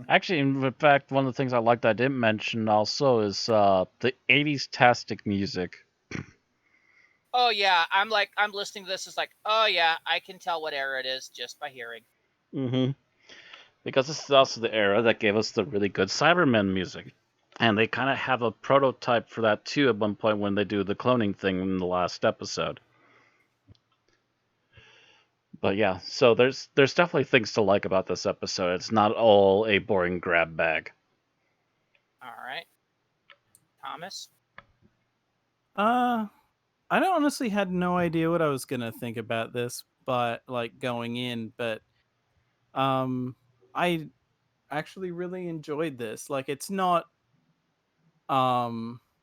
Actually, in fact, one of the things I like that I didn't mention also is the 80s tastic music. Oh yeah, I'm listening to this. It's like, oh yeah, I can tell what era it is just by hearing. Mm-hmm. Because this is also the era that gave us the really good Cybermen music. And they kind of have a prototype for that too at one point when they do the cloning thing in the last episode. But yeah, so there's definitely things to like about this episode. It's not all a boring grab bag. All right, Thomas. I honestly had no idea what I was gonna think about this, but like going in, but I actually really enjoyed this. Like it's not I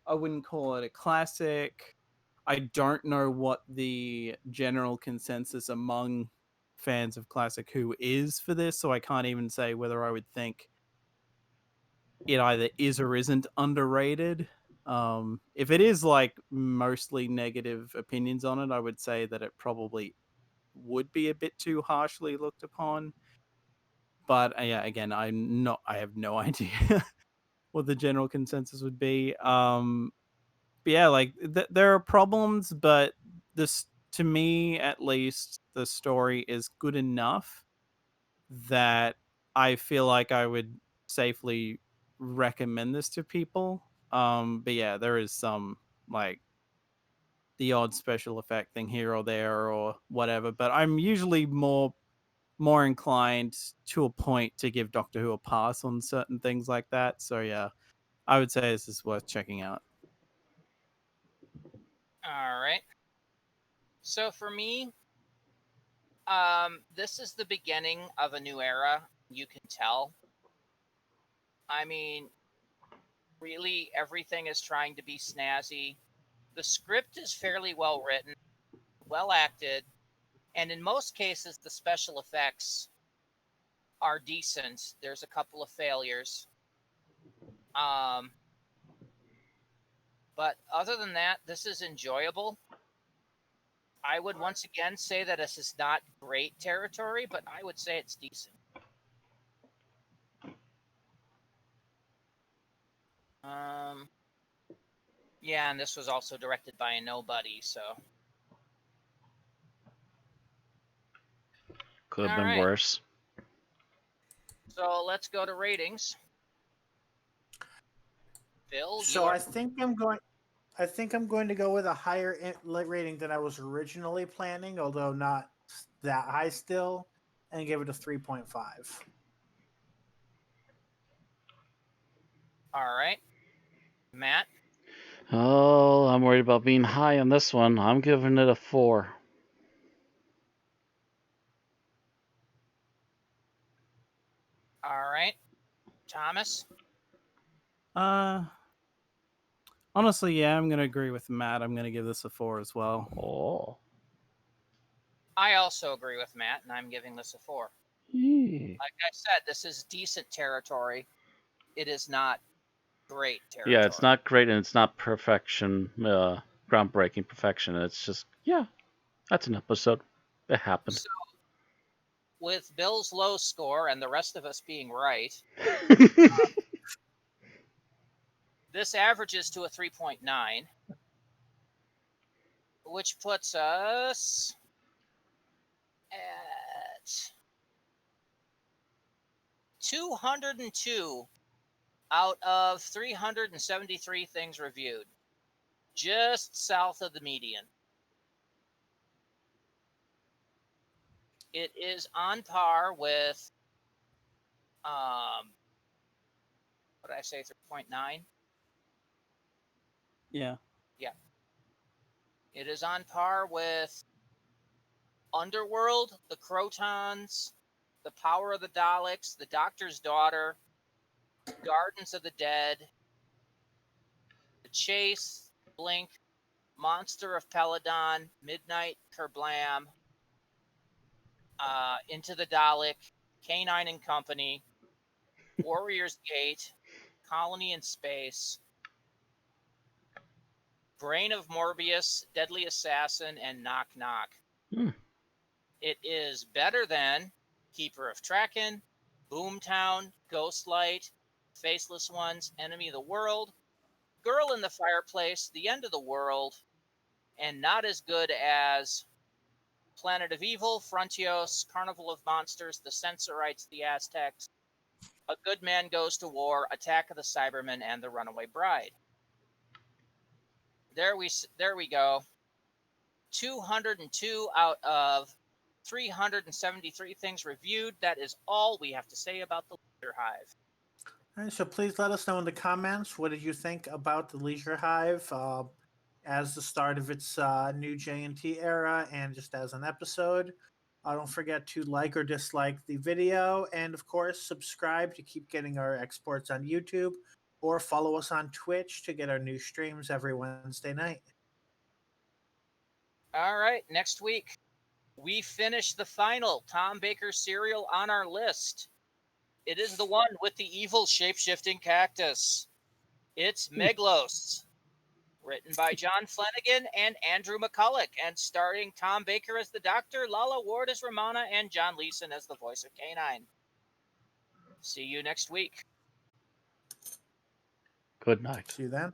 wouldn't call it a classic. I don't know what the general consensus among fans of Classic Who is for this, so I can't even say whether I would think it either is or isn't underrated. If it is like mostly negative opinions on it, I would say that it probably would be a bit too harshly looked upon. But yeah, again, I have no idea what the general consensus would be. But yeah, like there are problems, but this, to me at least, the story is good enough that I feel like I would safely recommend this to people. But yeah, there is some like the odd special effect thing here or there or whatever. But I'm usually more inclined to a point to give Doctor Who a pass on certain things like that. So yeah, I would say this is worth checking out. All right. So for me, this is the beginning of a new era. You can tell. I mean, really, everything is trying to be snazzy. The script is fairly well written, well acted, and in most cases, the special effects are decent. There's a couple of failures. Um, but other than that, this is enjoyable. I would once again say that this is not great territory, but I would say it's decent. Um, yeah, and this was also directed by a nobody, so. Could have All been right. worse. So let's go to ratings. Bill, So I think I'm going to go with a higher rating than I was originally planning, although not that high still, and give it a 3.5. All right. Matt? Oh, I'm worried about being high on this one. I'm giving it a 4. All right. Thomas? Honestly, yeah, I'm gonna agree with Matt. I'm gonna give this a 4 as well. Oh. I also agree with Matt, and I'm giving this a 4. Like I said, this is decent territory. It is not great territory. Yeah, it's not great and it's not perfection, groundbreaking perfection. It's just, yeah, that's an episode. It happened. So, with Bill's low score and the rest of us being right, this averages to a 3.9. which puts us at 202 out of 373 things reviewed, just south of the median. It is on par with, what did I say, 3.9? Yeah. Yeah. It is on par with Underworld, The Crotons, The Power of the Daleks, The Doctor's Daughter, Gardens of the Dead, The Chase, Blink, Monster of Peladon, Midnight Kerblam, Into the Dalek, Canine and Company, Warrior's Gate, Colony in Space, Brain of Morbius, Deadly Assassin, and Knock Knock. It is better than Keeper of Traken, Boomtown, Ghostlight, Faceless Ones, Enemy of the World, Girl in the Fireplace, The End of the World, and not as good as Planet of Evil, Frontios, Carnival of Monsters, The Censorites, The Aztecs, A Good Man Goes to War, Attack of the Cybermen, and The Runaway Bride. There we go. 202 out of 373 things reviewed. That is all we have to say about the Leisure Hive. All right, so please let us know in the comments, what did you think about the Leisure Hive as the start of its new J&T era and just as an episode. Don't forget to like or dislike the video, and of course subscribe to keep getting our exports on YouTube, or follow us on Twitch to get our new streams every Wednesday night. All right, next week we finish the final Tom Baker serial on our list. It is the one with the evil shape-shifting cactus. It's Meglos, written by John Flanagan and Andrew McCulloch, and starring Tom Baker as the Doctor, Lala Ward as Ramona, and John Leeson as the voice of K9. See you next week. Good night. See you then.